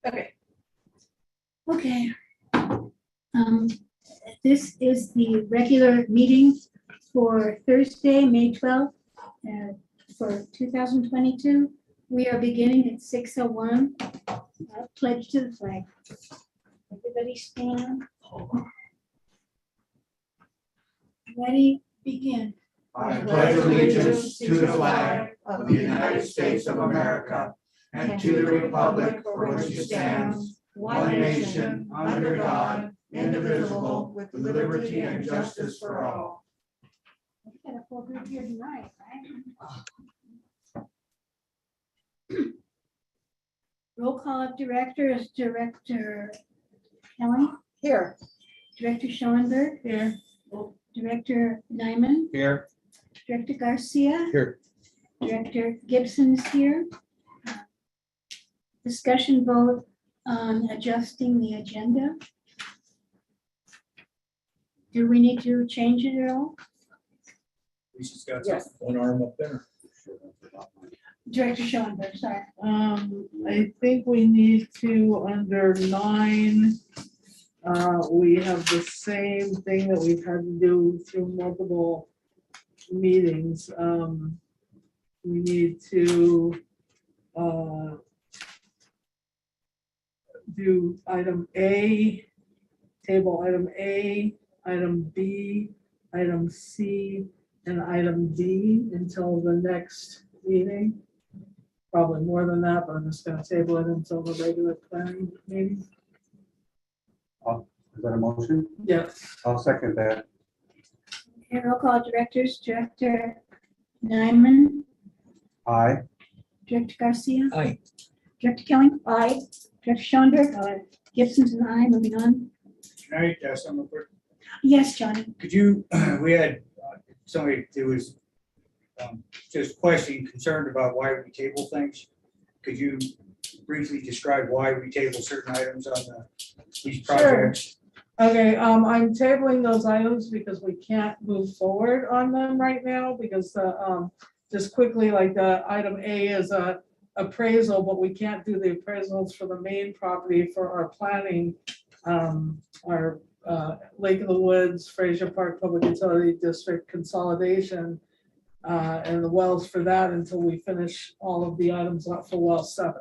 Okay. Okay. This is the regular meeting for Thursday, May 12th, for 2022. We are beginning at 6:01. Pledge to the flag. Everybody stand. Ready, begin. I pledge allegiance to the flag of the United States of America and to the republic for which it stands, one nation, under God, indivisible, with liberty and justice for all. We got a full group here tonight, right? Roll call of director is Director Kelly, Here. Director Schoenberg, Here. Director Nyman, Here. Director Garcia. Here. Director Gibson is here. Discussion vote on adjusting the agenda. Do we need to change it at all? Lisa's got Yes. one arm up there. Director Schoenberg, sorry. I think we need to, under 9, we have the same thing that we've had to do through multiple meetings. We need to do item A, table item A, item B, item C, and item D until the next meeting. Probably more than that, but I'm just gonna table it until the regular planning meeting. Is that a motion? Yes. I'll second that. Okay, roll call directors, Director Nyman, Aye. Director Garcia, Aye. Director Kelly. Aye. Director Schoenberg. Aye. Gibson's an aye, moving on. Can I ask something quick? Yes, Johnny. Could you, we had somebody who was just questioning, concerned about why we table things. Could you briefly describe why we table certain items on these projects? Okay, I'm tabling those items because we can't move forward on them right now because just quickly, like the item A is a appraisal, but we can't do the appraisals for the main property for our planning. Our Lake of the Woods, Fraser Park Public Utility District consolidation and the wells for that until we finish all of the items up for well 7.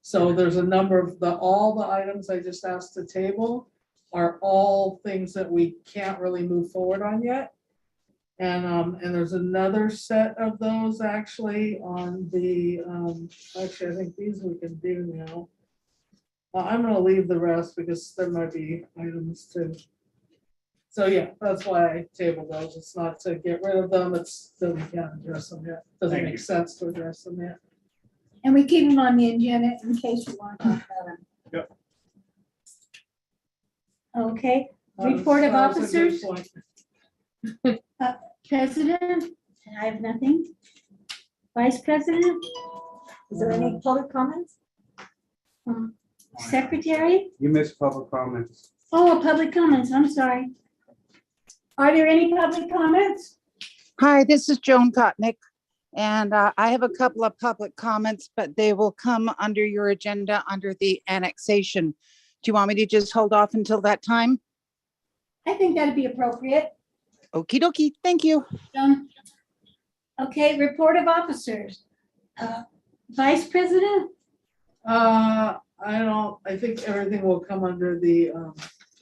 So there's a number of all the items I just asked to table are all things that we can't really move forward on yet. And there's another set of those actually on the, actually, I think these we can do now. I'm gonna leave the rest because there might be items too. So yeah, that's why I tabled those. It's not to get rid of them, it's that we can't address them yet. Doesn't Thank make you. sense to address them yet. And we keep them on the agenda in case you want to talk about them. Yep. Okay, That was- report of that was a good officers, point. President, I have nothing. Vice President, Is there any public comments? Secretary, You missed public comments. oh, public comments, I'm sorry. Are there any public comments? Hi, this is Joan Kotnick, and I have a couple of public comments, but they will come under your agenda under the annexation. Do you want me to just hold off until that time? I think that'd be appropriate. Okie dokie, thank you. Okay, report of officers. Vice President, I think everything will come under the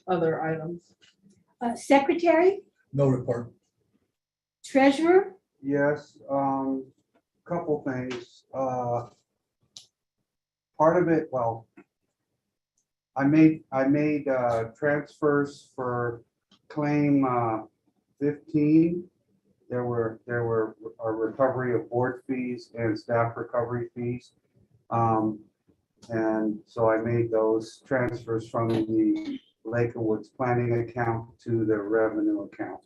other items. Secretary, No report. Treasurer, Yes, couple things. Part of it, well, I made transfers for claim 15. There were a recovery of board fees and staff recovery fees. And so I made those transfers from the Lake of Woods planning account to the revenue account.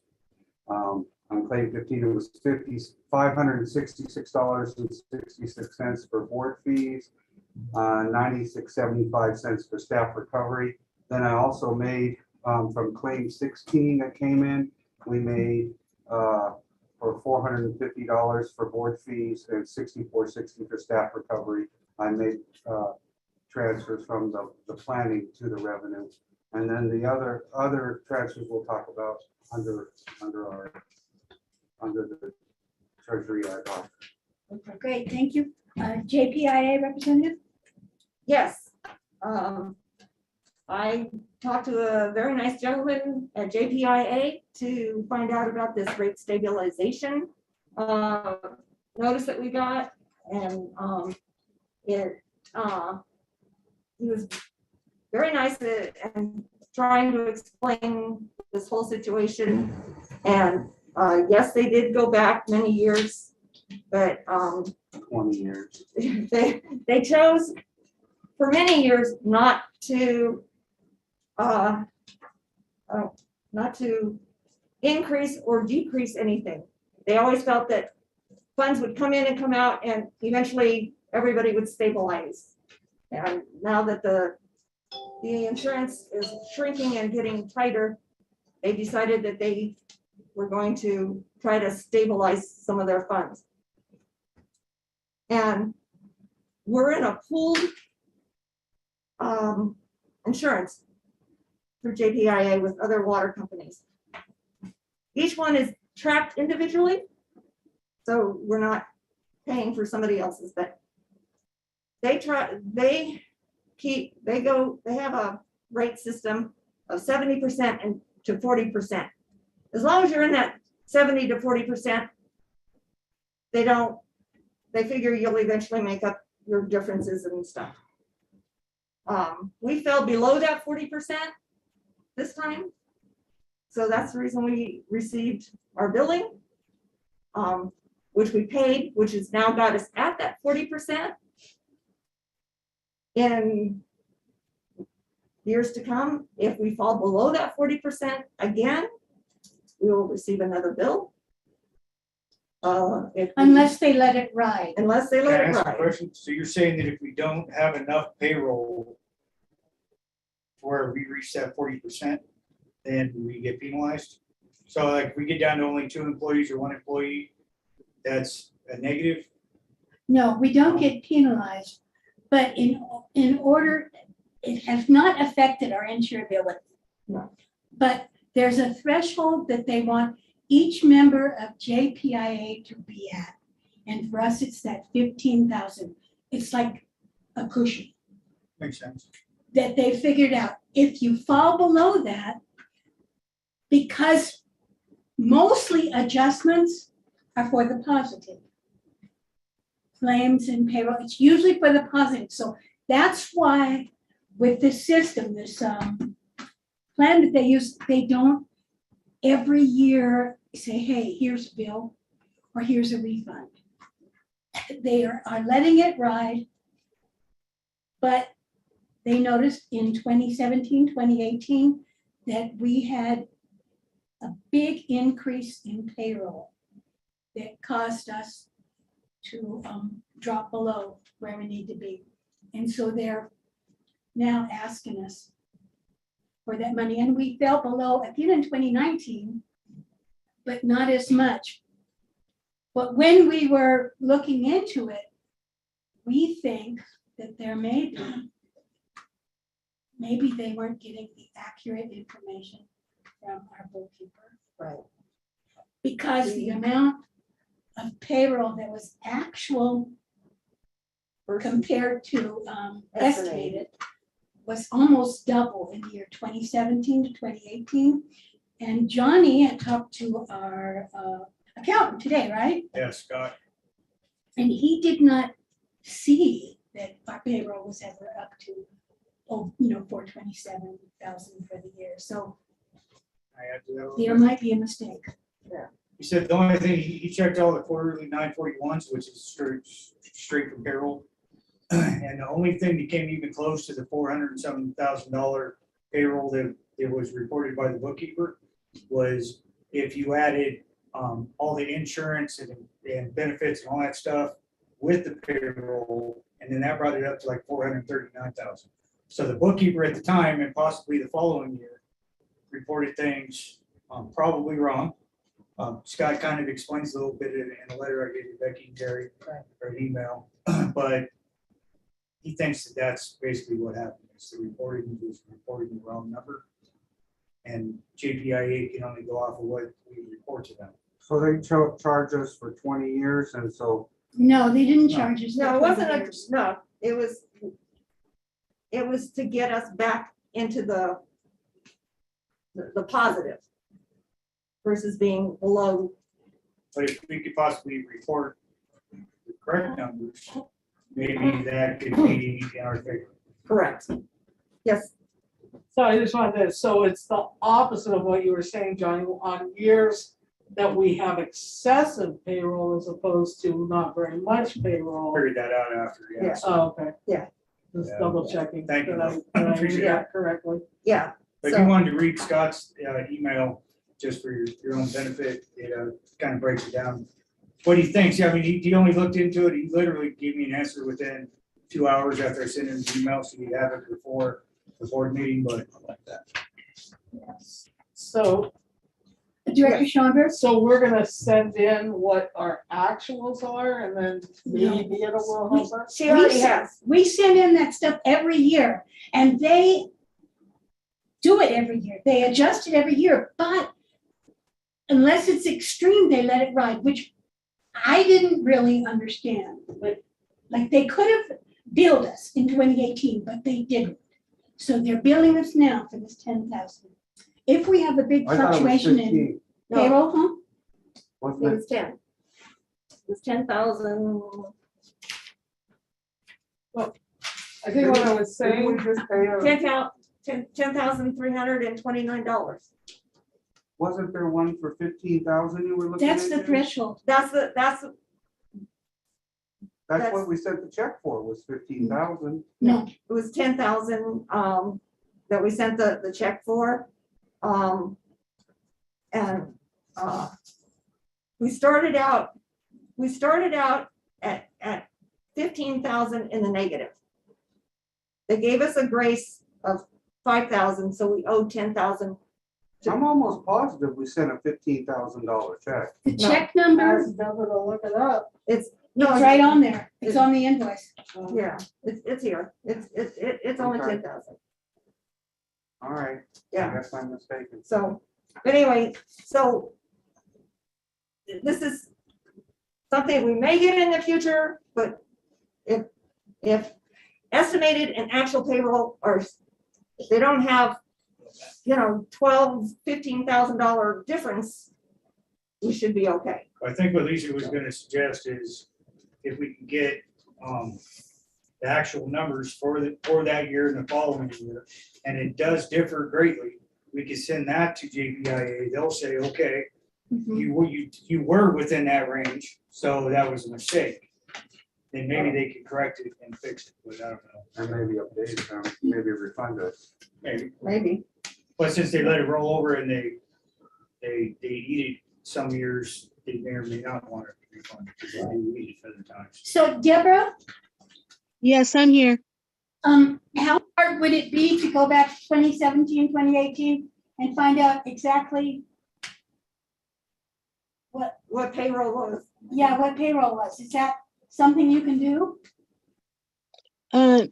On claim 15, it was $566.66 for board fees, 96.75 cents for staff recovery. Then I also made from claim 16 that came in, we made for $450 for board fees and $64.60 for staff recovery. I made transfers from the planning to the revenue. And then the other transfers we'll talk about under the treasury ad hoc. Great, thank you. JPIA representative? Yes. I talked to a very nice gentleman at JPIA to find out about this rate stabilization notice that we got. And he was very nice and trying to explain this whole situation. And yes, they did go back many years, but 20 years. they chose for many years not to increase or decrease anything. They always felt that funds would come in and come out and eventually everybody would stabilize. And now that the insurance is shrinking and getting tighter, they decided that they were going to try to stabilize some of their funds. And we're in a pooled insurance through JPIA with other water companies. Each one is tracked individually, so we're not paying for somebody else's, but they have a rate system of 70% and to 40%. As long as you're in that 70 to 40%, they figure you'll eventually make up your differences and stuff. We fell below that 40% this time. So that's the reason we received our billing, which we paid, which has now got us at that 40%. In years to come, if we fall below that 40% again, we will receive another bill. Unless they let it ride. Unless they Can I let it ask a ride. question? So you're saying that if we don't have enough payroll where we reach that 40%, then we get penalized? So like if we get down to only 2 employees or 1 employee, that's a negative? No, we don't get penalized, but in order, it has not affected our insurability. No. But there's a threshold that they want each member of JPIA to be at. And for us, it's that 15,000. It's like a cushion Makes sense. that they figured out. If you fall below that, because mostly adjustments are for the positive. Claims and payroll, it's usually for the positive. So that's why with this system, this plan that they use, they don't every year say, hey, here's a bill or here's a refund. They are letting it ride. But they noticed in 2017, 2018, that we had a big increase in payroll that caused us to drop below where we need to be. And so they're now asking us for that money. And we fell below again in 2019, but not as much. But when we were looking into it, we think that there maybe they weren't getting the accurate information from our bookkeeper. Right. Because the amount of payroll that was actual compared to estimated was almost double in the year 2017 to 2018. And Johnny had talked to our accountant today, right? Yeah, Scott. And he did not see that our payroll was ever up to, 427,000 for the year. So I had to have- there might be a mistake. He said the only thing, he checked all the quarterly 941s, which is straight from payroll. And the only thing that came even close to the $407,000 payroll that it was reported by the bookkeeper was if you added all the insurance and benefits and all that stuff with the payroll, and then that brought it up to like 439,000. So the bookkeeper at the time and possibly the following year reported things probably wrong. Scott kind of explains a little bit in a letter I gave to Becky and Terry or an email, but he thinks that that's basically what happened. It's the reporting was reporting the wrong number. And JPIA can only go off of what we report to them. So they charge us for 20 years, and so No, they didn't No. charge us. for No, it 20 wasn't, years. no, it was to get us back into the positive versus being below. But if we could possibly report the correct numbers, maybe that could be in our favor. Correct. Yes, So I just wanted to, so it's the opposite of what you were saying, Johnny, on years that we have excessive payroll as opposed to not very much payroll. Figured that out after, yeah. Yeah. Oh, okay. Yeah. Just Yeah. double checking. Thank you. that I read Appreciate that correctly. yeah. But if you wanted to read Scott's email, just for your own benefit, it kind of breaks it down. What he thinks, I mean, he only looked into it, he literally gave me an answer within 2 hours after I sent him the email, so he'd have it before the board meeting, but like that. So, Director Schomburg? so we're gonna send in what our actuals are and then maybe it will help us? She already has. We send in that stuff every year, and they do it every year. They adjust it every year, but unless it's extreme, they let it ride, which I didn't really understand. But like, they could have billed us in 2018, but they didn't. So they're billing us now for this 10,000. If we have a big I thought it was fluctuation in 15. No, payroll, huh? it Wasn't it? was 10. It was 10,000. I think what I was Didn't we saying, just pay a- $10,329. Wasn't there one for 15,000 you were looking at? That's the threshold. That's That's that's- what we sent the check for, was 15,000. No, it was 10,000 that we sent the check for. And we started out at 15,000 in the negative. They gave us a grace of 5,000, so we owed 10,000. I'm almost positive we sent a $15,000 check. the No. check number, I've never to look it up. It's it's right on there. It's on the invoice. Yeah, it's here. It's only Okay. 10,000. All right. Yeah. I guess I'm mistaken. So, but anyway, so this is something we may get in the future, but if estimated and actual payroll are, if they don't have, $12,000-15,000 difference, we should be okay. I think what Lisa was gonna suggest is if we can get the actual numbers for that year and the following year, and it does differ greatly, we can send that to JPIA. They'll say, okay, you were within that range, so that was a mistake. Then maybe they can correct it and fix it, but I don't know, And maybe update them, maybe refund us. maybe. Maybe. But since they let it roll over and they eat it some years, they may or may not want it to be refunded because they do eat it other times. So Deborah, Yes, I'm here. how hard would it be to go back to 2017, 2018 and find out exactly What payroll was. what payroll was? Is that something you can do?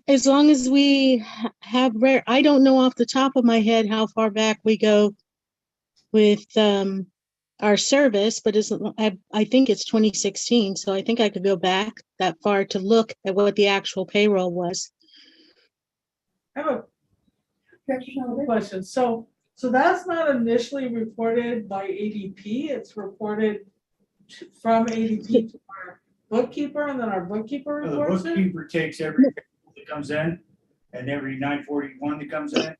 As long as we have I don't know off the top of my head how far back we go with our service, but I think it's 2016, so I think I could go back that far to look at what the actual payroll was. I have Director a Schomburg? question. So that's not initially reported by ADP, it's reported from ADP to our bookkeeper, and then our bookkeeper So the reports it? bookkeeper takes every payroll that comes in and every 941 that comes in,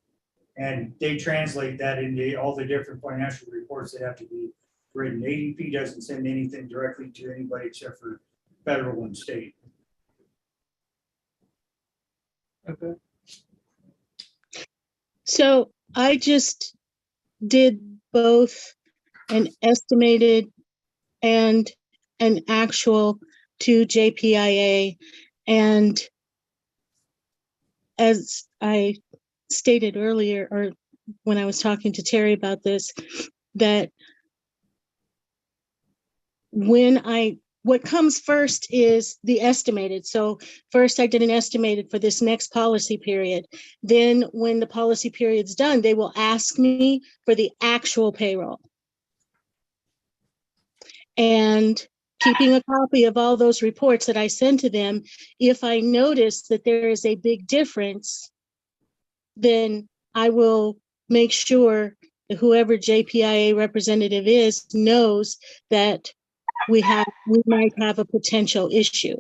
and they translate that into all the different financial reports that have to be written. ADP doesn't send anything directly to anybody except for federal and state. Okay. So I just did both an estimated and an actual to JPIA. And as I stated earlier, or when I was talking to Terry about this, that when I what comes first is the estimated. So first I did an estimated for this next policy period. Then when the policy period's done, they will ask me for the actual payroll. And keeping a copy of all those reports that I send to them, if I notice that there is a big difference, then I will make sure that whoever JPIA representative is knows that we might have a potential issue.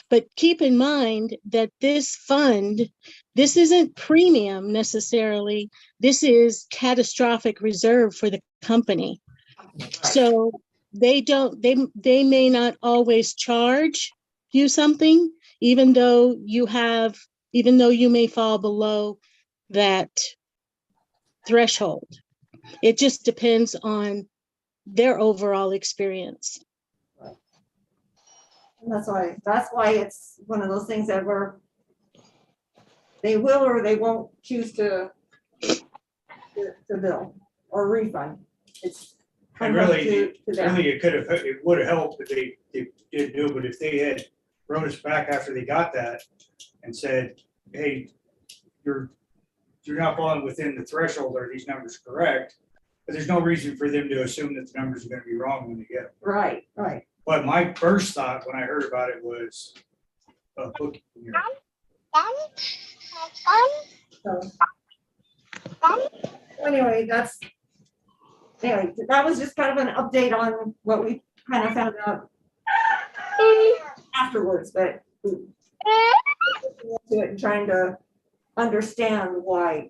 But keep in mind that this fund, this isn't premium necessarily. This is catastrophic reserve for the company. So they may not always charge you something, even though you may fall below that threshold. It just depends on their overall experience. And that's why it's one of those things that they will or they won't choose to bill or refund. It's And kind of up really, to them. really, it would have helped if they did do, but if they had wrote us back after they got that and said, hey, you're not falling within the threshold, are these numbers correct? But there's no reason for them to assume that the numbers are gonna be wrong when they get them. Right. But my first thought when I heard about it was a book. Anyway, that was just kind of an update on what we kind of found out afterwards, but to it and trying to understand why.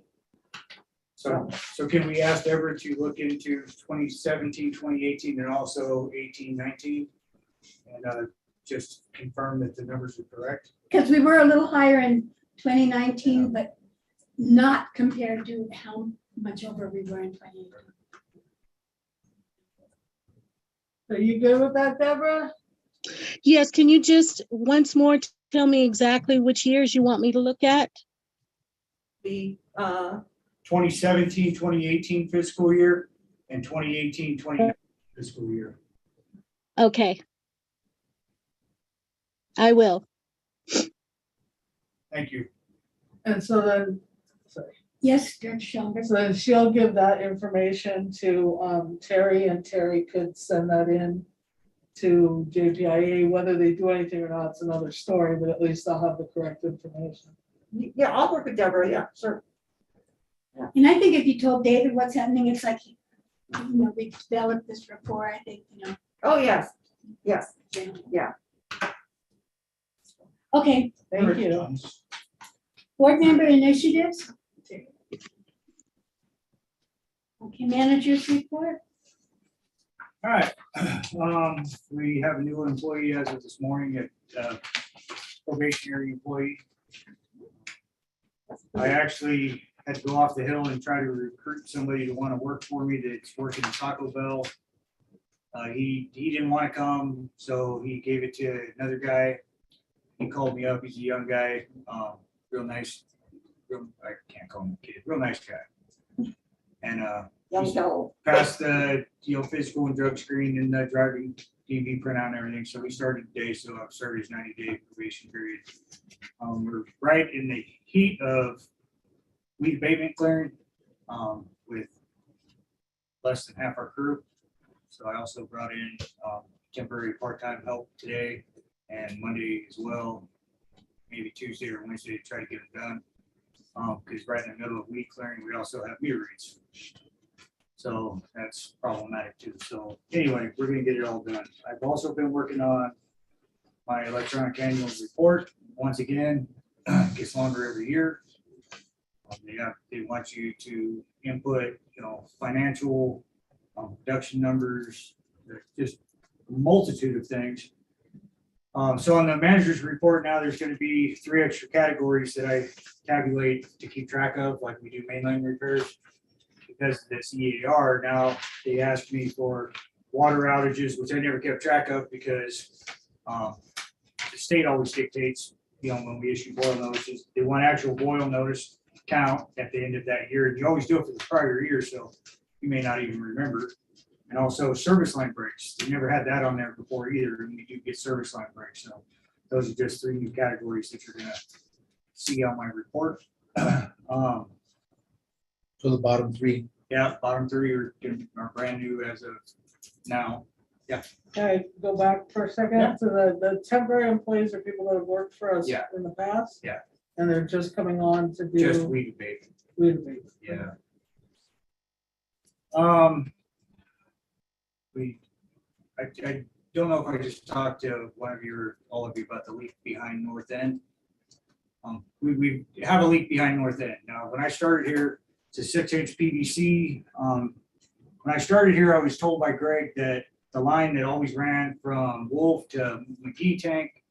So can we ask Deborah to look into 2017, 2018, and also 18, 19? And just confirm that the numbers are correct? Because we were a little higher in 2019, but not compared to how much over we were in 2018. Are you good with that, Deborah? Yes, can you just once more tell me exactly which years you want me to look at? The 2017, 2018 fiscal year and 2018, 2019 fiscal year. Okay. I will. Thank you. And so then, Yes, Judge Schomburg. so then she'll give that information to Terry, and Terry could send that in to JPIA. Whether they do anything or not, it's another story, but at least I'll have the correct information. yeah, I'll work with Deborah. Yeah, sure. And I think if you told David what's happening, it's like, we developed this rapport, I think, Oh, yes. yeah. Okay, Thank you. board member initiatives. Okay, managers report. All right. We have a new employee as of this morning at probationary employee. I actually had to go off the hill and try to recruit somebody to want to work for me that's working at Taco Bell. He didn't want to come, so he gave it to another guy. He called me up. He's a young guy, real nice. I can't call him a kid. Real nice guy. And Young fellow. passed the physical and drug screen and the driving DV printout and everything. So we started today. So I've started his 90-day probation period. We're right in the heat of weed abatement clearing with less than half our crew. So I also brought in temporary part-time help today and Monday as well, maybe Tuesday or Wednesday to try to get it done. Because right in the middle of weed clearing, we also have meter reads. So that's problematic too. So anyway, we're gonna get it all done. I've also been working on my electronic annual report. Once again, gets longer every year. They want you to input, financial production numbers, just a multitude of things. So on the manager's report now, there's going to be 3 extra categories that I tabulate to keep track of, like we do mainline repairs. Because of this EAR, now they asked me for water outages, which I never kept track of because the state always dictates, when we issue boil notices, they want actual boil notice count at the end of that year. And you always do it for the prior year, so you may not even remember. And also service line breaks. We never had that on there before either, and we do get service line breaks, so those are just 3 new categories that you're gonna see on my report. So the bottom 3. Yeah, bottom 3 are brand new as of now. Can I go back for a second Yeah. to the temporary employees are people that have worked for us Yeah. in the past? Yeah. And they're just coming on to do. Just weed abatement. weed abatement. Yeah. I don't know if I just talked to all of you about the leak behind North End. We have a leak behind North End. Now, when I started here, it's a 6-inch PVC. When I started here, I was told by Greg that the line that always ran from Wolf to McGee Tank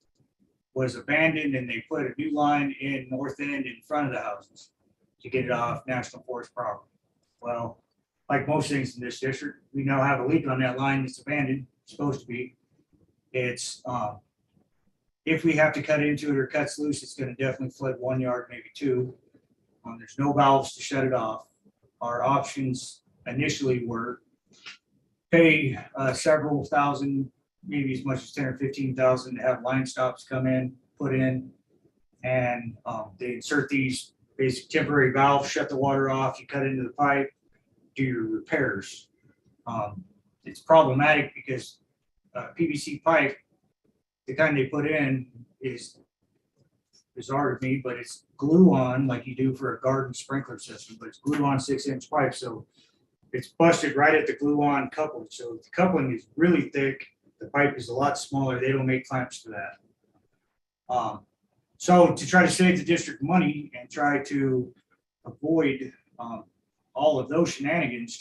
was abandoned, and they put a new line in North End in front of the houses to get it off National Forest property. Well, like most things in this district, we now have a leak on that line that's abandoned, supposed to be. It's, if we have to cut into it or cuts loose, it's gonna definitely flood 1 yard, maybe 2. There's no valves to shut it off. Our options initially were pay several thousand, maybe as much as 10 or 15,000 to have line stops come in, put in. And they insert these basic temporary valves, shut the water off, you cut into the pipe, do your repairs. It's problematic because PVC pipe, the kind they put in is bizarre to me, but it's glue on like you do for a garden sprinkler system, but it's glue on 6-inch pipe. So it's busted right at the glue on coupling. So the coupling is really thick. The pipe is a lot smaller. They don't make clamps for that. So to try to save the district money and try to avoid all of those shenanigans,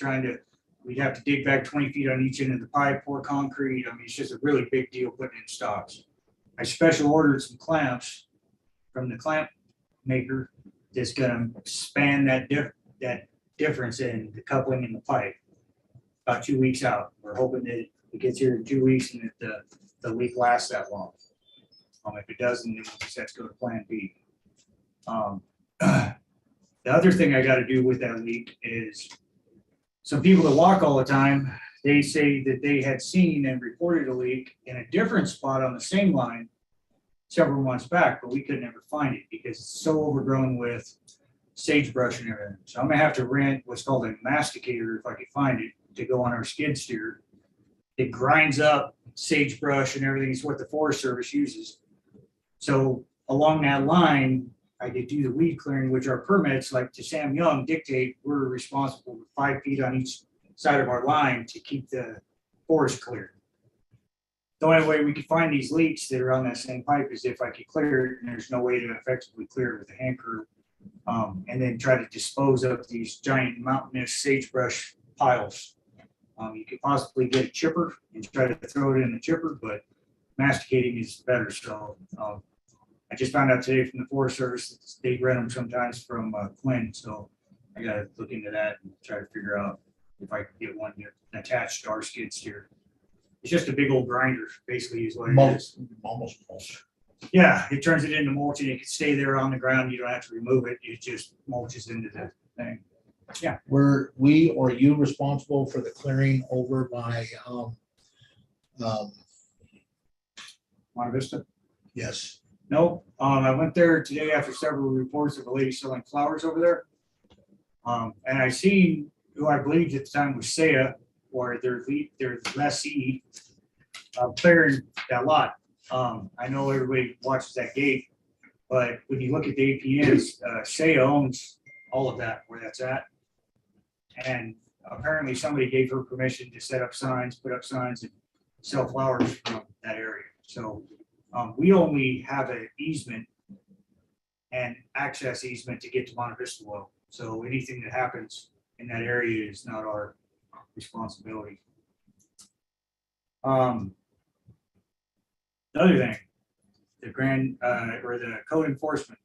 we'd have to dig back 20 feet on each end of the pipe, pour concrete. I mean, it's just a really big deal putting in stops. I special ordered some clamps from the clamp maker that's gonna span that difference in the coupling and the pipe about 2 weeks out. We're hoping that it gets here in 2 weeks and that the leak lasts that long. If it doesn't, then we'll just have to go to plan B. The other thing I gotta do with that leak is some people that walk all the time, they say that they had seen and reported a leak in a different spot on the same line several months back, but we could never find it because it's so overgrown with sagebrush and everything. So I'm gonna have to rent what's called a masticator if I can find it to go on our skid steer. It grinds up sagebrush and everything. It's what the Forest Service uses. So along that line, I could do the weed clearing, which our permits, like to Sam Young, dictate we're responsible for 5 feet on each side of our line to keep the forest clear. The only way we could find these leaks that are on that same pipe is if I could clear it, and there's no way to effectively clear it with a hand crew. And then try to dispose of these giant mountainous sagebrush piles. You could possibly get a chipper and try to throw it in the chipper, but masticating is better. So I just found out today from the Forest Service that they rent them sometimes from Quinn. So I got to look into that and try to figure out if I can get one attached to our skid steer. It's just a big old grinder, basically, is what it is. Almost mulch. Yeah, it turns it into mulch and it can stay there on the ground. You don't have to remove it. It just mulches into the thing. Were we or you responsible for the clearing over by, Monte Vista? yes, No, I went there today after several reports of a lady selling flowers over there. And I seen who I believed at the time was Saya, or their lessee, clearing that lot. I know everybody watches that gate, but when you look at the APNs, Saya owns all of that, where that's at. And apparently somebody gave her permission to set up signs, put up signs and sell flowers from that area. So we only have an easement and access easement to get to Monte Vista Well. So anything that happens in that area is not our responsibility. The other thing, the code enforcement.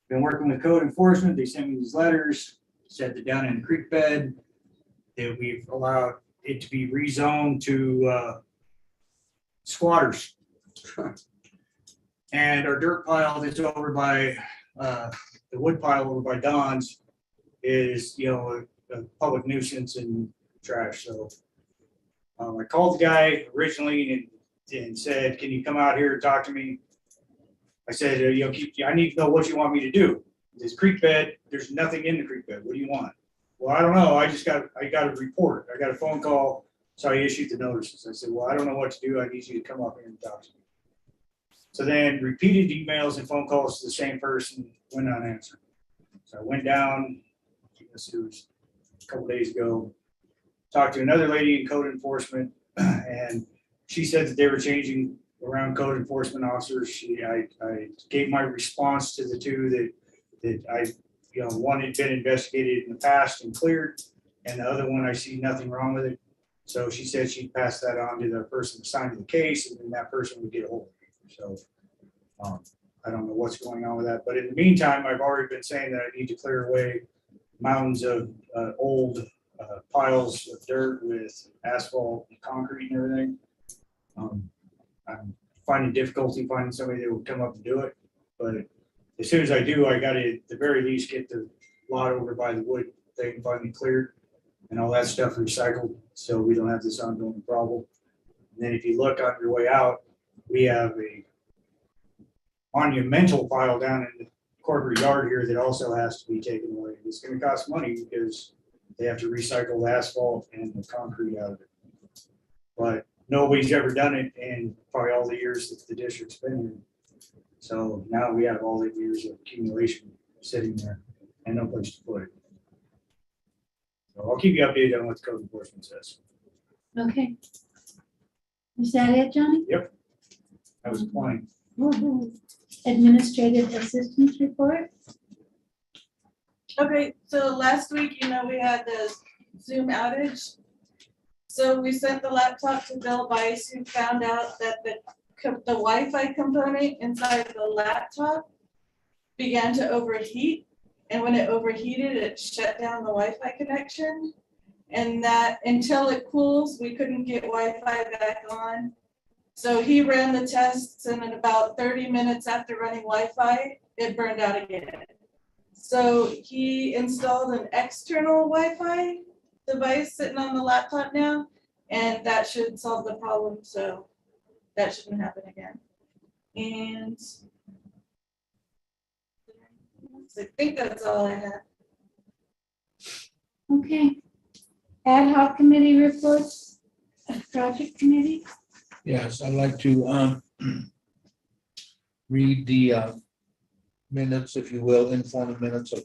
Been working with code enforcement. They sent me these letters, said that down in the creek bed, that we've allowed it to be rezoned to squatters. And our dirt pile that's over by the wood pile over by Don's is, a public nuisance and trash. So I called the guy originally and said, can you come out here and talk to me? I said, I need to know what you want me to do. This creek bed, there's nothing in the creek bed. What do you want? Well, I don't know. I got a report. I got a phone call. So I issued the notices. I said, well, I don't know what to do. I need you to come up here and talk to me. So then repeated emails and phone calls to the same person went unanswered. So I went down, I guess it was a couple days ago, talked to another lady in code enforcement, and she said that they were changing around code enforcement officers. I gave my response to the two that I, one had been investigated in the past and cleared, and the other one, I see nothing wrong with it. So she said she'd pass that on to the person assigned to the case, and then that person would get a hold of me. So I don't know what's going on with that, but in the meantime, I've already been saying that I need to clear away mountains of old piles of dirt with asphalt and concrete and everything. I'm finding difficulty finding somebody that will come up and do it, but as soon as I do, I got to at the very least get the lot over by the wood thing finally cleared and all that stuff recycled, so we don't have this ongoing problem. And then if you look on your way out, we have a monumental pile down in the corporate yard here that also has to be taken away. It's going to cost money because they have to recycle the asphalt and the concrete out of it. But nobody's ever done it in probably all the years that the district's been here. So now we have all the years of accumulation sitting there and no place to put it. So I'll keep you updated on what the code enforcement says. Okay. Is that it, Johnny? That was plenty. Woo-hoo. Administrative assistance report? Okay, so last week, we had the Zoom outage. So we sent the laptop to Bill Bice, who found out that the Wi-Fi component inside the laptop began to overheat. And when it overheated, it shut down the Wi-Fi connection. And that until it cools, we couldn't get Wi-Fi back on. So he ran the tests, and in about 30 minutes after running Wi-Fi, it burned out again. So he installed an external Wi-Fi device sitting on the laptop now, and that should solve the problem. So that shouldn't happen again. And I think that's all I have. Okay. Ad hoc committee reports, project committee? Yes, I'd like to read the minutes, if you will, informal minutes of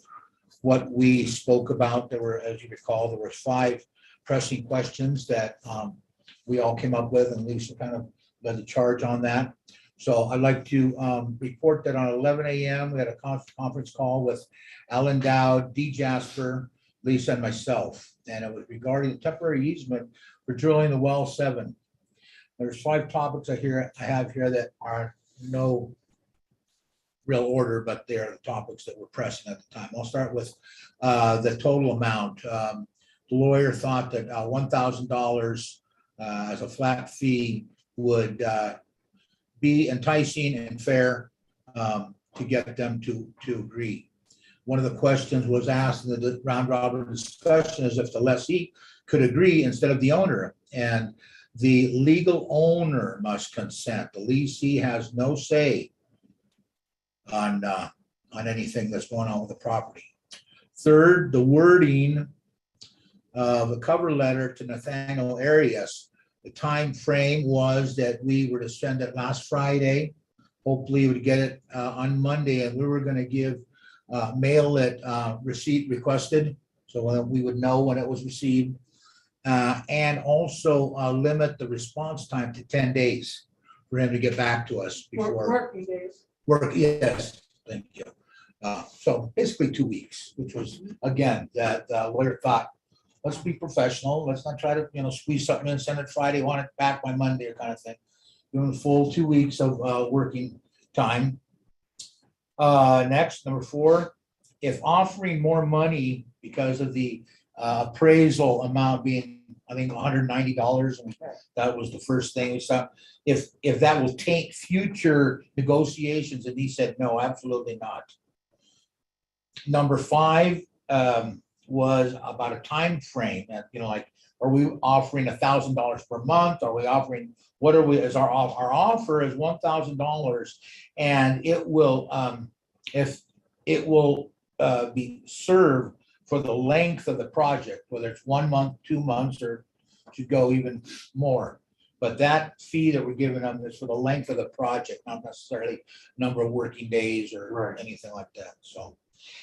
what we spoke about. There were, as you recall, there were 5 pressing questions that we all came up with, and Lisa kind of led the charge on that. So I'd like to report that on 11 a.m. we had a conference call with Alan Dowd, D. Jasper, Lisa, and myself, and it was regarding the temporary easement for drilling the well 7. There's 5 topics I have here that are no real order, but they're the topics that were pressing at the time. I'll start with the total amount. The lawyer thought that $1,000 as a flat fee would be enticing and fair to get them to agree. One of the questions was asked in the round robin discussion is if the lessee could agree instead of the owner, and the legal owner must consent. The leasee has no say on anything that's going on with the property. Third, the wording of a cover letter to Nathaniel Arias. The time frame was that we were to send it last Friday. Hopefully, we would get it on Monday, and we were going to give mail it receipt requested, so we would know when it was received. And also limit the response time to 10 days for him to get back to us before Working days. work. Yes, thank you. So basically 2 weeks, which was, again, that lawyer thought, let's be professional. Let's not try to, squeeze something in, send it Friday, want it back by Monday or kind of thing. Give them the full 2 weeks of working time. Next, number 4, if offering more money because of the appraisal amount being, I think, $190, and that was the first thing we saw. If that will taint future negotiations, and he said, no, absolutely not. Number 5, was about a time frame, and, you know, like, are we offering $1,000 per month? Are we offering, what are we, is our offer is $1,000, and it will, if it will be served for the length of the project, whether it's 1 month, 2 months, or should go even more. But that fee that we're giving them is for the length of the project, not necessarily number of working days or Right. anything like that, so.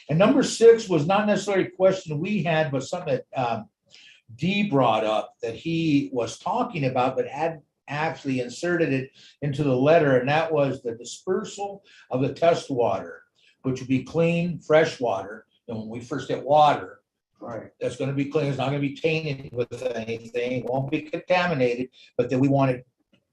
And number 6 was not necessarily a question we had, but something that Dee brought up that he was talking about, but had actually inserted it into the letter, and that was the dispersal of the test water, which would be clean, fresh water. And when we first get water, Right. that's gonna be clean, it's not gonna be tainted with anything, it won't be contaminated, but then we wanted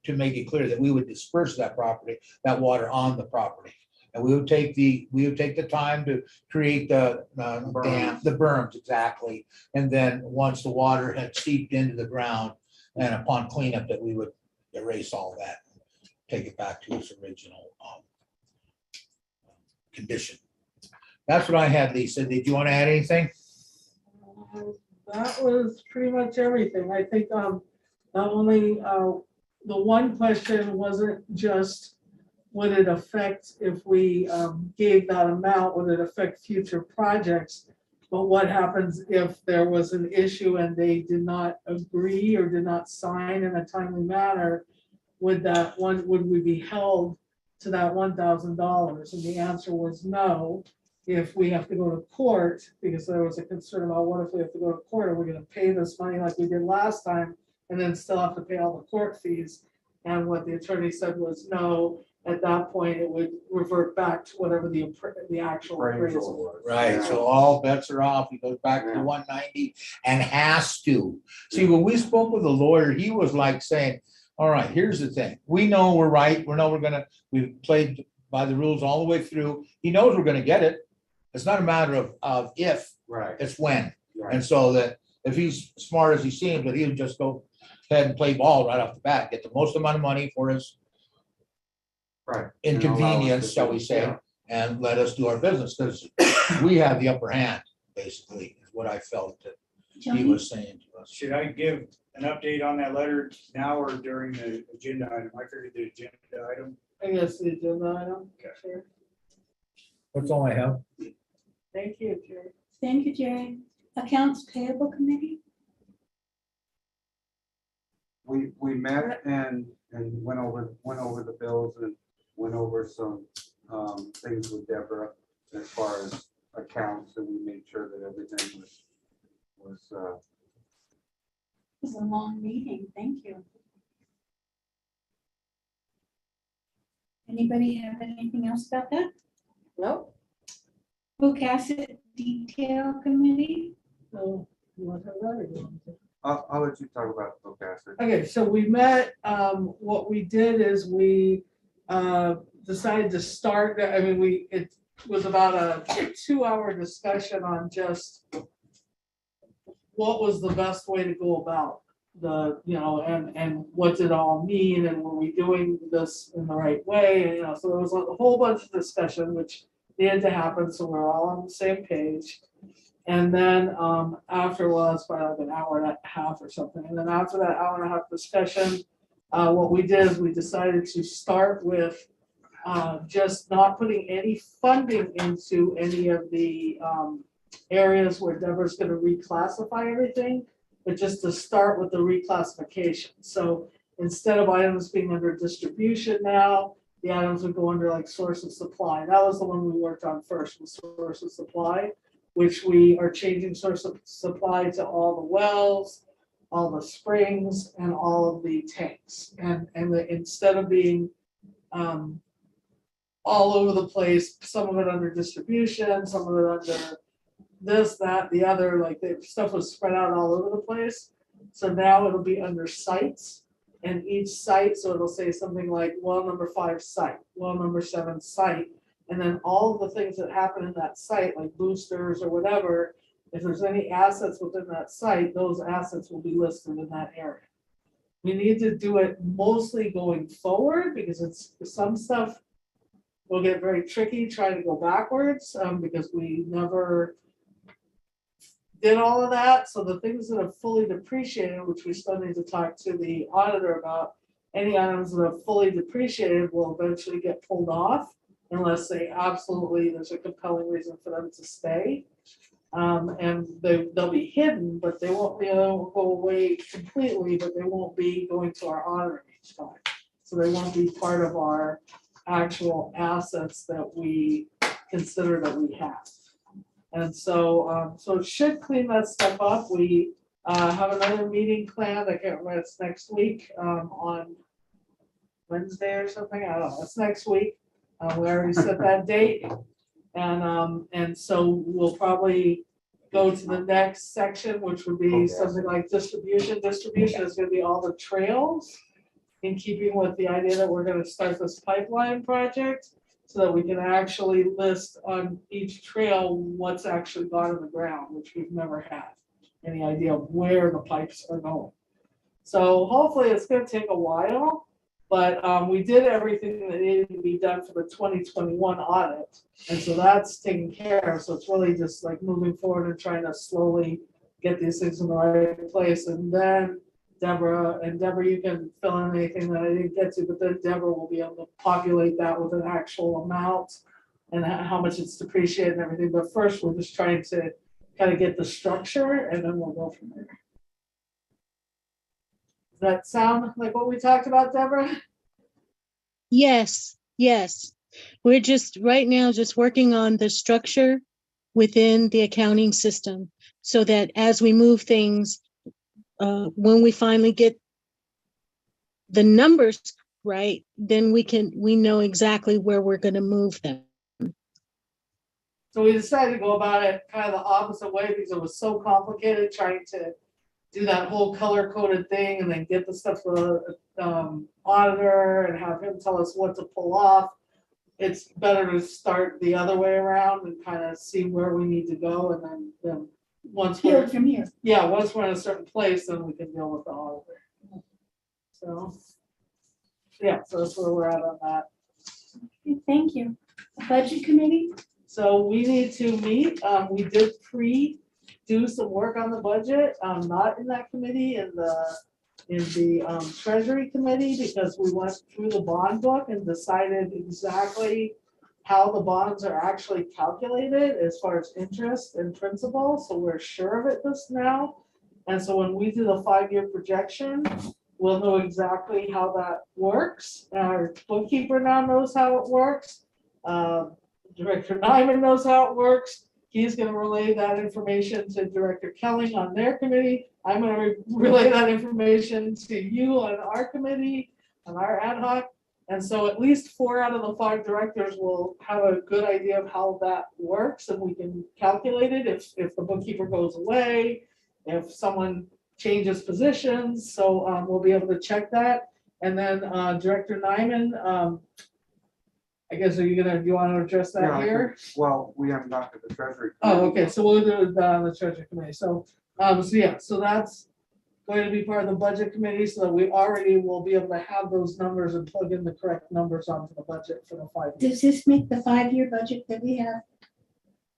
to make it clear that we would disperse that water on the property. And we would take the time to create the dam, the berms, exactly. And then once the water had seeped into the ground, and upon cleanup, that we would erase all that, take it back to its original condition. That's what I had, Lisa. Did you want to add anything? That was pretty much everything. I think not only the one question wasn't just would it affect if we gave that amount, would it affect future projects? But what happens if there was an issue and they did not agree or did not sign in a timely manner? Would we be held to that $1,000? And the answer was no. If we have to go to court, because there was a concern about what if we have to go to court, are we gonna pay this money like we did last time and then still have to pay all the court fees? And what the attorney said was no, at that point, it would revert back to whatever the actual appraisal was. Right, so all bets are off. He goes back to Yeah. 190 and has to. See, when we spoke with the lawyer, he was like saying, all right, here's the thing. We know we're right. We've played by the rules all the way through. He knows we're gonna get it. It's not a matter of if, Right. it's when. Right. And so that if he's smart as he seems, that he would just go ahead and play ball right off the bat, get the most amount of money for his Right. inconvenience, shall we say, Yeah. and let us do our business, because we have the upper hand, basically, is what I felt that he Johnny, was saying to us. Should I give an update on that letter now or during the agenda item? I figured the agenda item. I guess the agenda item. Okay. Sure. That's all I have. Thank you, Jerry. thank you, Jerry. Accounts payable committee? We met and went over the bills and went over some things with Deborah as far as accounts, and we made sure that everything was It was a long meeting, thank you. Anybody have anything else about that? Nope. Oak Asset Detail Committee? So you want to have that again? I'll let you talk about the acid. Okay, so we met, what we did is we decided to start, it was about a 2-hour discussion on just what was the best way to go about and what did it all mean, and were we doing this in the right way, and, so there was a whole bunch of discussion, which needed to happen, so we're all on the same page. And then afterwards, probably like an hour and a half or something. And then after that hour and a half discussion, what we did is we decided to start with just not putting any funding into any of the areas where Deborah's going to reclassify everything, but just to start with the reclassification. So instead of items being under distribution now, the items would go under like source of supply. That was the one we worked on first, was source of supply, which we are changing source of supply to all the wells, all the springs, and all of the tanks. And instead of being all over the place, some of it under distribution, some of it under this, that, the other, like the stuff was spread out all over the place. So now it'll be under sites, and each site, so it'll say something like well number 5 site, well number 7 site. And then all of the things that happen in that site, like boosters or whatever, if there's any assets within that site, those assets will be listed in that area. We need to do it mostly going forward because it's some stuff will get very tricky trying to go backwards because we never did all of that, so the things that are fully depreciated, which we still need to talk to the auditor about, any items that are fully depreciated will eventually get pulled off unless they absolutely, there's a compelling reason for them to stay. And they'll be hidden, but they won't be able to go away completely, but they won't be going to our auditor each time. So they won't be part of our actual assets that we consider that we have. And so, so it should clean that stuff up. We have another meeting planned, I can't remember, it's next week, on Wednesday or something, I don't know, it's next week. We already set that date. And so we'll probably go to the next section, which would be something like distribution. Distribution is gonna be all the trails, in keeping with the idea that we're gonna start this pipeline project, so that we can actually list on each trail what's actually gone in the ground, which we've never had any idea of where the pipes are going. So hopefully it's gonna take a while, but we did everything that needed to be done for the 2021 audit. And so that's taken care of. So it's really just like moving forward and trying to slowly get these things in the right place. And then Deborah, you can fill in anything that I didn't get to, but then Deborah will be able to populate that with an actual amount and how much it's depreciated and everything. But first, we're just trying to kind of get the structure, and then we'll go from there. Does that sound like what we talked about, Deborah? Yes, yes. We're just right now just working on the structure within the accounting system so that as we move things, when we finally get the numbers right, then we know exactly where we're going to move them. So we decided to go about it kind of the opposite way because it was so complicated trying to do that whole color coded thing and then get the stuff to the auditor and have him tell us what to pull off. It's better to start the other way around and kind of see where we need to go, and then once we're, Build from here. yeah, once we're in a certain place, then we can deal with the auditor. So, yeah, so that's where we're at on that. Okay, thank you. Budget committee? So we need to meet, we did do some work on the budget, not in that committee, in the treasury committee, because we went through the bond book and decided exactly how the bonds are actually calculated as far as interest and principal, so we're sure of it this now. And so when we do the 5-year projection, we'll know exactly how that works. Our bookkeeper now knows how it works. Director Nyman knows how it works. He's gonna relay that information to Director Kelly on their committee. I'm gonna relay that information to you on our committee, on our ad hoc. And so at least 4 out of the 5 directors will have a good idea of how that works, and we can calculate it if the bookkeeper goes away, if someone changes positions, so we'll be able to check that. And then Director Nyman, I guess, do you want to address Yeah, that I here? think- Well, we haven't got to the treasury. Oh, okay, so we'll do the treasury committee, so yeah, so that's going to be part of the budget committee, so that we already will be able to have those numbers and plug in the correct numbers onto the budget for the 5 years. Does this make the 5-year budget that we have?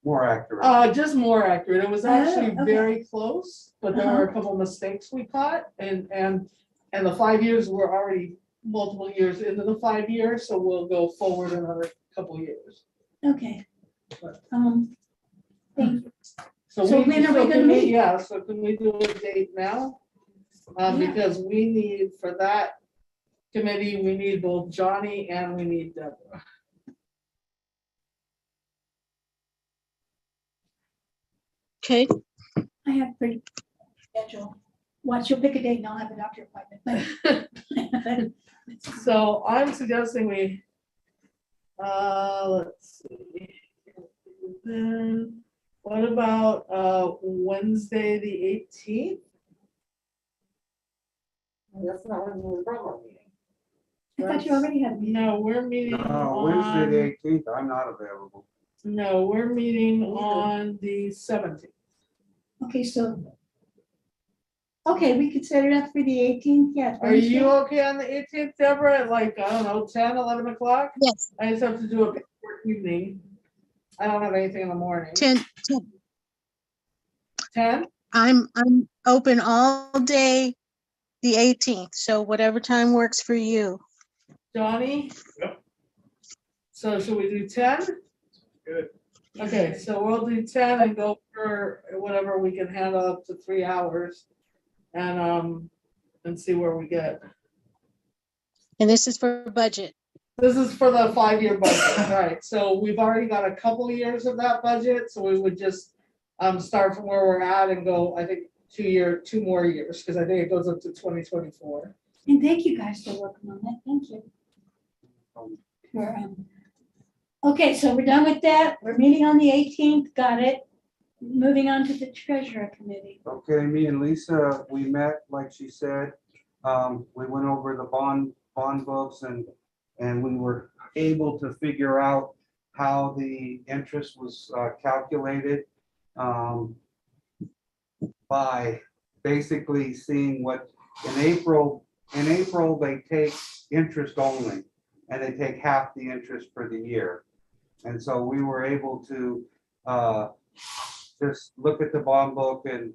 More accurate. Just more accurate, it was actually Oh, okay. very close, but there were a couple of mistakes we caught, and the 5 years were already multiple years into the 5 years, so we'll go forward another couple years. Okay. Thank you. So So when are we can gonna meet? Yeah, so can we do a date now? Yeah. Because we need, for that committee, we need both Johnny and we need Deborah. Okay, I have pretty schedule. Once you'll pick a date and I'll have a doctor appointment. So I'm suggesting we, let's see. Then what about Wednesday, the 18th? That's not when we're from meeting. I thought you already had a meeting. No, we're meeting No, Wednesday the on, 18th, I'm not available. no, we're meeting on the 17th. Okay, so. Okay, we could set it up for the 18th, yeah. Are you okay on the 18th, Deborah, at like, I don't know, 10, 11 o'clock? yes, I just have to do a paperwork evening. I don't have anything in the morning. 10 10? I'm open all day, the 18th, so whatever time works for you. Johnny? Yep. So should we do 10? Good. Okay, so we'll do 10 and go for whatever we can handle up to 3 hours. And see where we get. And this is for budget. This is for the 5-year budget, right? So we've already got a couple of years of that budget, so we would just start from where we're at and go, I think, 2 more years, because I think it goes up to 2024. And thank you guys for working on that. Thank you. Okay, so we're done with that. We're meeting on the 18th. Got it. Moving on to the treasurer committee. Okay, me and Lisa, we met, like she said, we went over the bond books and we were able to figure out how the interest was calculated by basically seeing what in April, they take interest only, and they take half the interest for the year. And so we were able to just look at the bond book and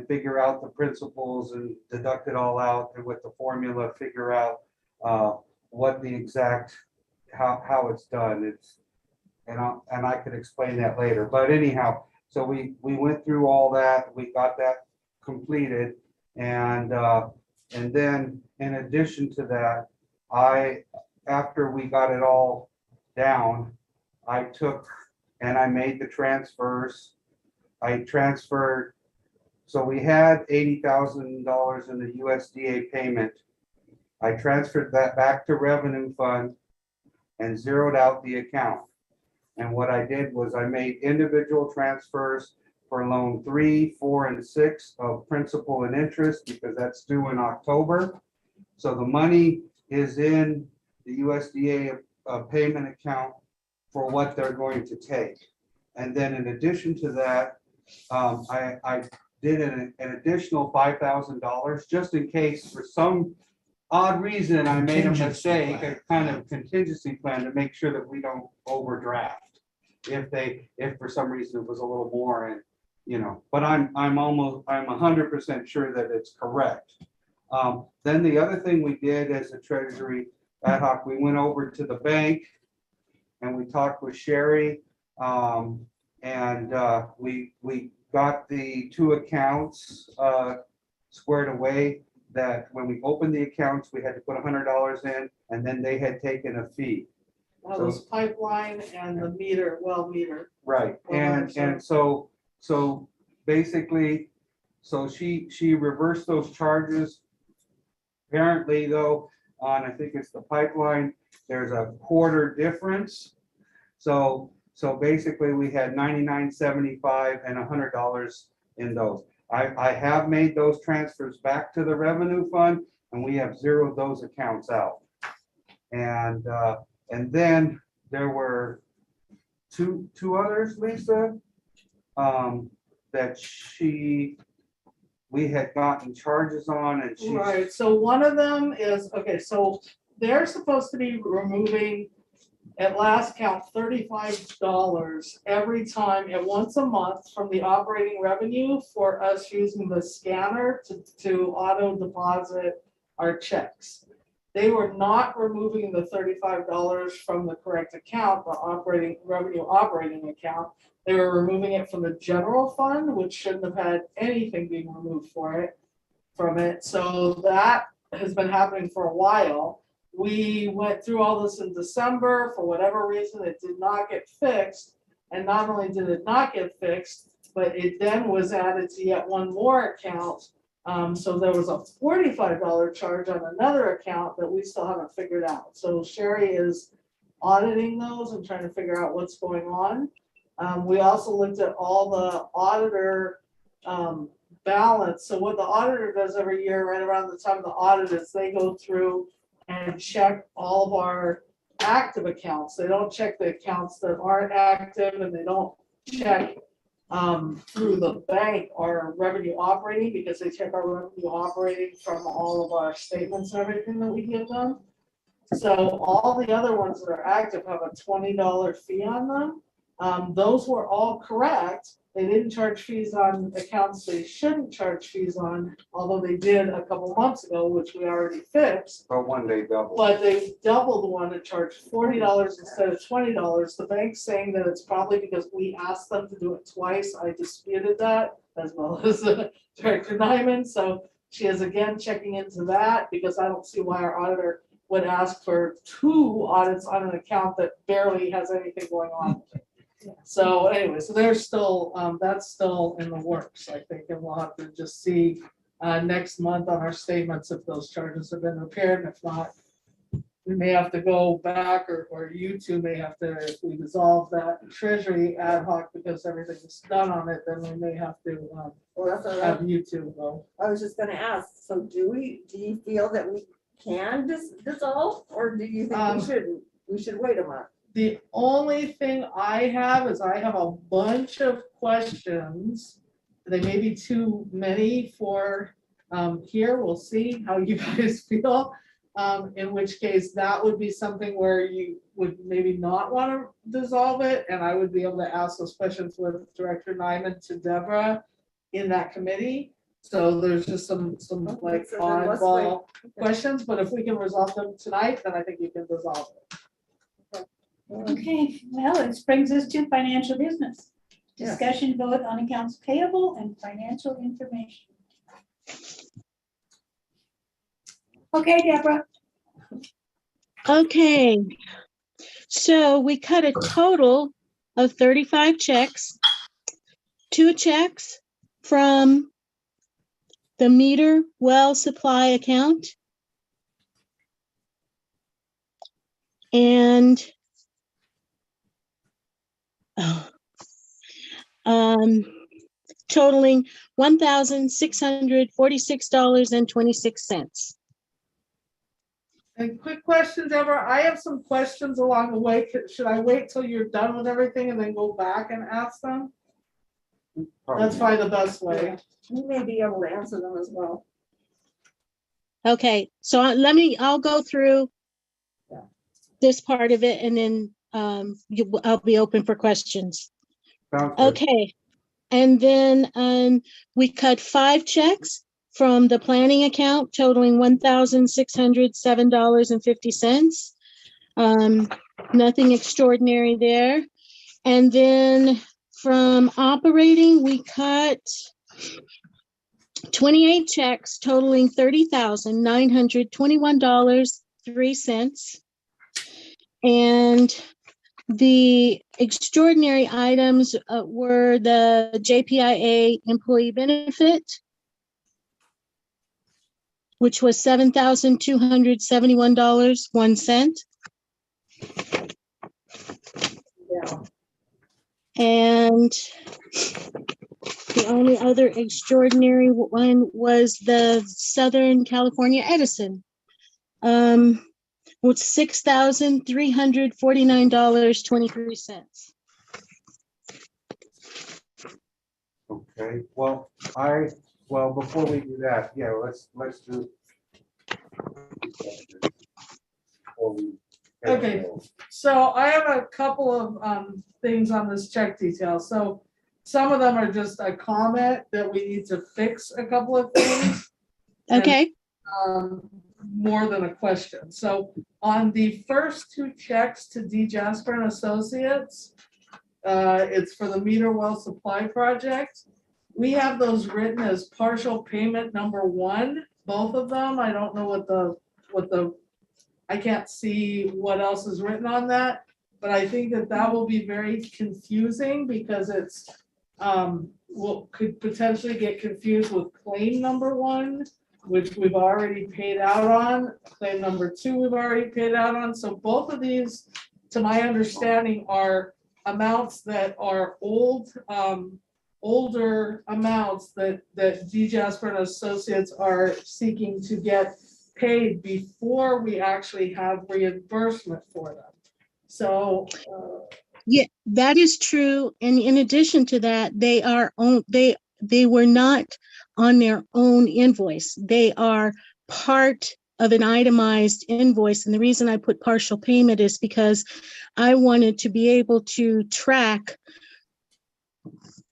figure out the principles and deduct it all out, and with the formula, figure out what the exact, how it's done. It's, and I could explain that later, but anyhow, so we went through all that, we got that completed, and then in addition to that, after we got it all down, I took and I made the transfers. I transferred, so we had $80,000 in the USDA payment. I transferred that back to revenue fund and zeroed out the account. And what I did was I made individual transfers for loan 3, 4, and 6 of principal and interest, because that's due in October. So the money is in the USDA payment account for what they're going to take. And then in addition to that, I did an additional $5,000 just in case for some odd reason I made a mistake, a kind of contingency plan to make sure that we don't overdraft. If for some reason it was a little more, and but I'm 100% sure that it's correct. Then the other thing we did as a treasury ad hoc, we went over to the bank and we talked with Sherry, and we got the 2 accounts squared away, that when we opened the accounts, we had to put $100 in, and then they had taken a fee. That was pipeline and the well meter. Right, and so basically, she reversed those charges. Apparently though, on, I think it's the pipeline, there's a quarter difference. So basically we had $99.75 and $100 in those. I have made those transfers back to the revenue fund, and we have zeroed those accounts out. And then there were two others, Lisa, that we had gotten charges on, and she. Right, so one of them is, okay, so they're supposed to be removing, at last count, $35 every time and once a month from the operating revenue for us using the scanner to auto deposit our checks. They were not removing the $35 from the correct account, the operating revenue operating account. They were removing it from the general fund, which shouldn't have had anything being removed from it. So that has been happening for a while. We went through all this in December. For whatever reason, it did not get fixed. And not only did it not get fixed, but it then was added to yet one more account. So there was a $45 charge on another account that we still haven't figured out. So Sherry is auditing those and trying to figure out what's going on. We also looked at all the auditor balance. So what the auditor does every year, right around the time of the audit, is they go through and check all of our active accounts. They don't check the accounts that aren't active, and they don't check through the bank or revenue operating, because they check our revenue operating from all of our statements and everything that we give them. So all the other ones that are active have a $20 fee on them. Those were all correct. They didn't charge fees on accounts they shouldn't charge fees on, although they did a couple months ago, which we already fixed. But one day double. But they doubled the one and charged $40 instead of $20. The bank's saying that it's probably because we asked them to do it twice. I disputed that, as well as Director Nyman. So she is again checking into that, because I don't see why our auditor would ask for 2 audits on an account that barely has anything going on. So anyway, so there's still, that's still in the works, I think, and we'll have to just see next month on our statements if those charges have been repaired, and if not, we may have to go back, or you two may have to, if we dissolve that treasury ad hoc because everything is done on it, then we may have to Well, that's all right. have you two go. I was just gonna ask, so do you feel that we can dissolve, or do you think we shouldn't? We should wait a month? The only thing I have is I have a bunch of questions. They may be too many for here. We'll see how you guys feel. In which case that would be something where you would maybe not want to dissolve it. And I would be able to ask those questions with Director Nyman to Deborah in that committee. So there's just some like So then let's wait. oddball questions, but if we can resolve them tonight, then I think you can dissolve it. Okay, well, this brings us to financial business. Yes. Discussion vote on accounts payable and financial information. Okay, Deborah. Okay. So we cut a total of 35 checks. 2 checks from the meter well supply account. And totaling $1,646.26. And quick question, Deborah, I have some questions along the way. Should I wait till you're done with everything and then go back and ask them? That's probably the best way. You may be able to answer them as well. Okay, so I'll go through this part of it, and then I'll be open for questions. Sounds good. Okay, and then we cut 5 checks from the planning account totaling $1,607.50. Nothing extraordinary there. And then from operating, we cut 28 checks totaling $30,921.03. And the extraordinary items were the JPIA employee benefit, which was $7,271.01. Yeah. And the only other extraordinary one was the Southern California Edison, with $6,349.23. Okay, well, before we do that, yeah, let's do. Before we- Okay. So I have a couple of things on this check detail. So some of them are just a comment that we need to fix a couple of things. Okay, More than a question. So on the first 2 checks to D Jasper and Associates, it's for the meter well supply project. We have those written as partial payment number 1, both of them. I don't know what the I can't see what else is written on that, but I think that will be very confusing because it's could potentially get confused with claim number 1, which we've already paid out on. Claim number 2, we've already paid out on. So both of these, to my understanding, are amounts that are older amounts that D Jasper and Associates are seeking to get paid before we actually have reimbursement for them. So yeah, that is true. And in addition to that, they were not on their own invoice. They are part of an itemized invoice. And the reason I put partial payment is because I wanted to be able to track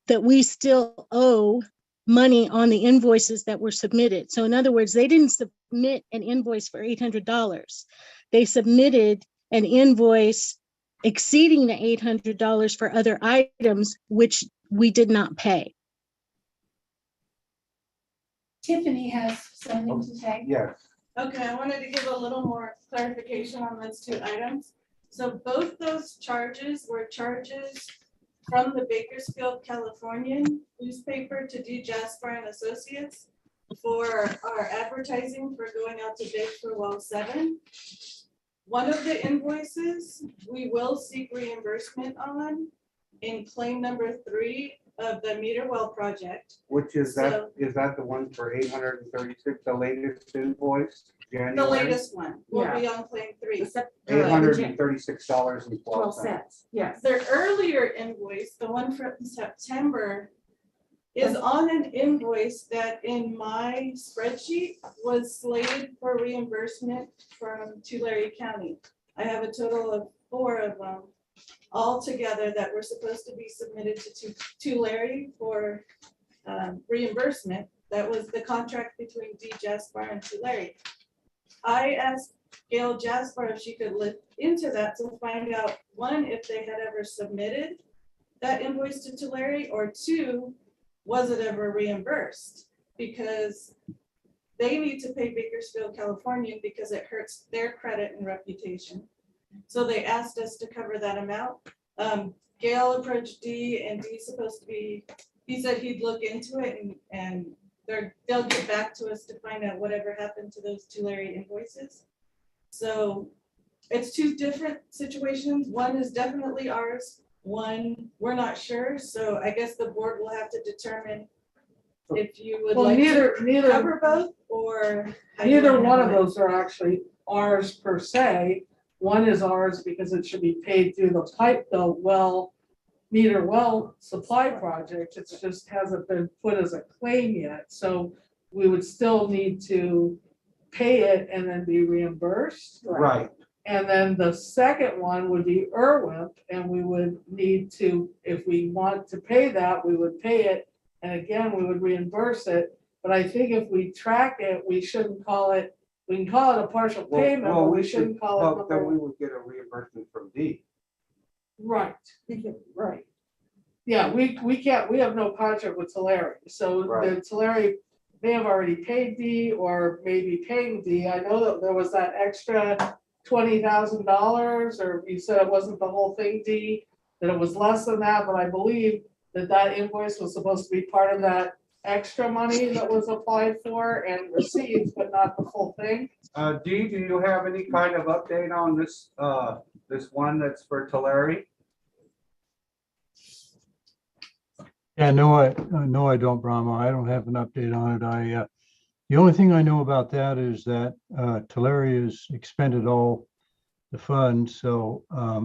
that we still owe money on the invoices that were submitted. So in other words, they didn't submit an invoice for $800. They submitted an invoice exceeding the $800 for other items, which we did not pay. Tiffany has something to say. Yes, Okay, I wanted to give a little more clarification on those two items. So both those charges were charges from the Bakersfield Californian newspaper to D. Jasper and Associates for our advertising for going out to bid for well 7. One of the invoices we will seek reimbursement on in claim number 3 of the meter well project. which is So- that the one for 836, the latest invoice? The latest one will be on claim 3. $836.12. Yes. The earlier invoice, the one from September, is on an invoice that in my spreadsheet was slated for reimbursement from Tulare County. I have a total of 4 of them all together that were supposed to be submitted to Tulare for reimbursement. That was the contract between D. Jasper and Tulare. I asked Gail Jasper if she could look into that to find out, 1, if they had ever submitted that invoice to Tulare, or 2, was it ever reimbursed? Because they need to pay Bakersfield California because it hurts their credit and reputation. So they asked us to cover that amount. Gail approached D, and D's supposed to be, he said he'd look into it and they'll get back to us to find out whatever happened to those Tulare invoices. So it's 2 different situations. One is definitely ours. One, we're not sure. So I guess the board will have to determine if you would Well, like to neither, cover both or. how you neither wanna one of handle it. those are actually ours per se. One is ours because it should be paid through the meter well supply project. It just hasn't been put as a claim yet. So we would still need to pay it and then be reimbursed. Right, And then the second one would be IRWIP, and we would need to, if we want to pay that, we would pay it. And again, we would reimburse it. But I think if we track it, we shouldn't call it, we can call it a partial payment, but we shouldn't call it. Well, then we number- would get a reimbursement from D. Right, right. Yeah, we can't, we have no contract with Tulare, so the Right. Tulare, they have already paid D or maybe paying D. I know that there was that extra $20,000, or you said it wasn't the whole thing, D, that it was less than that, but I believe that invoice was supposed to be part of that extra money that was applied for and received, but not the full thing. D, do you have any kind of update on this, this one that's for Tulare? Yeah, no, I don't, Brahma. I don't have an update on it. The only thing I know about that is that Tulare has expended all the funds. So, I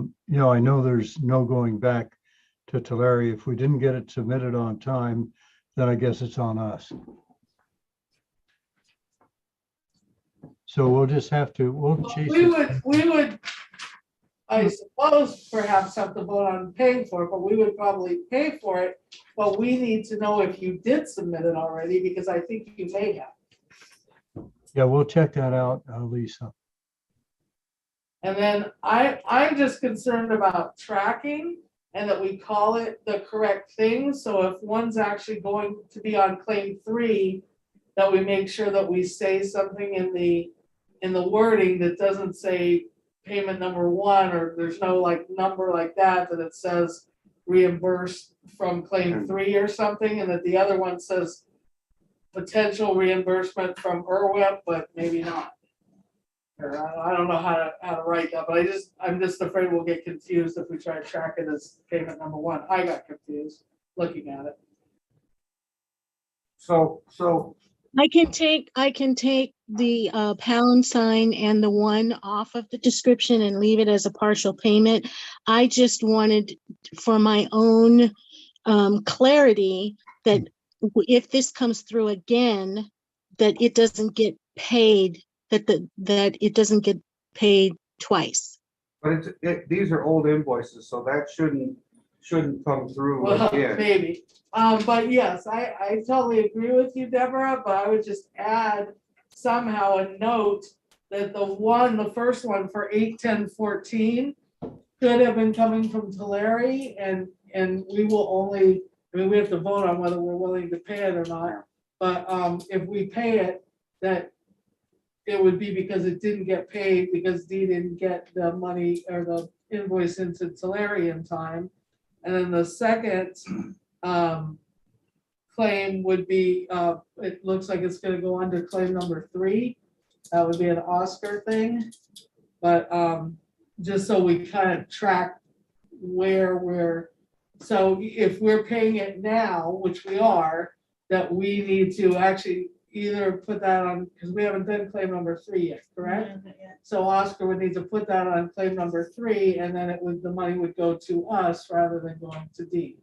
know there's no going back to Tulare. If we didn't get it submitted on time, then I guess it's on us. So we'll just have to, we'll chase We it. would, I suppose perhaps have to vote on paying for it, but we would probably pay for it. But we need to know if you did submit it already, because I think you may have. Yeah, we'll check that out, Lisa. And then I'm just concerned about tracking and that we call it the correct thing. So if one's actually going to be on claim 3, that we make sure that we say something in the wording that doesn't say payment number 1, or there's no like number like that it says reimbursed from claim 3 or something, and that the other one says potential reimbursement from IRWIP, but maybe not. Or I don't know how to write that, but I'm just afraid we'll get confused if we try to track it as payment number 1. I got confused looking at it. So I can take the pound sign and the 1 off of the description and leave it as a partial payment. I just wanted, for my own clarity, that if this comes through again, that it doesn't get paid that it doesn't get paid twice. But these are old invoices, so that shouldn't come through Well, again. maybe. But yes, I totally agree with you, Deborah, but I would just add somehow a note that the first one for 8/10/14 could have been coming from Tulare, and we will only, I mean, we have to vote on whether we're willing to pay it or not. But if we pay it, that it would be because it didn't get paid because Dee didn't get the money or the invoice into Tulare in time. And then the second claim would be, it looks like it's gonna go under claim number 3. That would be an Oscar thing. But just so we kind of track where so if we're paying it now, which we are, that we need to actually either put that on, because we haven't done claim number 3 yet, correct? So Oscar would need to put that on claim number 3, and then the money would go to us rather than going to Dee.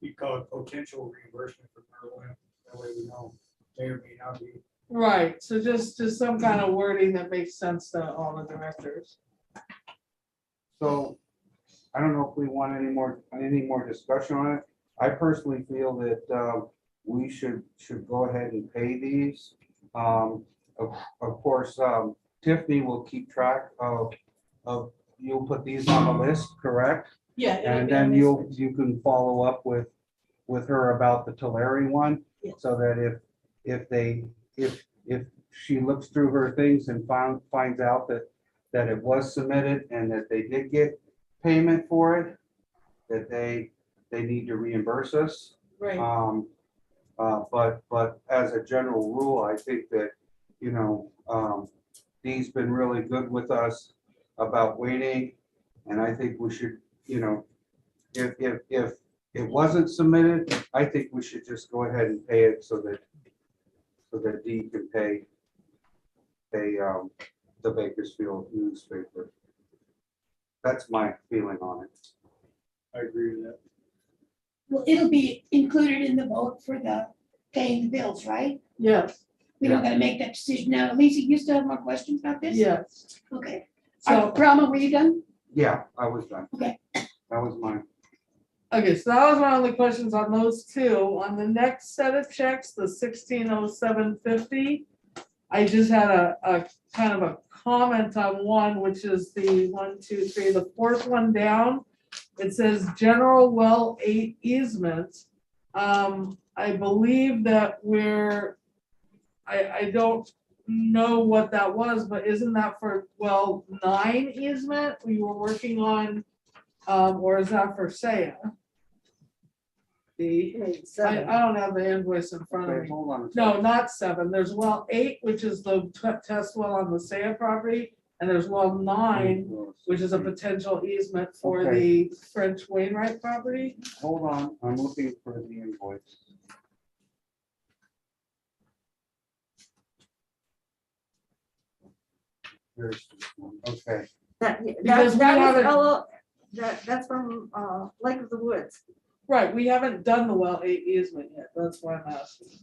You call it potential reimbursement for Berlin, that way we know may or may not be. Right, so just some kind of wording that makes sense to all the directors. So I don't know if we want any more discussion on it. I personally feel that we should go ahead and pay these. Of course, Tiffany will keep track of, you'll put these on the list, correct? Yeah. it'll And be on then this you can follow up with her about the Tulare one. Yeah. So that if she looks through her things and finds out that it was submitted and that they did get payment for it, that they need to reimburse us. Right. But as a general rule, I think that, Dee's been really good with us about waiting. And I think we should, if it wasn't submitted, I think we should just go ahead and pay it so that Dee can pay the Bakersfield newspaper. That's my feeling on it. I agree with that. Well, it'll be included in the vote for the paying the bills, right? Yes, We're not gonna make that decision now. Lisa, you still have more questions about this? yes. Okay. So, Brahma, were you done? Yeah, I was done. Okay. That was mine. okay, so that was my only questions on those two. On the next set of checks, the 160750, I just had a kind of a comment on one, which is the 1, 2, 3, the fourth one down. It says general well 8 easement. I believe that I don't know what that was, but isn't that for well 9 easement we were working on? Or is that for Saya? I don't have the invoice in front of Okay, me. hold on a No, second. not 7. There's well 8, which is the test well on the Saya property, and there's well 9, which is a potential easement for the French Wainwright property. Hold on, I'm looking for the invoice. Here's this one. Okay, Because we haven't- That's from Lake of the Woods. Right, we haven't done the well 8 easement yet. That's why I'm asking.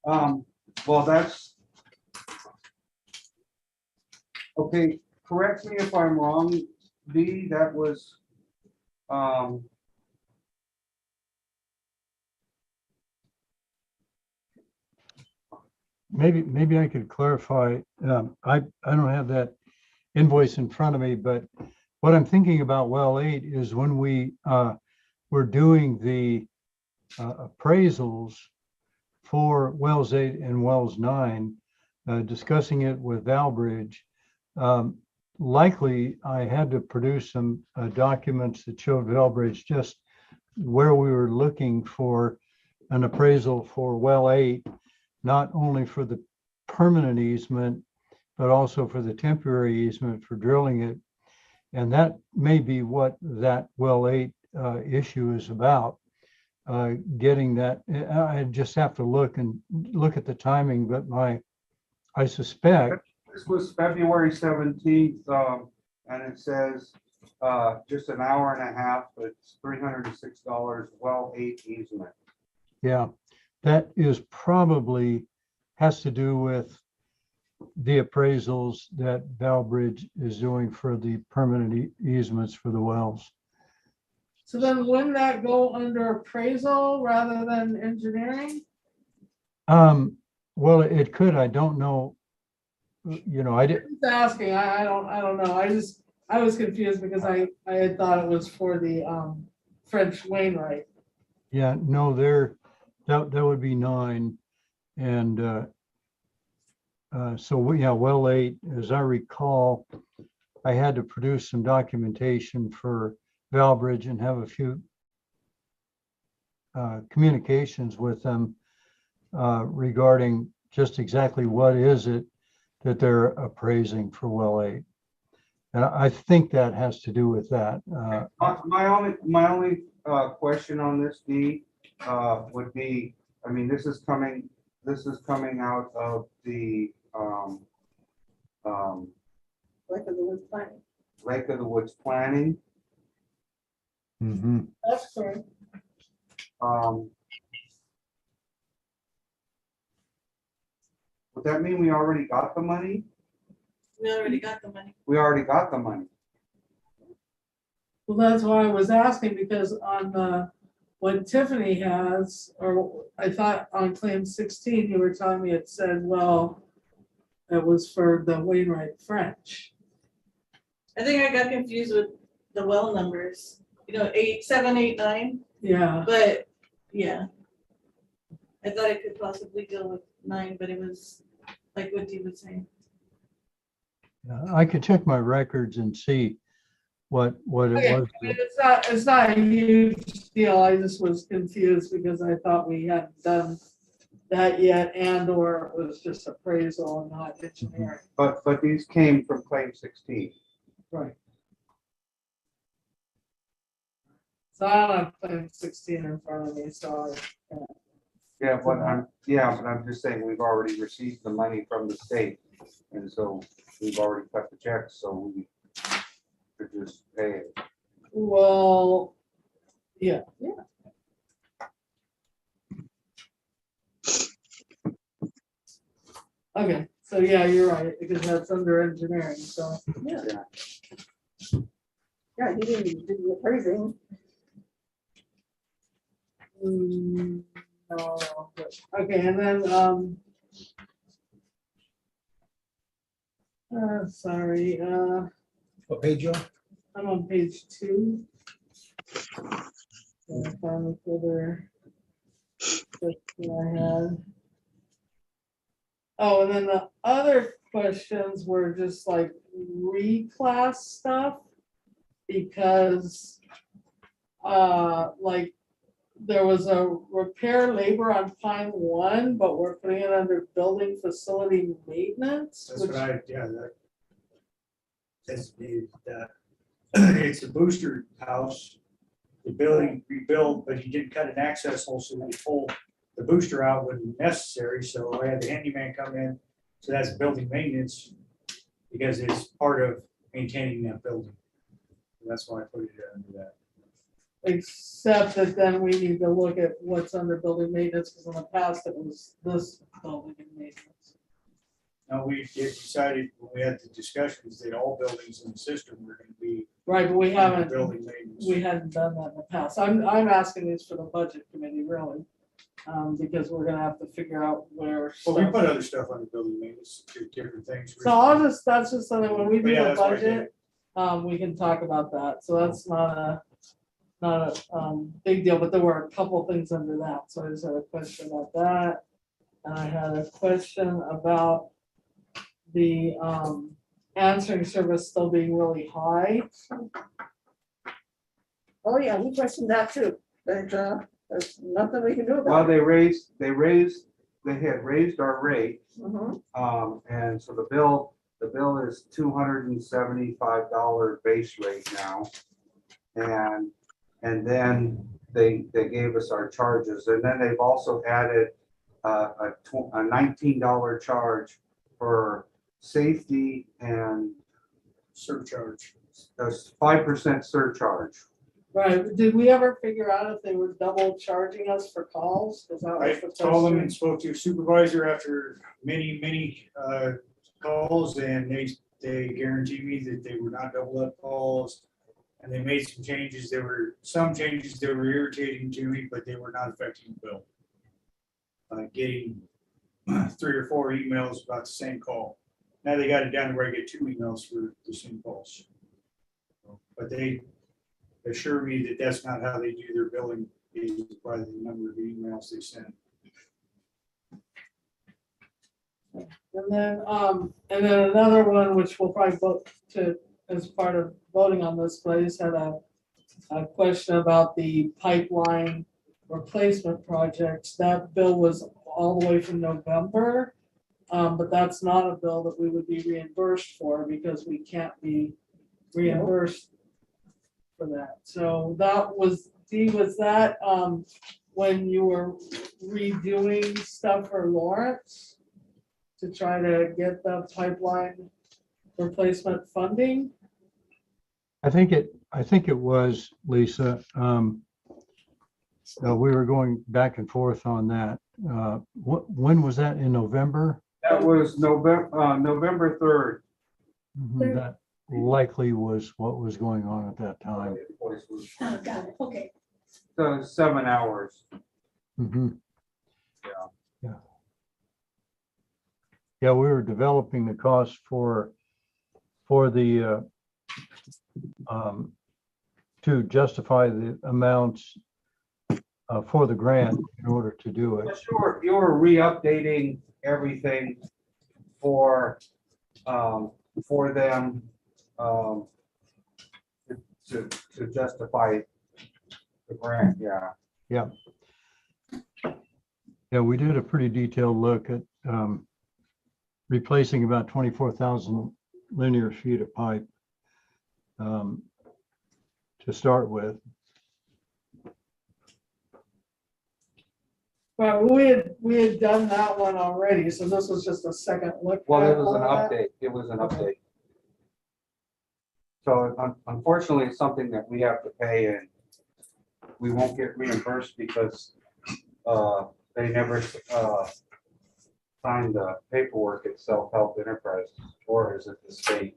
well, that's. Okay, correct me if I'm wrong, Dee, that was, Maybe I could clarify. I don't have that invoice in front of me, but what I'm thinking about well 8 is when we were doing the appraisals for wells 8 and wells 9, discussing it with Valbridge. Likely, I had to produce some documents that showed Valbridge just where we were looking for an appraisal for well 8, not only for the permanent easement, but also for the temporary easement for drilling it. And that may be what that well 8 issue is about. Getting that, I just have to look at the timing, but I suspect. this was February 17th, and it says, just an hour and a half, but it's $306, well 8 easement. Yeah, that is probably has to do with the appraisals that Valbridge is doing for the permanent easements for the wells. So then wouldn't that go under appraisal rather than engineering? Well, it could, I don't know. You know, I didn't, Just asking, I don't know. I was confused because I had thought it was for the French Wainwright. yeah, no, that would be 9. And so, yeah, well 8, as I recall, I had to produce some documentation for Valbridge and have a few communications with them regarding just exactly what is it that they're appraising for well 8. And I think that has to do with that. My only question on this, Dee, would be, I mean, this is coming out of the Like of the Woods planning. Lake of the Woods planning. Mhm. That's correct. Would that mean we already got the money? We already got the money. We already got the money. Well, that's why I was asking, because on the, what Tiffany has, or I thought on claim 16, you were telling me it said, well, it was for the Wainwright French. I think I got confused with the well numbers, 8, 7, 8, 9, Yeah, but yeah. I thought it could possibly go with 9, but it was like what Dee was saying. Yeah, I could check my records and see what it okay. was. I mean, it's not a huge deal. I just was confused because I thought we hadn't done that yet, and or it was just appraisal and not engineering. But these came from claim 16. Right. So I don't have claim 16 in front of me, so Yeah, but I'm just saying, we've already received the money from the state. And so we've already cut the check, so we could just pay it. well, yeah. Okay, so yeah, you're right, because that's under engineering, so. Yeah, you didn't even do the appraising. No, but- okay, and then, sorry, What page you on? I'm on page 2. And I found the folder that I had. Oh, and then the other questions were just like reclass stuff. Because, like, there was a repair labor on Pine 1, but we're putting it under building facility maintenance. That's which- what it's a booster house. The building rebuilt, but he didn't cut an access hole, so when he pulled the booster out wasn't necessary, so I had the handyman come in. So that's building maintenance, because it's part of maintaining that building. And that's why I put it under that. Except that then we need to look at what's under building maintenance, because in the past it was this building and maintenance. Now, we decided when we had the discussions that all buildings in the system were gonna be Right, but we under haven't, building maintenance. we hadn't done that in the past. I'm asking this for the budget committee, really. Because we're gonna have to figure out where. Well, we stuff- put other stuff under building maintenance, different things. So I'll just, that's just something, when we But do yeah, the that's what I did. budget, we can talk about that. So that's not a big deal, but there were a couple things under that. So I just had a question about that. And I had a question about the answering service still being really high. Oh, yeah, we questioned that too, but there's nothing we can do Well, about it. they had raised our rate. Mhm. And so the bill is $275 base rate now. And then they gave us our charges, and then they've also added a $19 charge for safety and Surcharge. a 5% surcharge. Right, did we ever figure out if they were double charging us for calls? 'Cause that I was the called them question. and spoke to a supervisor after many calls, and they guaranteed me that they were not double up calls. And they made some changes. There were some changes that were irritating to me, but they were not affecting the bill. Getting 3 or 4 emails about the same call. Now they got it down to where I get 2 emails for the same calls. But they assure me that that's not how they do their billing, is by the number of emails they send. And then another one, which we'll probably vote to, as part of voting on this, but I just had a question about the pipeline replacement projects. That bill was all the way from November. But that's not a bill that we would be reimbursed for because we can't be reimbursed for that. So that was, Dee, was that, when you were redoing stuff for Lawrence to try to get the pipeline replacement funding? I think it was, Lisa. We were going back and forth on that. When was that, in November? That was November 3rd. That likely was what was going on at that time. Oh, got it, okay. So 7 hours. Mhm. Yeah. Yeah, we were developing the cost for the to justify the amounts for the grant in order to do it. You were re-updating everything for them to justify the grant, yeah. Yeah. Yeah, we did a pretty detailed look at replacing about 24,000 linear feet of pipe to start with. Well, we had done that one already, so this was just a second look. Well, at it was all an of that. update. It was an update. So unfortunately, it's something that we have to pay, and we won't get reimbursed because they never signed the paperwork at Self-Help Enterprise, or is it the state?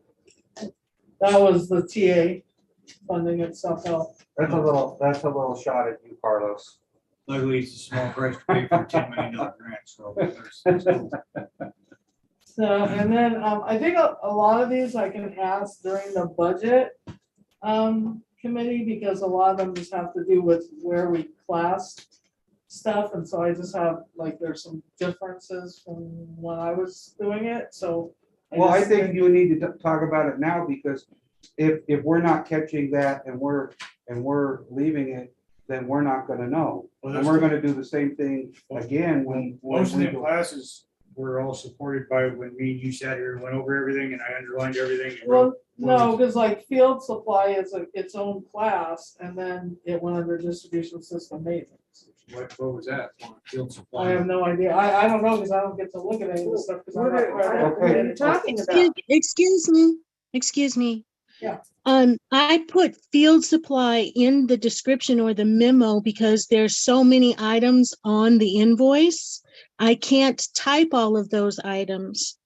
That was the TA funding itself out. That's a little shot at you, Carlos. Luckily, it's a small price to pay for a $10 million grant, so. So, and then I think a lot of these I can ask during the budget committee, because a lot of them just have to do with where we class stuff. And so I just have, like, there's some differences from when I was doing it, so. Well, I just think you need to talk about it now, because if we're not catching that and we're leaving it, then we're not gonna know. And we're gonna do the same thing again when. Most of we the do- classes were all supported by when me and you sat here and went over everything, and I underlined everything. and Well, wrote- no, because like field supply is its own class, and then it went under distribution system maintenance. What was that? Field I supply. have no idea. I don't know, because I don't get to look at any of this stuff. 'Cause I'm What not are part of what it. are you talking about? Excuse me. Yeah. I put field supply in the description or the memo because there's so many items on the invoice. I can't type all of those items.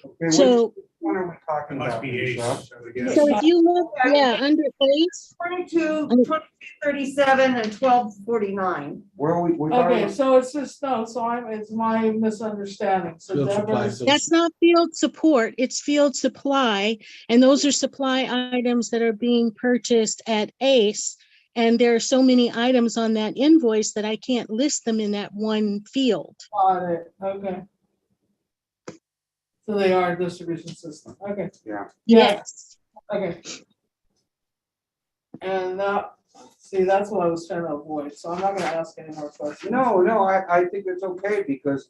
Okay, So, what are we talking It must about, be Ace, Lisa? so I guess. so if you look, yeah, under Ace, 2237 and 1249. Where are we? Okay, so it's just, no, so it's my misunderstanding. So Field supply, Deborah's, so- that's not field support, it's field supply. And those are supply items that are being purchased at Ace. And there are so many items on that invoice that I can't list them in that one field. got it, okay. So they are a distribution system, okay, Yeah. Yes. okay. And see, that's what I was trying to avoid, so I'm not gonna ask any more questions. No, I think it's okay, because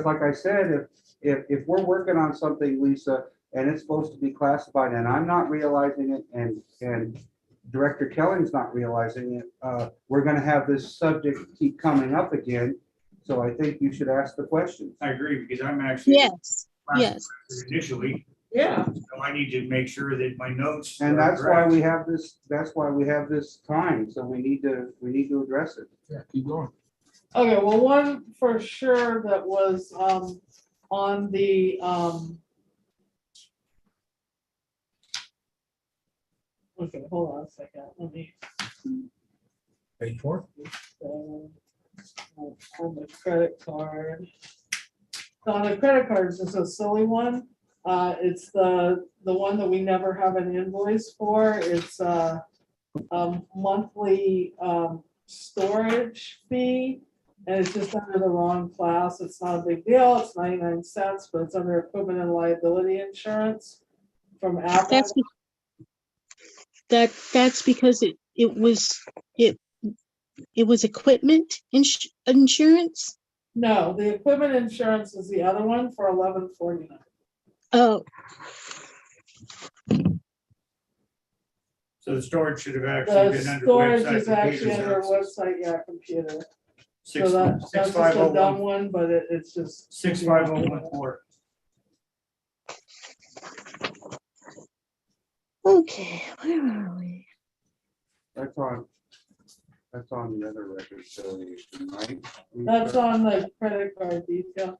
like I said, if we're working on something, Lisa, and it's supposed to be classified, and I'm not realizing it, and Director Kelling's not realizing it, we're gonna have this subject keep coming up again, so I think you should ask the question. I agree, because I'm actually. Yes, yes. Initially, Yeah, So I need to make sure that my notes. And are that's why correct. we have this, that's why we have this time, so we need to address it. Yeah, keep going. okay, well, one for sure that was, on the, okay, hold on a second, let me, Page 4. on the credit card. So on the credit card, it's just a silly one. It's the one that we never have an invoice for. It's a monthly storage fee. And it's just under the wrong class. It's not a big deal. It's 99 cents, but it's under equipment and liability insurance from Apple. That's, that's because it was equipment insurance. No, the equipment insurance is the other one for $11.49. Oh, So the storage should have actually The been under storage website. is actually computer under services. website, yeah, computer. Six- So that's just a 65014. dumb one, but it's just. 65014. okay, where are we? That's on the other reconciliation, right? That's on the credit card detail.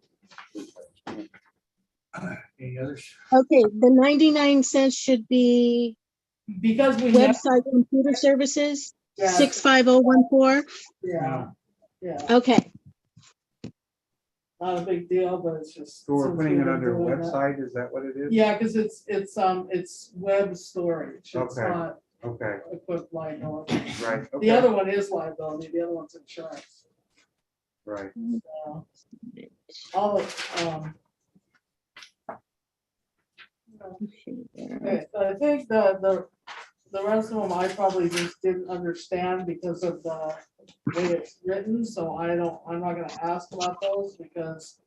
Any others? Okay, the 99 cents should be Because we never, website computer services, Yeah. 65014. yeah, yeah, Okay, not a big deal, but it's just. So we're since putting we've it been under doing that. website, is that what it is? Yeah, because it's web storage. It's Okay. not Okay, equipped liability. right, The okay, other one is liability, the other one's insurance. right. So, all okay, so I think the rest of them I probably just didn't understand because of the way it's written, so I'm not gonna ask about those because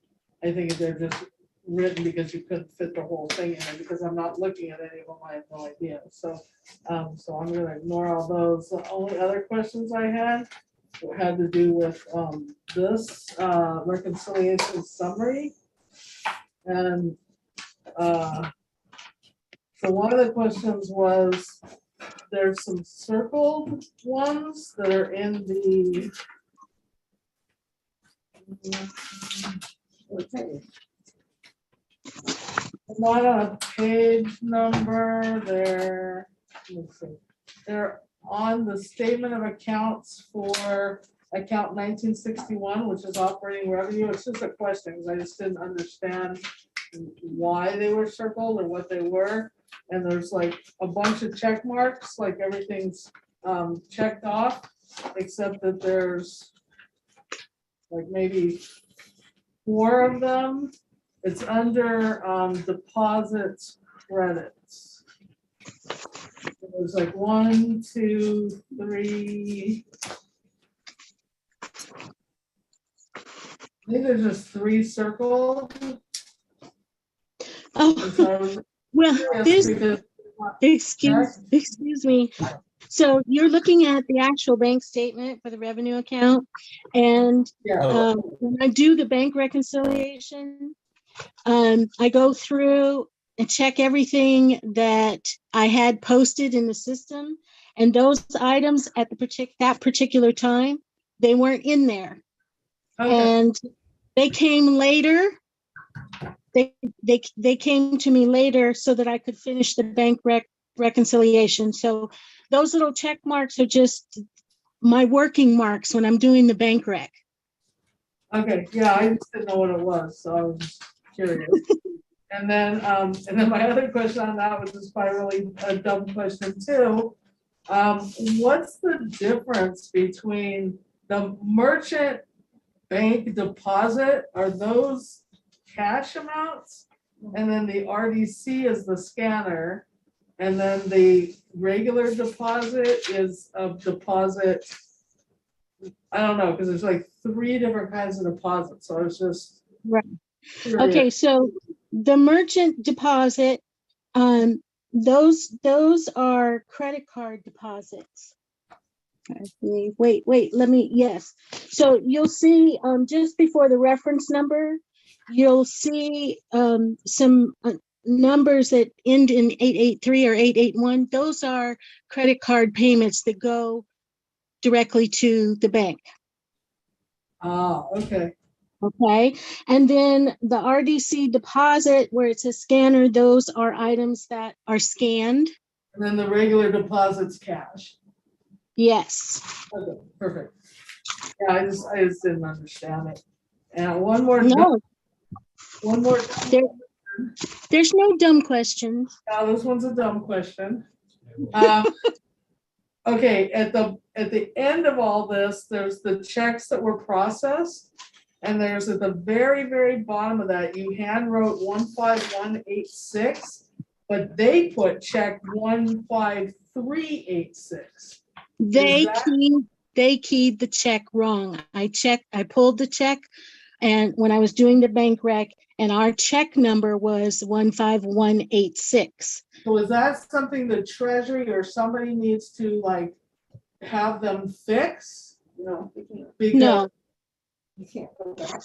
I think they're just written because you couldn't fit the whole thing in it, because I'm not looking at any of them, I have no idea, so I'm gonna ignore all those. The only other questions I had to do with this reconciliation summary. And so one of the questions was, there's some circled ones that are in the not on a page number, let's see, they're on the statement of accounts for account 1961, which is operating revenue. It's just a question, because I just didn't understand why they were circled or what they were. And there's like a bunch of check marks, like everything's checked off, except that there's like maybe 4 of them. It's under deposits credits. There's like 1, 2, 3. I think there's just 3 circles. oh, So I was well, curious this, because excuse me. So you're looking at the actual bank statement for the revenue account. And yeah, when I do the bank reconciliation, I go through and check everything that I had posted in the system. And those items at that particular time, they weren't in there. okay, And they came later. They came to me later so that I could finish the bank reconciliation. So those little check marks are just my working marks when I'm doing the bank rec. okay, yeah, I just didn't know what it was, so I was just curious. And then my other question on that was just probably a dumb question too. What's the difference between the merchant bank deposit? Are those cash amounts? And then the RDC is the scanner. And then the regular deposit is a deposit. I don't know, because there's like 3 different kinds of deposits. So I was just. Right. curious. Okay, so the merchant deposit, those are credit card deposits. Wait, yes. So you'll see just before the reference number, you'll see some numbers that end in 883 or 881, those are credit card payments that go directly to the bank. Okay. Okay, and then the RDC deposit where it says scanner, those are items that are scanned. And then the regular deposits cash. Yes. Okay, perfect. Yeah, I just didn't understand it. And one more. No, One more. there's no dumb questions. This one's a dumb question. Okay, at the end of all this, there's the checks that were processed. And there's at the very, very bottom of that, you hand wrote 15186, but they put check 15386. They keyed the check wrong. I pulled the check, and when I was doing the bank rec, and our check number was 15186. So is that something the treasury or somebody needs to like have them fix? No, No, you can't go back.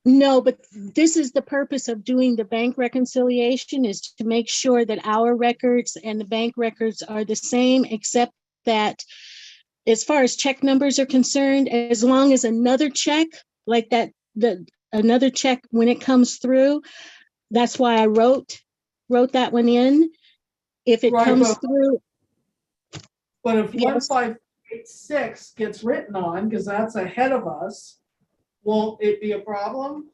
no, but this is the purpose of doing the bank reconciliation, is to make sure that our records and the bank records are the same, except that as far as check numbers are concerned, as long as another check like that, another check when it comes through, that's why I wrote that one in. If it Right, comes through. But if Yes. 1586 gets written on, because that's ahead of us, won't it be a problem?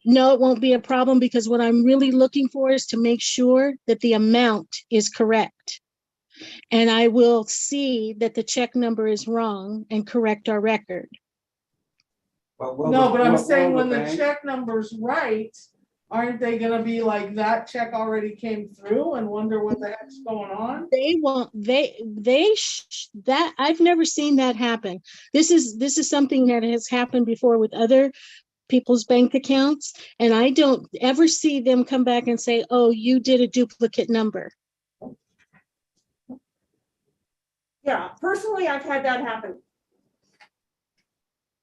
No, it won't be a problem, because what I'm really looking for is to make sure that the amount is correct. And I will see that the check number is wrong and correct our record. No, but I'm saying when the check number's right, aren't they gonna be like, that check already came through and wonder what the heck's going on? They won't, that, I've never seen that happen. This is something that has happened before with other people's bank accounts. And I don't ever see them come back and say, oh, you did a duplicate number. Yeah, personally, I've had that happen.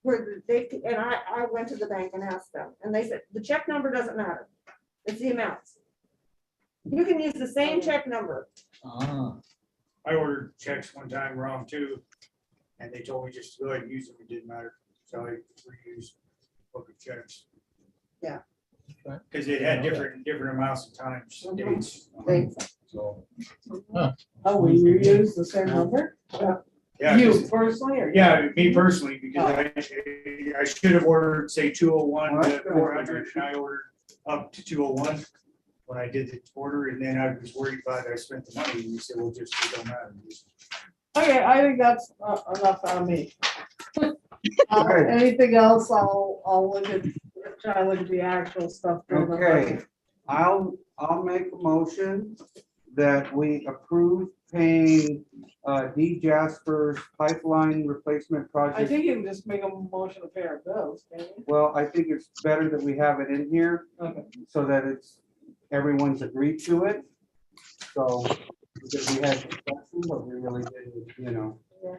Where I went to the bank and asked them, and they said, the check number doesn't matter. It's the amounts. You can use the same check number. I ordered checks one time wrong too, and they told me just to go ahead and use them, it didn't matter, so I reused book of checks. Yeah. Because it had different amounts of times, dates. So, Oh, we reuse the same number? yeah, You 'cause- personally, or? yeah, me personally, because I should have ordered, say, 201 to 400, and I ordered up to 201 when I did the order, and then I was worried about I spent the money, and you said, well, just, it don't matter. Okay, I think that's enough on me. Anything else, I'll look at, try to look at the actual stuff. during the Okay, budget. I'll make a motion that we approve paying D. Jasper's pipeline replacement I project. think you can just make a motion to pay our bills, can you? Well, I think it's better that we have it in here Okay. so that everyone's agreed to it. So, because we had discussion, but we really didn't, Yeah.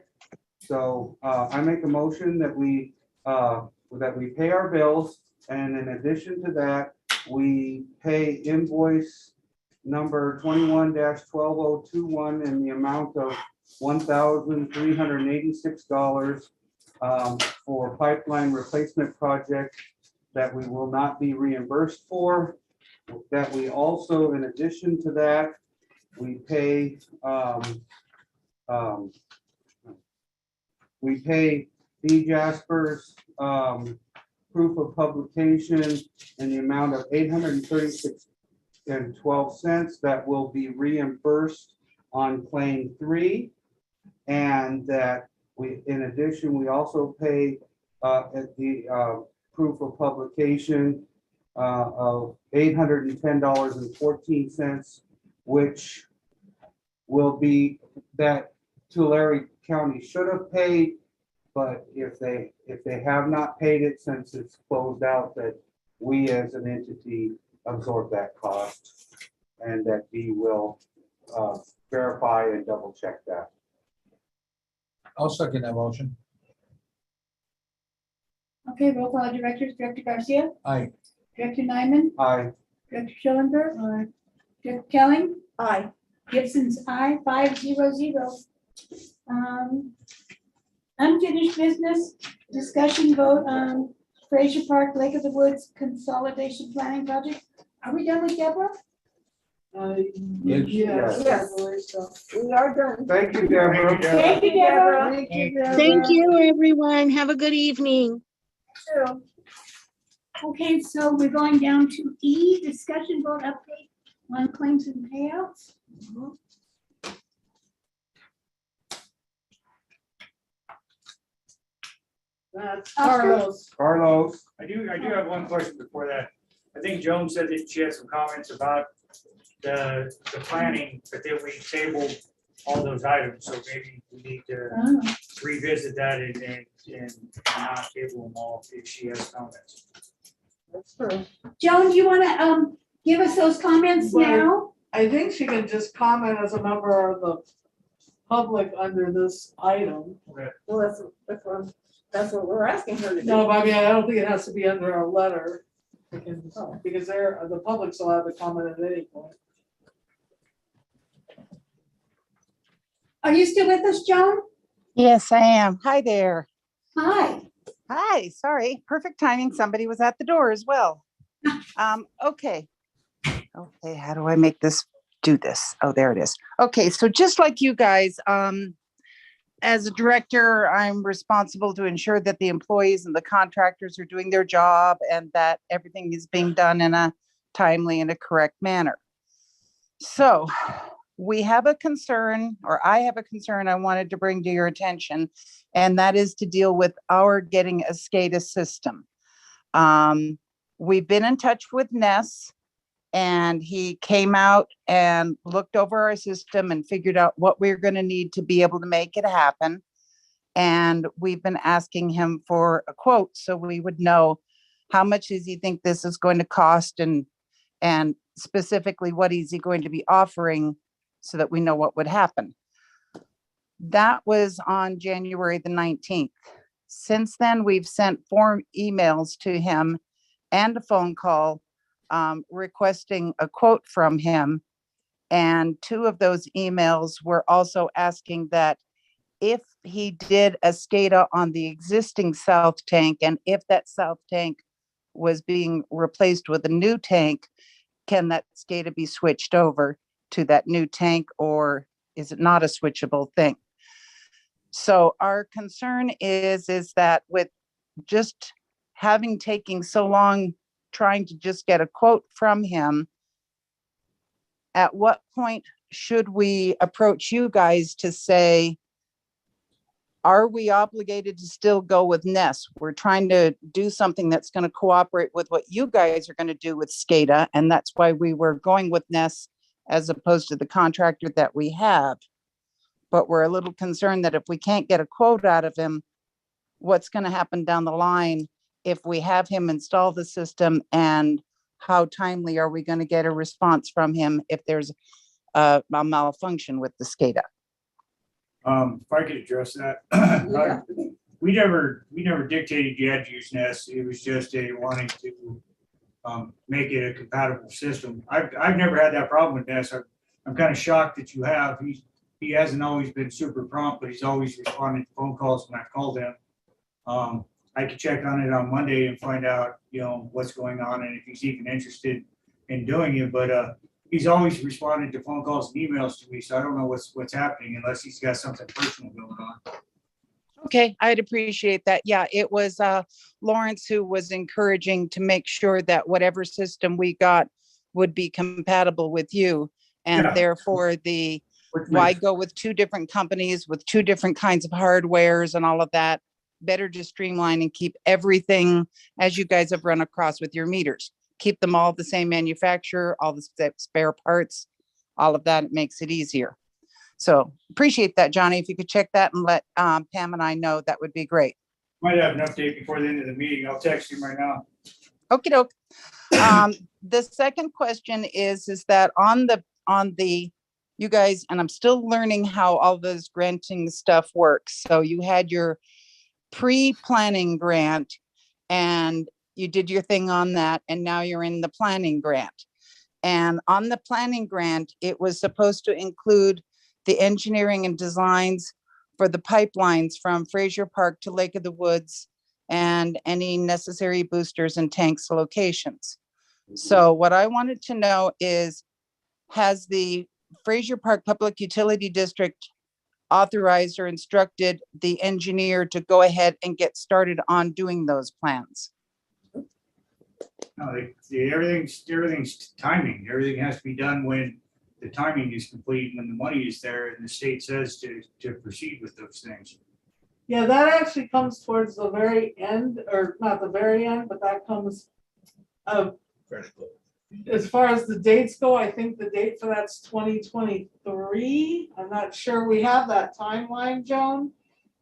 So I make a motion that we pay our bills, and in addition to that, we pay invoice number 21-12021 in the amount of $1,386 for pipeline replacement project that we will not be reimbursed for. That we also, in addition to that, we pay D. Jasper's proof of publication in the amount of $836.12 that will be reimbursed on claim 3. And that we, in addition, we also pay at the proof of publication of $810.14, which will be that Tulare County should have paid, but if they have not paid it since it's closed out, that we as an entity absorb that cost, and that we will verify and double check that. I'll second that motion. Okay, roll call directors, Director Garcia, Aye. Director Nyman, Aye. Director Schillenberg, Director Kelly, Aye. Gibson's aye, 500. Unfinished business, discussion vote on Fraser Park, Lake of the Woods Consolidation Planning Project. Are we done with Deborah? Yes. Yes. I believe so. We are done. Thank you, Deborah. Thank you, Deborah. Thank you, Thank Deborah. you, everyone. Have a good evening. True. Okay, so we're going down to E, discussion vote update on claims and payouts. That's Oscar? Carlos. Carlos, I do have one question before that. I think Joan said that she had some comments about the planning, but then we tabled all those items, so maybe we need to Oh, revisit that and not table them all if she has comments. That's true. Joan, do you want to give us those comments now? I think she can just comment as a member of the public under this item. Well, that's what we're asking her to do. No, but I mean, I don't think it has to be under a letter. We can- Because the public's allowed to comment at any point. Are you still with us, Joan? Yes, I am. Hi there. Hi. Hi, sorry, perfect timing. Somebody was at the door as well. Okay. Okay, how do I make this, do this? Oh, there it is. Okay, so just like you guys, as a director, I'm responsible to ensure that the employees and the contractors are doing their job and that everything is being done in a timely and a correct manner. So we have a concern, or I have a concern I wanted to bring to your attention, and that is to deal with our getting a SCADA system. We've been in touch with Ness, and he came out and looked over our system and figured out what we're going to need to be able to make it happen. And we've been asking him for a quote so we would know how much does he think this is going to cost, and specifically what is he going to be offering so that we know what would happen. That was on January the 19th. Since then, we've sent 4 emails to him and a phone call requesting a quote from him. And 2 of those emails were also asking that if he did a SCADA on the existing south tank, and if that south tank was being replaced with a new tank, can that SCADA be switched over to that new tank, or is it not a switchable thing? So our concern is that with just having taking so long trying to just get a quote from him, at what point should we approach you guys to say, are we obligated to still go with Ness? We're trying to do something that's going to cooperate with what you guys are going to do with SCADA, and that's why we were going with Ness as opposed to the contractor that we have. But we're a little concerned that if we can't get a quote out of him, what's going to happen down the line if we have him install the system, and how timely are we going to get a response from him if there's a malfunction with the SCADA? If I could address that. Yeah. We never dictated you had to use Nest. It was just a wanting to make it a compatible system. I've never had that problem with Nest. I'm kind of shocked that you have. He hasn't always been super prompt, but he's always responded to phone calls when I called him. I could check on it on Monday and find out, what's going on and if he's even interested in doing it. But he's always responded to phone calls and emails to me, so I don't know what's happening unless he's got something personal going on. Okay, I'd appreciate that. Yeah, it was Lawrence who was encouraging to make sure that whatever system we got would be compatible with you. And Yeah. therefore why go with 2 different companies with 2 different kinds of hardwares and all of that? Better to streamline and keep everything as you guys have run across with your meters. Keep them all the same manufacturer, all the spare parts, all of that. It makes it easier. So appreciate that, Johnny. If you could check that and let Pam and I know, that would be great. Might have an update before the end of the meeting. I'll text him right now. Okie doke. The second question is that on the, you guys, and I'm still learning how all this granting stuff works. So you had your pre-planning grant and you did your thing on that, and now you're in the planning grant. And on the planning grant, it was supposed to include the engineering and designs for the pipelines from Fraser Park to Lake of the Woods and any necessary boosters and tanks locations. So what I wanted to know is, has the Fraser Park Public Utility District authorized or instructed the engineer to go ahead and get started on doing those plans? No, everything's timing. Everything has to be done when the timing is complete, when the money is there and the state says to proceed with those things. Yeah, that actually comes towards the very end, or not the very end, but that comes Critical. as far as the dates go. I think the date for that's 2023. I'm not sure we have that timeline, Joan.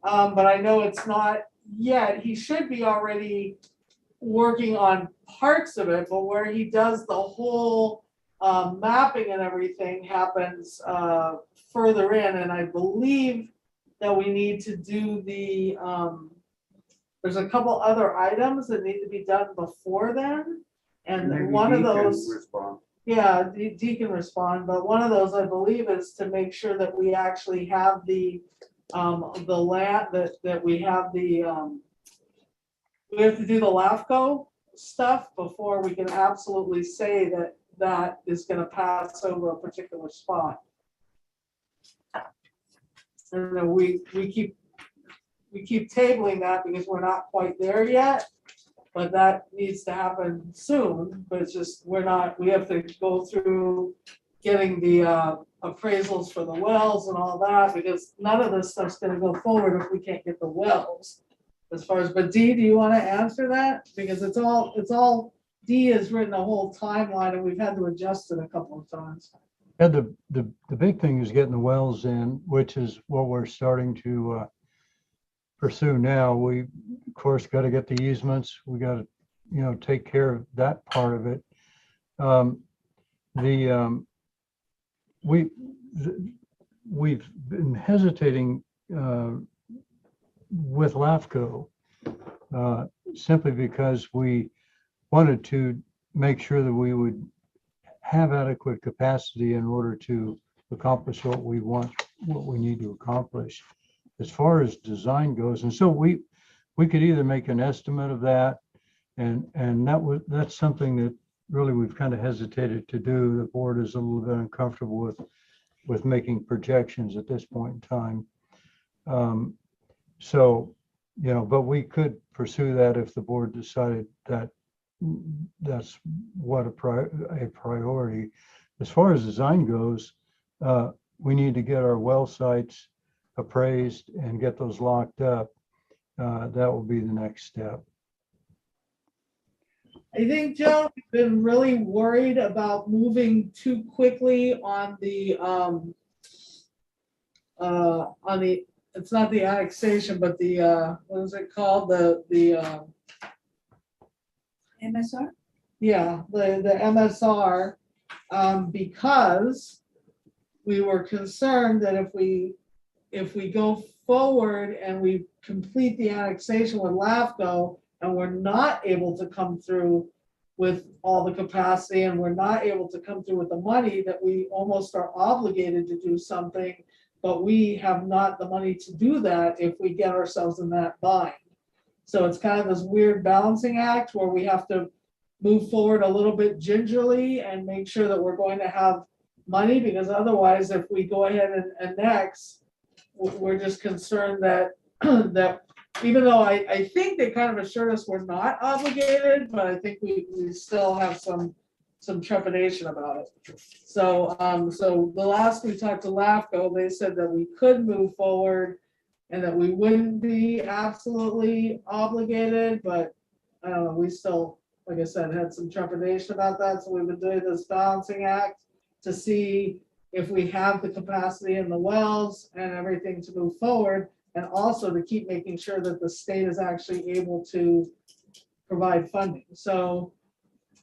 But I know it's not yet. He should be already working on parts of it, but where he does the whole mapping and everything happens further in. And I believe that we need to do the, there's a couple other items that need to be done before then. Maybe And one of he can those, respond. yeah, Dee can respond, but one of those, I believe, is to make sure that we actually have the land, that we have we have to do the LAFCO stuff before we can absolutely say that that is gonna pass over a particular spot. And then we keep tabling that because we're not quite there yet, but that needs to happen soon. But it's just, we have to go through getting the appraisals for the wells and all that, because none of this stuff's gonna go forward if we can't get the wells. As far as, but Dee, do you wanna answer that? Because it's all, Dee has written a whole timeline and we've had to adjust it a couple of times. Yeah, the big thing is getting the wells in, which is what we're starting to pursue now. We, of course, got to get the easements. We got to, take care of that part of it. We've been hesitating with LAFCO simply because we wanted to make sure that we would have adequate capacity in order to accomplish what we want, what we need to accomplish as far as design goes. And so we could either make an estimate of that, and that's something that really we've kind of hesitated to do. The board is a little bit uncomfortable with making projections at this point in time. But we could pursue that if the board decided that that's what a priority. As far as design goes, we need to get our well sites appraised and get those locked up. That will be the next step. I think, Joe, we've been really worried about moving too quickly on the, it's not the annexation, but the, what is it called? The MSR? Yeah, the MSR, because we were concerned that if we go forward and we complete the annexation with LAFCO and we're not able to come through with all the capacity and we're not able to come through with the money, that we almost are obligated to do something, but we have not the money to do that if we get ourselves in that bind. So it's kind of this weird balancing act where we have to move forward a little bit gingerly and make sure that we're going to have money, because otherwise, if we go ahead and annex, we're just concerned that that even though I think they kind of assured us we're not obligated, but I think we still have some trepidation about it. So so the last we talked to LAFCO, they said that we could move forward and that we wouldn't be absolutely obligated, but I don't know, we still, like I said, had some trepidation about that. So we've been doing this balancing act to see if we have the capacity in the wells and everything to move forward, and also to keep making sure that the state is actually able to provide funding. So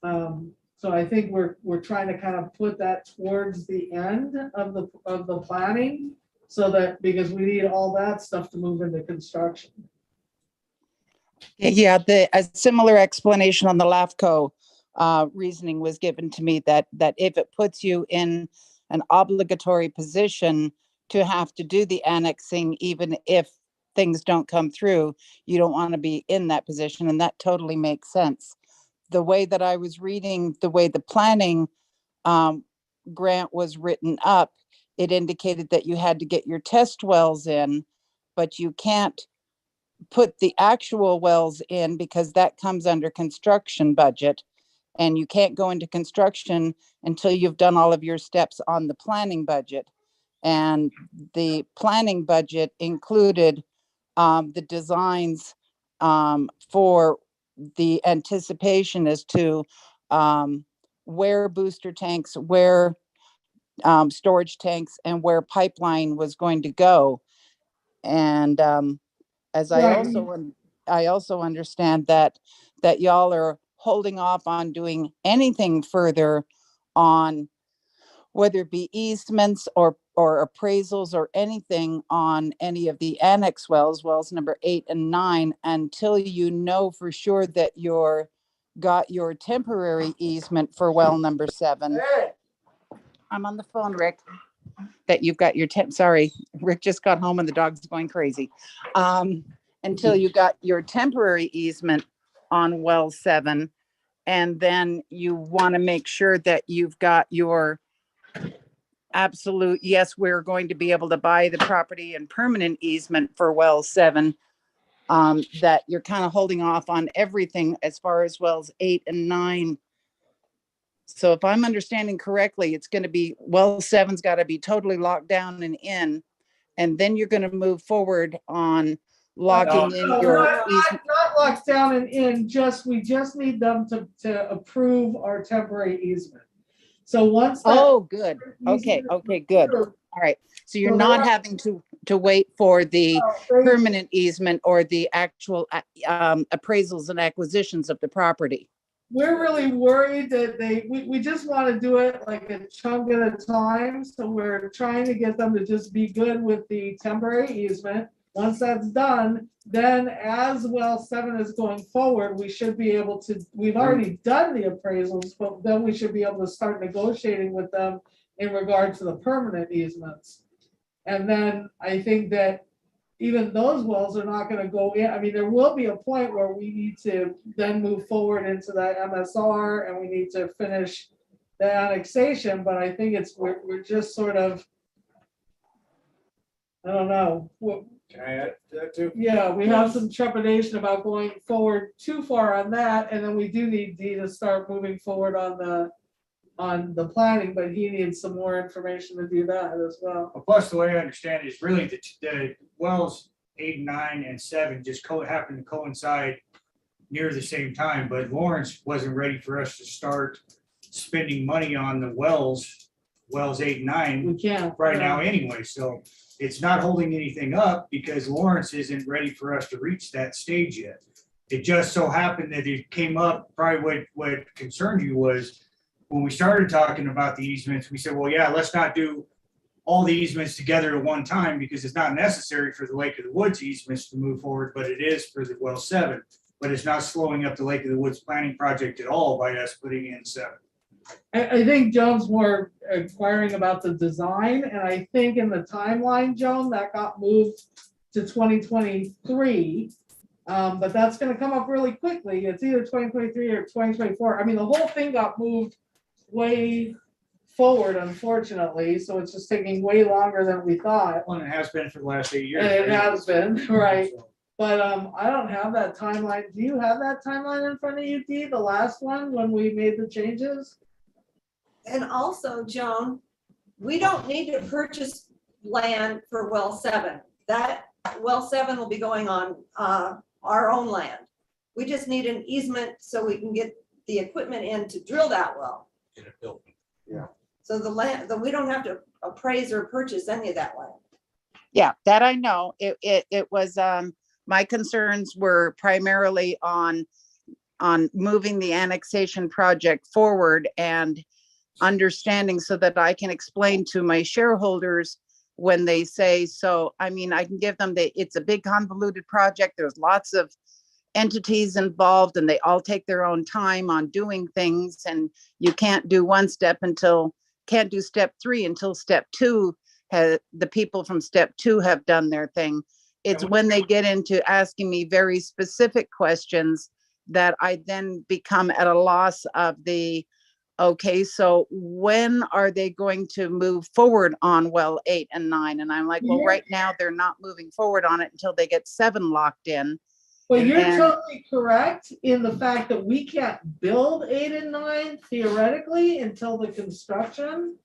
so I think we're trying to kind of put that towards the end of the planning, so that, because we need all that stuff to move into construction. Yeah, a similar explanation on the LAFCO reasoning was given to me that if it puts you in an obligatory position to have to do the annexing, even if things don't come through, you don't want to be in that position, and that totally makes sense. The way that I was reading, the way the planning grant was written up, it indicated that you had to get your test wells in, but you can't put the actual wells in because that comes under construction budget. And you can't go into construction until you've done all of your steps on the planning budget. And the planning budget included the designs for the anticipation as to where booster tanks, where storage tanks, and where pipeline was going to go. And as I Right. also understand that y'all are holding off on doing anything further on whether it be easements or appraisals or anything on any of the annex wells number 8 and 9, until you know for sure that you're got your temporary easement for well number 7. I'm on the phone, Rick. That you've got your sorry, Rick just got home and the dog's going crazy. Until you got your temporary easement on well 7, and then you want to make sure that you've got your absolute, yes, we're going to be able to buy the property and permanent easement for well 7, that you're kind of holding off on everything as far as wells 8 and 9. So if I'm understanding correctly, it's going to be well 7's got to be totally locked down and in, and then you're going to move forward on locking in your easement. Not locked down and in, we just need them to approve our temporary easement. So once. Oh, good. Okay, good. All right. So you're not having to wait for the permanent easement or the actual appraisals and acquisitions of the property. We're really worried that we just want to do it like a chunk at a time. So we're trying to get them to just be good with the temporary easement. Once that's done, then as well 7 is going forward, we should be able to, we've already done the appraisals, but then we should be able to start negotiating with them in regard to the permanent easements. And then I think that even those wells are not going to go in. I mean, there will be a point where we need to then move forward into that MSR and we need to finish the annexation, but I think we're just sort of, I don't know. Can I add that too? Yeah, we have some trepidation about going forward too far on that, and then we do need Dee to start moving forward on the planning, but he needs some more information to do that as well. Plus, the way I understand it is really the wells 8, 9, and 7 just happened to coincide near the same time, but Lawrence wasn't ready for us to start spending money on the wells 8 and 9 We can't. right now anyway, so it's not holding anything up because Lawrence isn't ready for us to reach that stage yet. It just so happened that it came up, probably what concerned you was when we started talking about the easements, we said, well, yeah, let's not do all the easements together at one time because it's not necessary for the Lake of the Woods easements to move forward, but it is for the well 7. But it's not slowing up the Lake of the Woods planning project at all by us putting in 7. I think Joan's more inquiring about the design, and I think in the timeline, Joan, that got moved to 2023. But that's going to come up really quickly. It's either 2023 or 2024. I mean, the whole thing got moved way forward, unfortunately. So it's just taking way longer than we thought. Well, it has been for the last 8 years. And it has been, right. But I don't have that timeline. Do you have that timeline in front of you, Dee? The last one when we made the changes? And also, Joan, we don't need to purchase land for well 7. That well 7 will be going on our own land. We just need an easement so we can get the equipment in to drill that well. Get it built. Yeah. So the land, we don't have to appraise or purchase any of that land. Yeah, that I know. It was my concerns were primarily on moving the annexation project forward and understanding so that I can explain to my shareholders when they say, so, I mean, I can give them it's a big convoluted project. There's lots of entities involved and they all take their own time on doing things, and you can't do can't do step 3 until step 2 the people from step 2 have done their thing. It's when they get into asking me very specific questions that I then become at a loss of okay, so when are they going to move forward on well 8 and 9? And I'm like, well, right now they're not moving forward on it until they get 7 locked in. Well, you're And- totally correct in the fact that we can't build 8 and 9 theoretically until the construction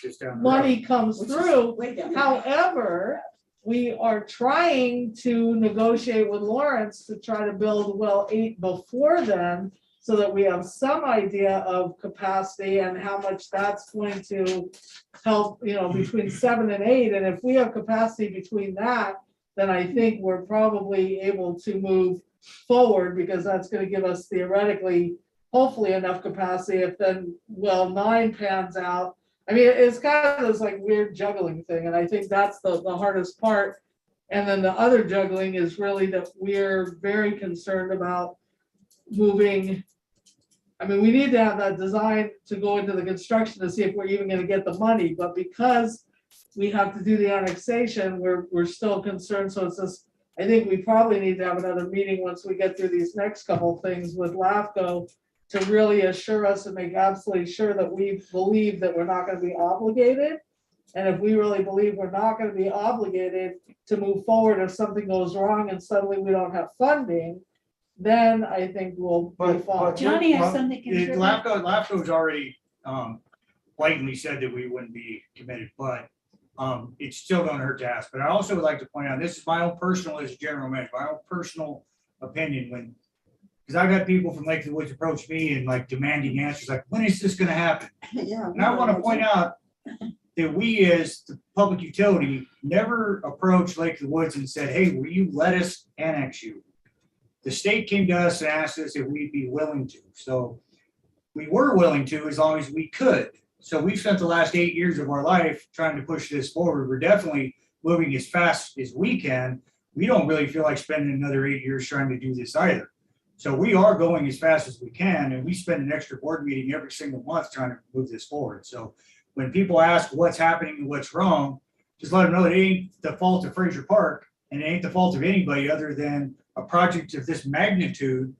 Just down the road. money comes through. Way down. However, we are trying to negotiate with Lawrence to try to build well 8 before then, so that we have some idea of capacity and how much that's going to help, between 7 and 8. And if we have capacity between that, then I think we're probably able to move forward, because that's gonna give us theoretically, hopefully enough capacity if then well 9 pans out. I mean, it's kind of this like weird juggling thing, and I think that's the hardest part. And then the other juggling is really that we're very concerned about moving. I mean, we need to have that design to go into the construction to see if we're even gonna get the money, but because we have to do the annexation, we're still concerned, so it's just, I think we probably need to have another meeting once we get through these next couple of things with LAFCO to really assure us and make absolutely sure that we believe that we're not gonna be obligated. And if we really believe we're not gonna be obligated to move forward if something goes wrong and suddenly we don't have funding, then I think we'll be fine. Johnny has something. LAFCO's already blatantly said that we wouldn't be committed, but it's still gonna hurt to ask. But I also would like to point out, this is my own personal, as general manager, my own personal opinion, because I got people from Lake of the Woods approach me and like demanding answers, like, when is this gonna happen? Yeah. And I want to point out that we, as the public utility, never approached Lake of the Woods and said, hey, will you let us annex you? The state came to us and asked us if we'd be willing to. So we were willing to, as long as we could. So we've spent the last 8 years of our life trying to push this forward. We're definitely moving as fast as we can. We don't really feel like spending another 8 years trying to do this either. So we are going as fast as we can, and we spend an extra board meeting every single month trying to move this forward. So when people ask what's happening and what's wrong, just let them know it ain't the fault of Fraser Park, and it ain't the fault of anybody other than a project of this magnitude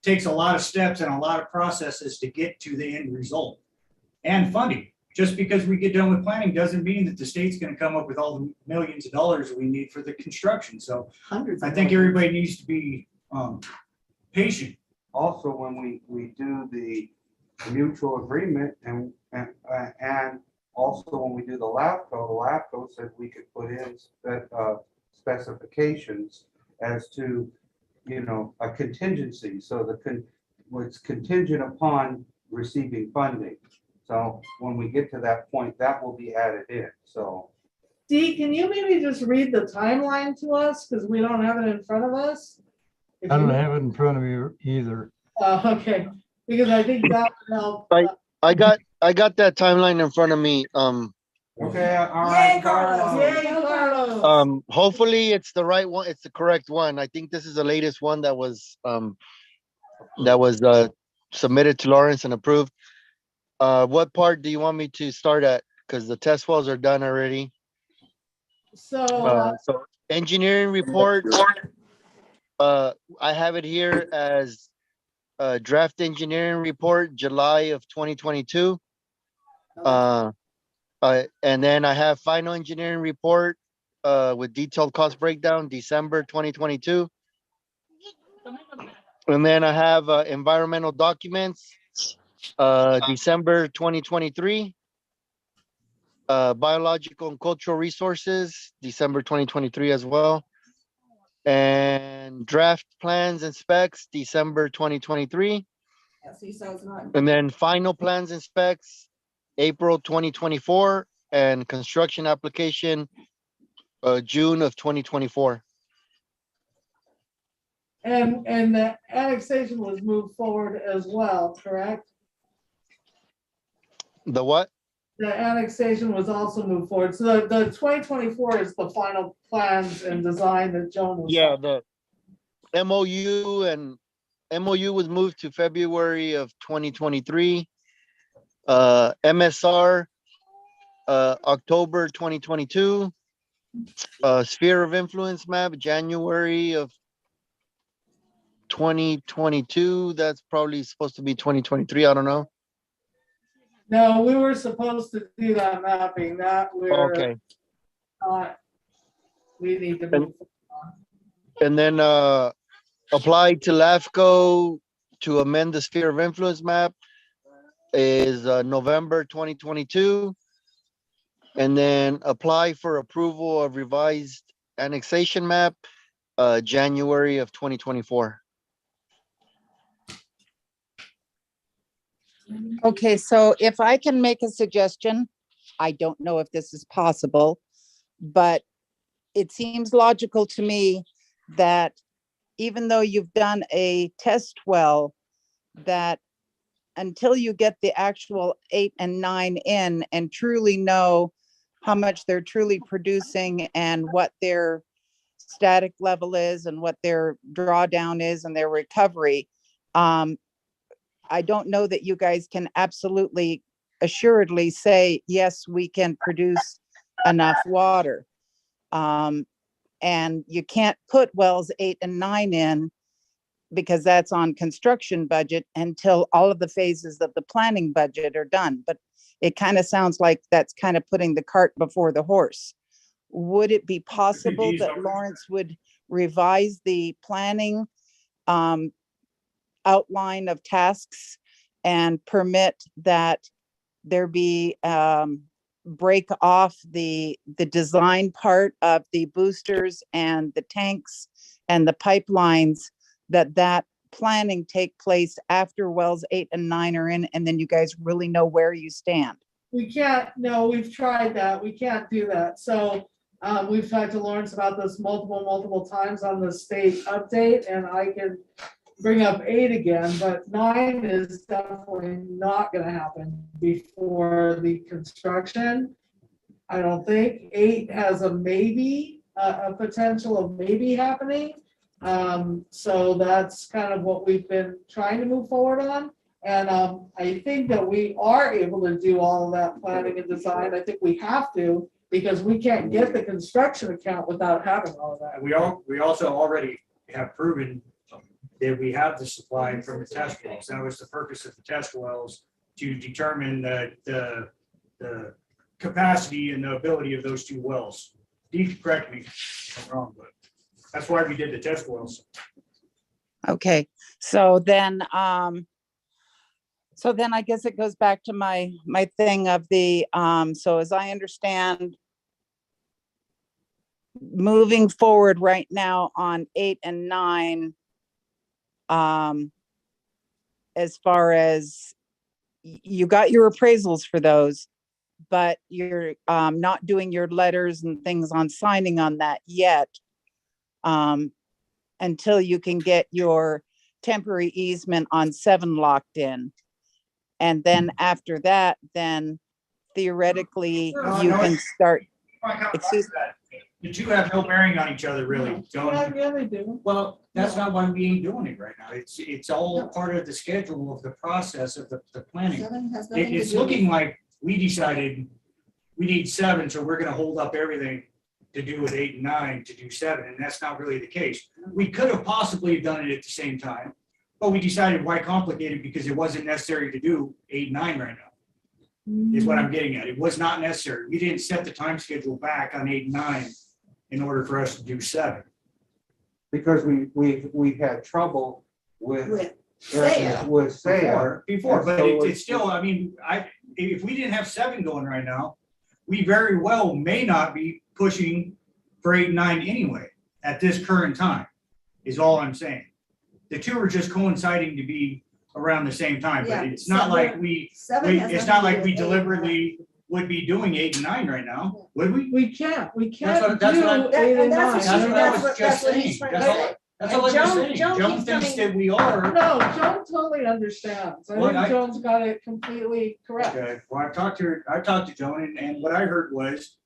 takes a lot of steps and a lot of processes to get to the end result. And funding. Just because we get done with planning doesn't mean that the state's gonna come up with all the millions of dollars we need for the construction. So Hundreds. I think everybody needs to be patient. Also, when we do the mutual agreement and also when we do the LAFCO said we could put in specifications as to, a contingency. So it's contingent upon receiving funding. So when we get to that point, that will be added in, so. Dee, can you maybe just read the timeline to us, because we don't have it in front of us? If I don't you- have it in front of me either. Okay, because I think that would help. I got that timeline in front of me. Okay, all right, Carlos. Yay, Carlos. Hopefully it's the right one. It's the correct one. I think this is the latest one that was submitted to Lawrence and approved. What part do you want me to start at? Because the test wells are done already. So, So engineering report. I have it here as draft engineering report, July of 2022. And then I have final engineering report with detailed cost breakdown, December 2022. And then I have environmental documents, December 2023. Biological and cultural resources, December 2023 as well. And draft plans and specs, December 2023. Yeah, see, so it's not. And then final plans and specs, April 2024, and construction application, June of 2024. and the annexation was moved forward as well, correct? The what? The annexation was also moved forward. So the 2024 is the final plans and design that Joan was. Yeah, MOU was moved to February of 2023. MSR, October 2022. Sphere of influence map, January of 2022. That's probably supposed to be 2023. I don't know. No, we were supposed to do that mapping, that we're Okay. not, we need to move. And then apply to LAFCO to amend the sphere of influence map is November 2022. And then apply for approval of revised annexation map, January of 2024. Okay, so if I can make a suggestion, I don't know if this is possible, but it seems logical to me that even though you've done a test well, that until you get the actual 8 and 9 in and truly know how much they're truly producing and what their static level is and what their drawdown is and their recovery, I don't know that you guys can absolutely assuredly say, yes, we can produce enough water. And you can't put wells 8 and 9 in because that's on construction budget until all of the phases of the planning budget are done. But it kind of sounds like that's kind of putting the cart before the horse. Would it be possible that Lawrence would revise the planning outline of tasks and permit that there be break off the design part of the boosters and the tanks and the pipelines, that planning take place after wells 8 and 9 are in, and then you guys really know where you stand? We can't, no, we've tried that. We can't do that. So we've talked to Lawrence about this multiple times on the state update, and I can bring up 8 again, but 9 is definitely not gonna happen before the construction. I don't think. 8 has a maybe, a potential of maybe happening. So that's kind of what we've been trying to move forward on. And I think that we are able to do all of that planning and design. I think we have to, because we can't get the construction account without having all of that. We also already have proven that we have the supply from the test wells. That was the purpose of the test wells, to determine the capacity and the ability of those 2 wells. You can correct me if I'm wrong, but that's why we did the test wells. Okay, so then I guess it goes back to my thing of the, so as I understand, moving forward right now on 8 and 9, as far as you got your appraisals for those, but you're not doing your letters and things on signing on that yet, until you can get your temporary easement on 7 locked in. And then after that, then theoretically you can start. Excuse me. The 2 have no bearing on each other, really. Yeah, they do. Well, that's not why we ain't doing it right now. It's all part of the schedule of the process of the planning. 7 has nothing to It's do with- looking like we decided we need 7, so we're gonna hold up everything to do with 8 and 9 to do 7, and that's not really the case. We could have possibly done it at the same time, but we decided why complicate it, because it wasn't necessary to do 8 and 9 right now, is what I'm getting at. It was not necessary. We didn't set the time schedule back on 8 and 9 in order for us to do 7. Because we had trouble with Saya. Before, but it's still, I mean, if we didn't have 7 going right now, we very well may not be pushing for 8 and 9 anyway, at this current time, is all I'm saying. The 2 are just coinciding to be around the same time, Yeah, but it's not like it's not like we deliberately would be doing 8 and 9 right now, would we? We can't do That's what I'm- 8 and 9. That's what I was That's just what saying. he's trying- That's all I was just saying. Joan Joan keeps thinks coming- that we are. No, Joan totally understands. I Well, think Joan's got it completely correct. Okay, well, I've talked to Joan, and what I heard was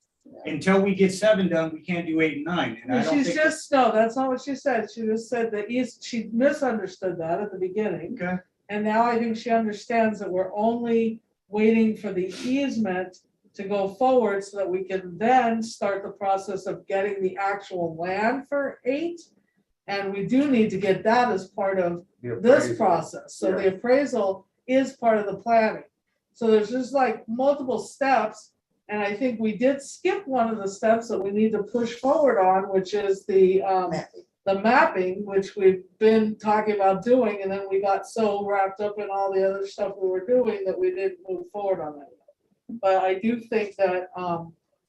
until we get 7 done, we can't do 8 and 9. And I don't She's think. just, no, that's not what she said. She just said that she misunderstood that at the beginning. Okay. And now I think she understands that we're only waiting for the easement to go forward so that we can then start the process of getting the actual land for 8. And we do need to get that as part of The this appraisal. process. So the appraisal is part of the planning. So there's just like multiple steps. And I think we did skip one of the steps that we need to push forward on, which is the mapping, which we've been talking about doing. And then we got so wrapped up in all the other stuff we were doing that we didn't move forward on that. But I do think that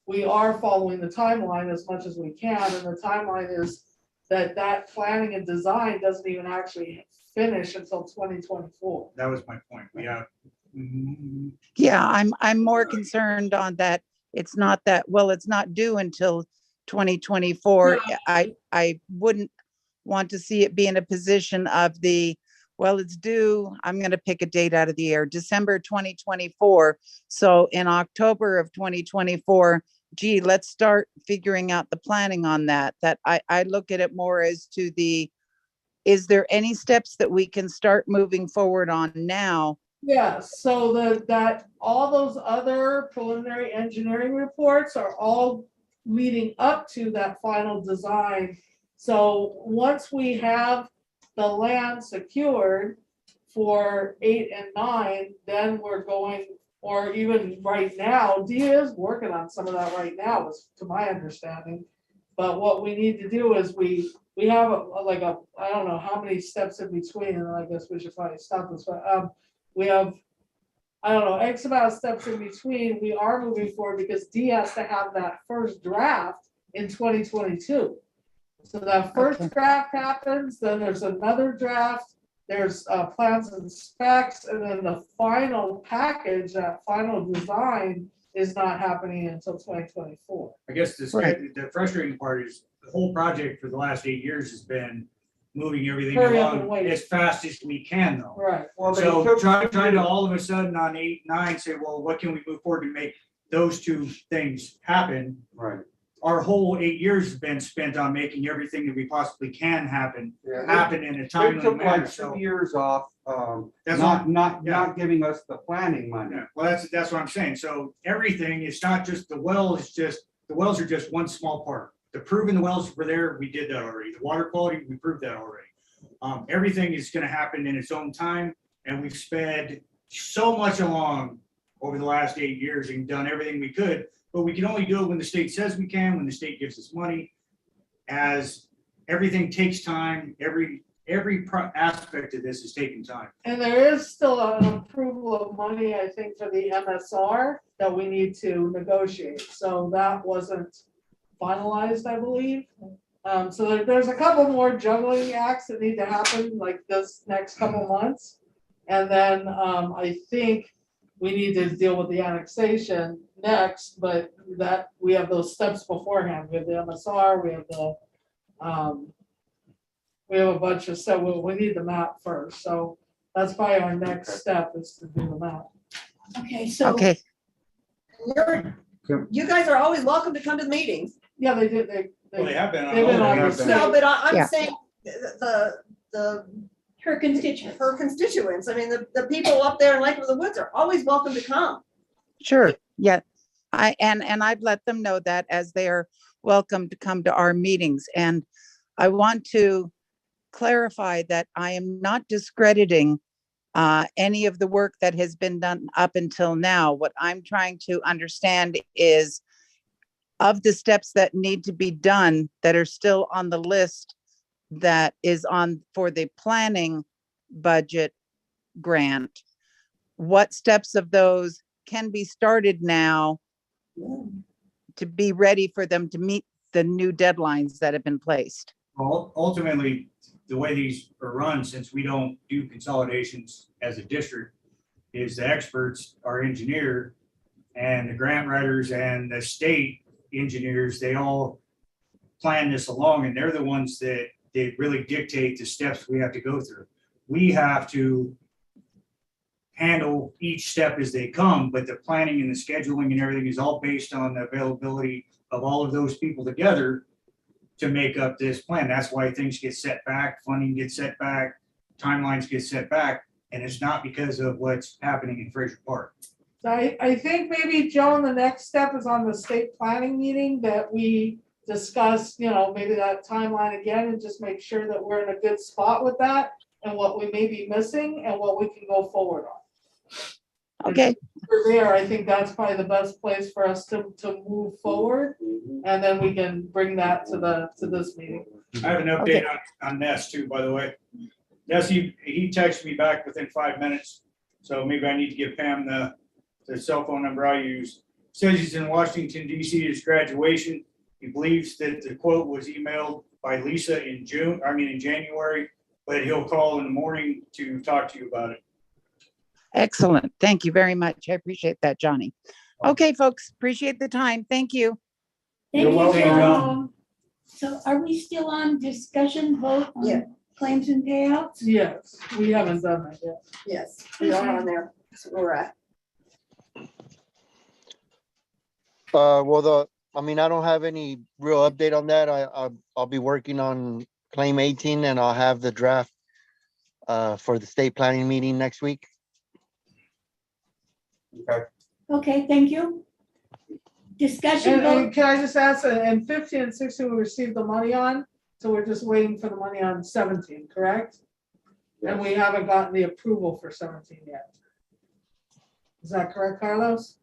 we are following the timeline as much as we can. And the timeline is that planning and design doesn't even actually finish until 2024. That was my point. We have. Yeah, I'm more concerned on that. It's not that, well, it's not due until 2024. I wouldn't want to see it be in a position of well, it's due, I'm going to pick a date out of the air, December 2024. So in October of 2024, gee, let's start figuring out the planning on that. That I look at it more as to is there any steps that we can start moving forward on now? Yeah, so that all those other preliminary engineering reports are all leading up to that final design. So once we have the land secured for 8 and 9, then we're going, or even right now, Dia is working on some of that right now, to my understanding. But what we need to do is we have I don't know how many steps in between, and I guess we should probably stop this, but we have, I don't know, X amount of steps in between. We are moving forward because D has to have that first draft in 2022. So that first draft happens, then there's another draft, there's plans and specs, and then the final package, that final design is not happening until 2024. I guess the frustrating part is the whole project for the last 8 years has been moving everything Hurry up and along wait. as fast as we can though. Right. Well, they So took- trying to all of a sudden on 8, 9, say, well, what can we move forward to make those two things happen? Right. Our whole 8 years has been spent on making everything that we possibly can happen Yeah, in a They timely took manner, like so. 2 years off, That's not giving us the planning money. Yeah, well, that's what I'm saying. So everything is not just the wells, the wells are just one small part. The proving the wells were there, we did that already. The water quality, we proved that already. Everything is gonna happen in its own time, and we've sped so much along over the last 8 years and done everything we could, but we can only do it when the state says we can, when the state gives us money. As everything takes time, every aspect of this is taking time. And there is still an approval of money, I think, for the MSR that we need to negotiate. So that wasn't finalized, I believe. So there's a couple more juggling acts that need to happen like this next couple months. And then I think we need to deal with the annexation next, but that we have those steps beforehand. We have the MSR, we have a bunch of stuff. We need the map first. So that's probably our next step is to do the map. Okay, so. Okay, You guys are always welcome to come to the meetings. Yeah, they did, Well, they have been on. they've been all on of the them. No, state. but I'm Yeah. saying the Her constituents. her constituents, I mean, the people up there in Lake of the Woods are always welcome to come. sure. Yeah. And I've let them know that as they are welcome to come to our meetings. And I want to clarify that I am not discrediting any of the work that has been done up until now. What I'm trying to understand is of the steps that need to be done that are still on the list that is on for the planning budget grant, what steps of those can be started now to be ready for them to meet the new deadlines that have been placed? Well, ultimately, the way these are run, since we don't do consolidations as a district, is the experts, our engineer and the grant writers and the state engineers, they all plan this along, and they're the ones that they really dictate the steps we have to go through. We have to handle each step as they come, but the planning and the scheduling and everything is all based on the availability of all of those people together to make up this plan. That's why things get set back, funding gets set back, timelines get set back, and it's not because of what's happening in Fraser Park. So I think maybe, Joan, the next step is on the state planning meeting that we discuss, maybe that timeline again and just make sure that we're in a good spot with that and what we may be missing and what we can go forward on. Okay, For there, I think that's probably the best place for us to move forward. And then we can bring that to this meeting. I have an update on Ness too, by the way. Ness, he texted me back within 5 minutes, so maybe I need to give Pam the cell phone number I use. Says he's in Washington DC at his graduation. He believes that the quote was emailed by Lisa in January, but he'll call in the morning to talk to you about it. excellent. Thank you very much. I appreciate that, Johnny. Okay, folks, appreciate the time. Thank you. Thank You're you, welcome, Joan. John. So are we still on discussion vote Yeah. on claims and payouts? Yes, we haven't done that yet. Yes, we are on there. That's where we're at. Well, I don't have any real update on that. I'll be working on claim 18 and I'll have the draft for the state planning meeting next week. Okay, thank you. Discussion And vote, can I just ask, and 15 and 16 we received the money on, so we're just waiting for the money on 17, correct? And we haven't gotten the approval for 17 yet. Is that correct, Carlos?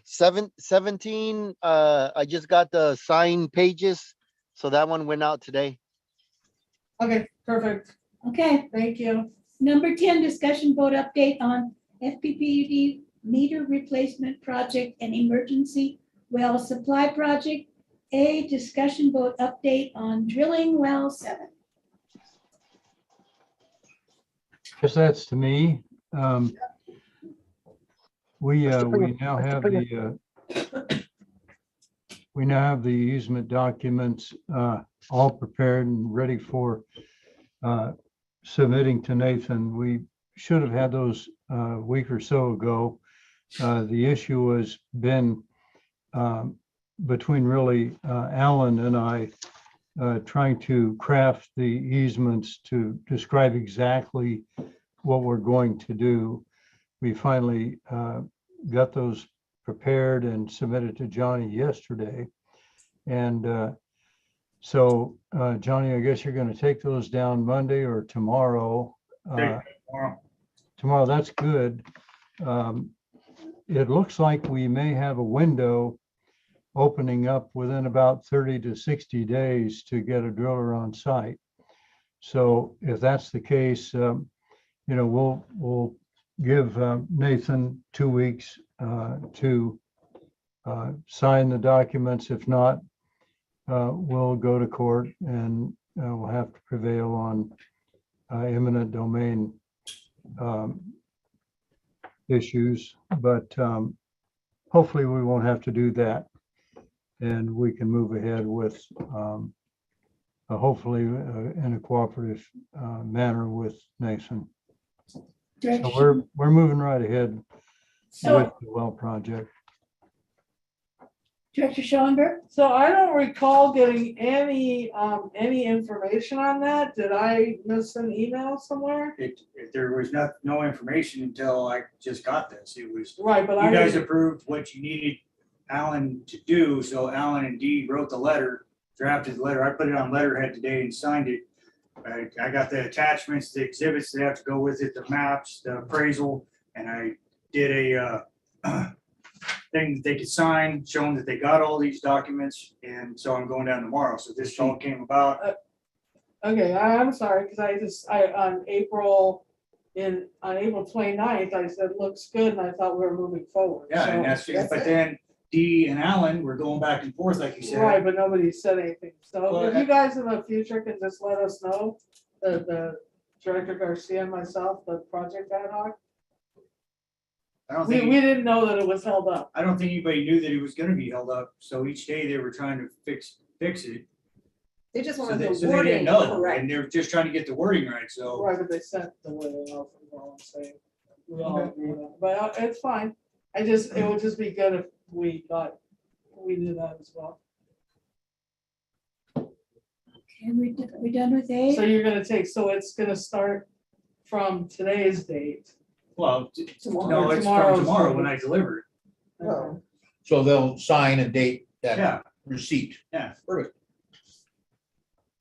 17, I just got the signed pages, so that one went out today. Okay, perfect. okay. Thank you. Number 10, discussion vote update on FPPUD meter replacement project and emergency well supply project. A, discussion vote update on drilling well 7. Guess that's to me. We now have the easement documents all prepared and ready for submitting to Nathan. We should have had those a week or so ago. The issue has been between really Alan and I trying to craft the easements to describe exactly what we're going to do. We finally got those prepared and submitted to Johnny yesterday. And so Johnny, I guess you're going to take those down Monday or tomorrow. Tomorrow, that's good. It looks like we may have a window opening up within about 30 to 60 days to get a driller on site. So if that's the case, we'll give Nathan 2 weeks to sign the documents. If not, we'll go to court and we'll have to prevail on eminent domain issues, but hopefully we won't have to do that. And we can move ahead with hopefully in a cooperative manner with Nathan. So we're moving right ahead with the well project. Director Schoenberg? So I don't recall getting any information on that. Did I miss an email somewhere? There was no information until I just got this. It was, Right, but you guys approved what you needed Alan to do, so Alan and Dee wrote the letter, drafted the letter. I put it on letterhead today and signed it. I got the attachments, the exhibits that have to go with it, the maps, the appraisal, and I did a thing that they could sign, showing that they got all these documents, and so I'm going down tomorrow. So this all came about. Okay, I'm sorry, because on April 29th, I said, looks good, and I thought we were moving forward. Yeah, and So- but then Dee and Alan were going back and forth, like you said. Right, but nobody said anything. So Well, if you guys in the future can just let us know, the Director Garcia and myself, the project ad hoc. I don't We think, didn't know that it was held up. I don't think anybody knew that it was gonna be held up, so each day they were trying to fix it. They just So wanted they, the so they wording didn't know, correct. and they're just trying to get the wording right, so. Right, but they sent the wording out, is all I'm saying. We all agree on it, but it's fine. It would just be good if we knew that as well. Okay, we done with A? So you're gonna so it's gonna start from today's date. Well, Tomorrow. no, it's Tomorrow's from tomorrow from- when I deliver it. Oh. So they'll sign and date that Yeah, receipt. yeah. Perfect.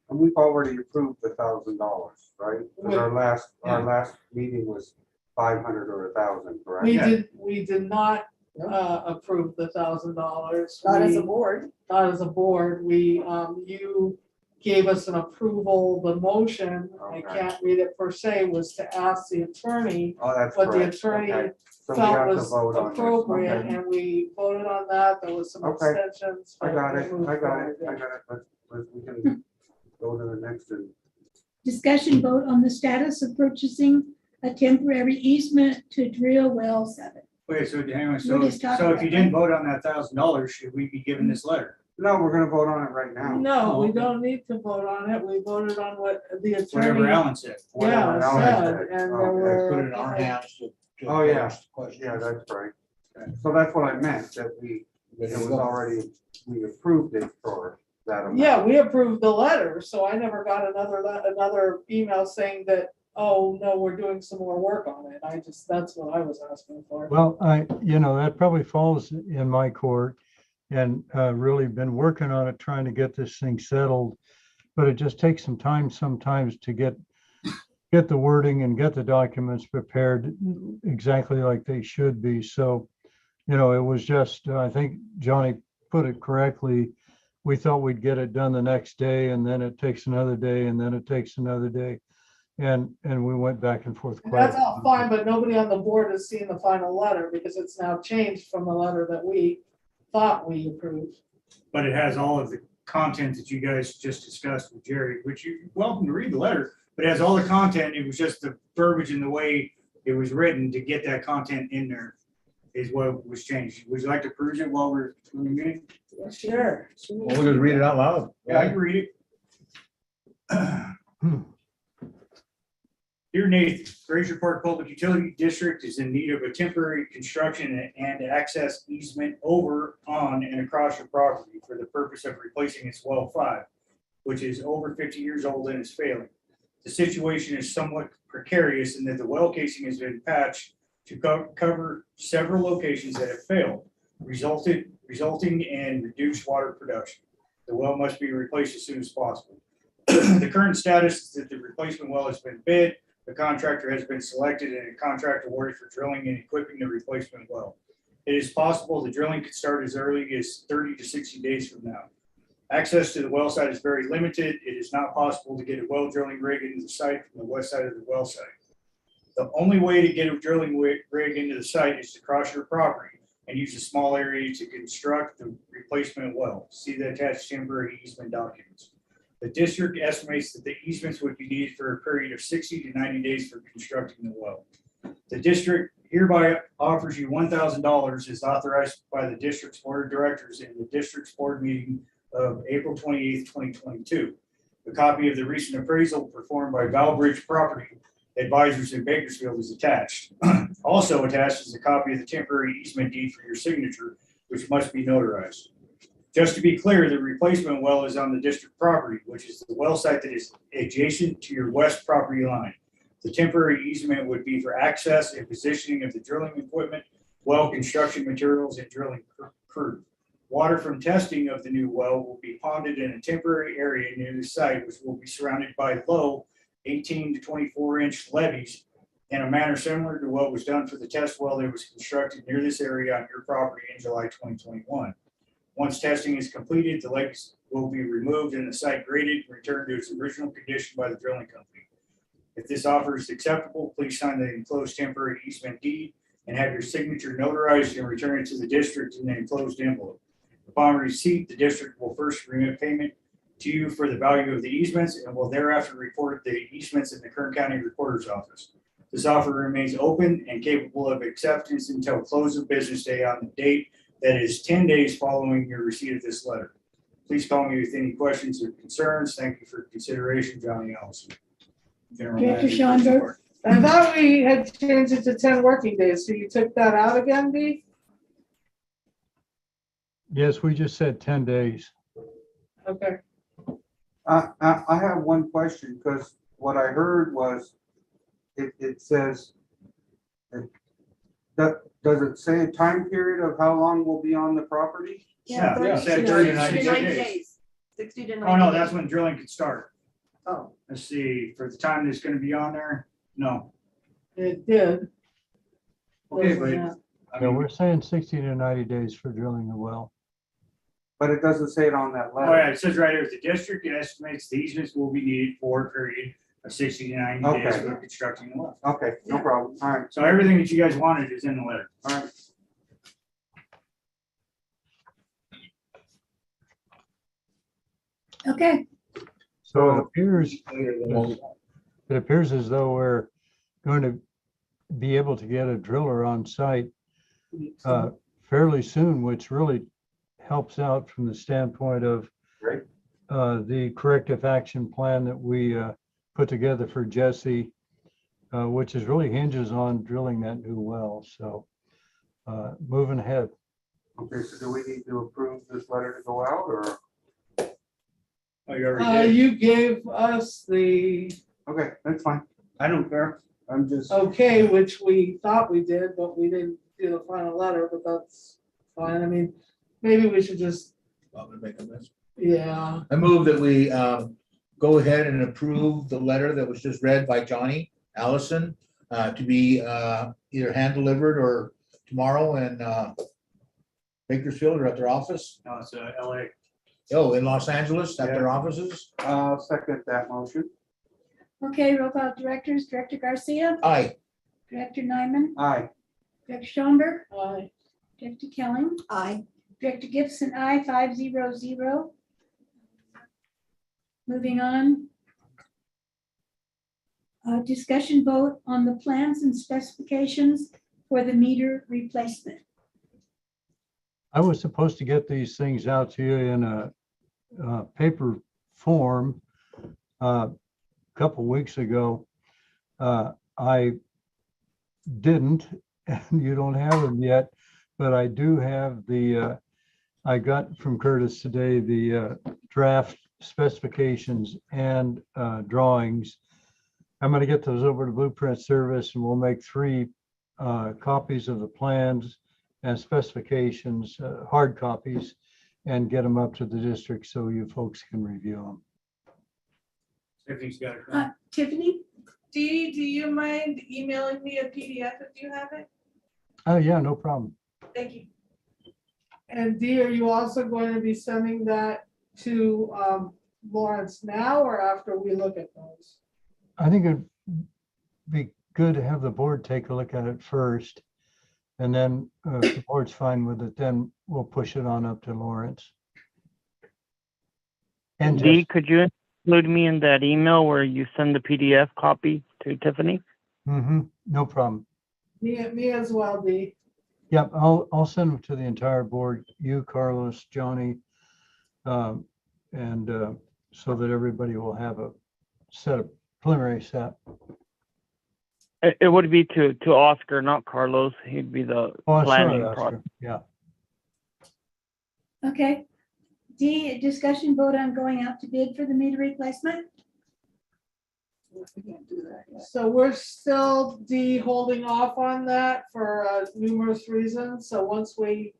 And we've already approved $1,000, right? 'Cause our last meeting was 500 or 1,000, correct? We did not approve the $1,000. Not as a board. Not as a board. You gave us an approval. The motion, I Okay. can't read it per se, was to ask the attorney Oh, that's what the correct. attorney Okay. So we felt have to was vote on this. appropriate, Okay. and we voted on that. There was some Okay. abstentions. I but got we it, moved I got forward, it, I yeah. got it. We can go to the next and Discussion vote on the status of purchasing a temporary easement to drill well 7. Wait, so hang on, We're so, just talking so if you about- didn't vote on that $1,000, should we be given this letter? no, we're gonna vote on it right now. No, we okay. don't need to vote on it. We voted on what the Whatever attorney, Alan said. Whatever yeah, Alan said, said. and there Okay. were. Put it in our hands to. Oh, yeah. ask the question. Yeah, that's right. So that's what I meant, that it was already, we approved it for that amount. Yeah, we approved the letter, so I never got another email saying that, oh, no, we're doing some more work on it. That's what I was asking for. Well, that probably falls in my court and really been working on it, trying to get this thing settled. But it just takes some time sometimes to get the wording and get the documents prepared exactly like they should be. So, it was just, I think Johnny put it correctly. We thought we'd get it done the next day, and then it takes another day, and then it takes another day. And we went back and forth. And quite a that's all bit. fine, but nobody on the board has seen the final letter because it's now changed from the letter that we thought we approved. But it has all of the content that you guys just discussed with Jerry, which you're welcome to read the letter, but it has all the content. It was just the verbiage and the way it was written to get that content in there is what was changed. Would you like to peruse it while we're doing the meeting? Sure. Well, we'll just read it out loud. Yeah, I can read it. Dear Nathan, Fraser Park Public Utility District is in need of a temporary construction and access easement over, on, and across your property for the purpose of replacing its well 5, which is over 50 years old and is failing. The situation is somewhat precarious in that the well casing has been patched to cover several locations that have failed, resulting in reduced water production. The well must be replaced as soon as possible. The current status is that the replacement well has been bid, the contractor has been selected, and a contract awarded for drilling and equipping the replacement well. It is possible the drilling could start as early as 30 to 60 days from now. Access to the well site is very limited. It is not possible to get a well drilling rig into the site from the west side of the well site. The only way to get a drilling rig into the site is to cross your property and use a small area to construct the replacement well. See the attached temporary easement documents. The district estimates that the easements would be needed for a period of 60 to 90 days for constructing the well. The district hereby offers you $1,000 as authorized by the district's board of directors in the district's board meeting of April 28th, 2022. A copy of the recent appraisal performed by Valbridge Property Advisors in Bakersfield is attached. Also attached is a copy of the temporary easement deed for your signature, which must be notarized. Just to be clear, the replacement well is on the district property, which is the well site that is adjacent to your west property line. The temporary easement would be for access and positioning of the drilling equipment, well construction materials, and drilling crew. Water from testing of the new well will be ponded in a temporary area near the site, which will be surrounded by low 18 to 24-inch levees in a manner similar to what was done for the test well that was constructed near this area on your property in July 2021. Once testing is completed, the levees will be removed and the site graded and returned to its original condition by the drilling company. If this offer is acceptable, please sign the enclosed temporary easement deed and have your signature notarized and return it to the district in the enclosed envelope. Upon receipt, the district will first remit payment to you for the value of the easements and will thereafter report the easements in the Kern County Recorder's Office. This offer remains open and capable of acceptance until close of business day on the date that is 10 days following your receipt of this letter. Please call me with any questions or concerns. Thank you for your consideration, Johnny Ellison. General Director Manager, Schonberg. Park. I thought we had changed it to 10 working days, so you took that out again, Dee? Yes, we just said 10 days. Okay. I have one question, because what I heard was, it says, does it say a time period of how long we'll be on the property? Yeah, Yeah, yeah, 30 30 to 60 to 90 90 days. days. 60 to 90. Oh, no, that's when drilling could start. Oh, Let's see, for the time that's gonna be on there, no. It did. Okay, Wasn't but, that- I No, mean, we're saying 60 to 90 days for drilling a well. But it doesn't say it on that oh letter. yeah, it says right here, the district estimates the easements will be needed for a period of 60 to 90 days Okay. for constructing the well. Okay, no problem. All right, So everything that you guys wanted is in the letter. all right. Okay, So it So- appears, it appears as though we're going to be able to get a driller on site fairly soon, which really helps out from the standpoint of Great. the corrective action plan that we put together for Jesse, which is really hinges on drilling that new well. So moving ahead. Okay, so do we need to approve this letter to go out, or? Oh, you already did? You gave us the Okay, that's fine. I don't care. I'm just, okay, which we thought we did, but we didn't do the final letter, but that's fine. I mean, maybe we should just, I'm gonna make a mess. yeah. I move that we go ahead and approve the letter that was just read by Johnny Allison to be either hand delivered or tomorrow in Bakersfield or at their office. No, it's LA. Oh, in Los Angeles at their offices. I'll second that motion. okay, roll call directors, Director Garcia, Aye. Director Nyman, Aye. Director Schoenberg, Aye. Director Kelly, aye. Director Gibson, I 500. Moving on. Discussion vote on the plans and specifications for the meter replacement. I was supposed to get these things out to you in a paper form a couple weeks ago. I didn't, and you don't have them yet, but I do have the, I got from Curtis today, the draft specifications and drawings. I'm going to get those over to Blueprint Service, and we'll make 3 copies of the plans and specifications, hard copies, and get them up to the district so you folks can review them. Everything's got it. Tiffany, Dee, do you mind emailing me a PDF if you have it? Oh, yeah, no problem. Thank you. And Dee, are you also going to be sending that to Lawrence now or after we look at those? I think it'd be good to have the board take a look at it first. And then if the board's fine with it, then we'll push it on up to Lawrence. And Dee, just, could you include me in that email where you send the PDF copy to Tiffany? no problem. Me as well, Dee. Yep, I'll send them to the entire board, you, Carlos, Johnny, and so that everybody will have a set of preliminary set. It would be to Oscar, not Carlos. He'd be the Oh, planning sorry, process. Oscar. Yeah. okay. D, discussion vote on going out to bid for the meter replacement. We can't do that yet. So we're still holding off on that for numerous reasons. So once we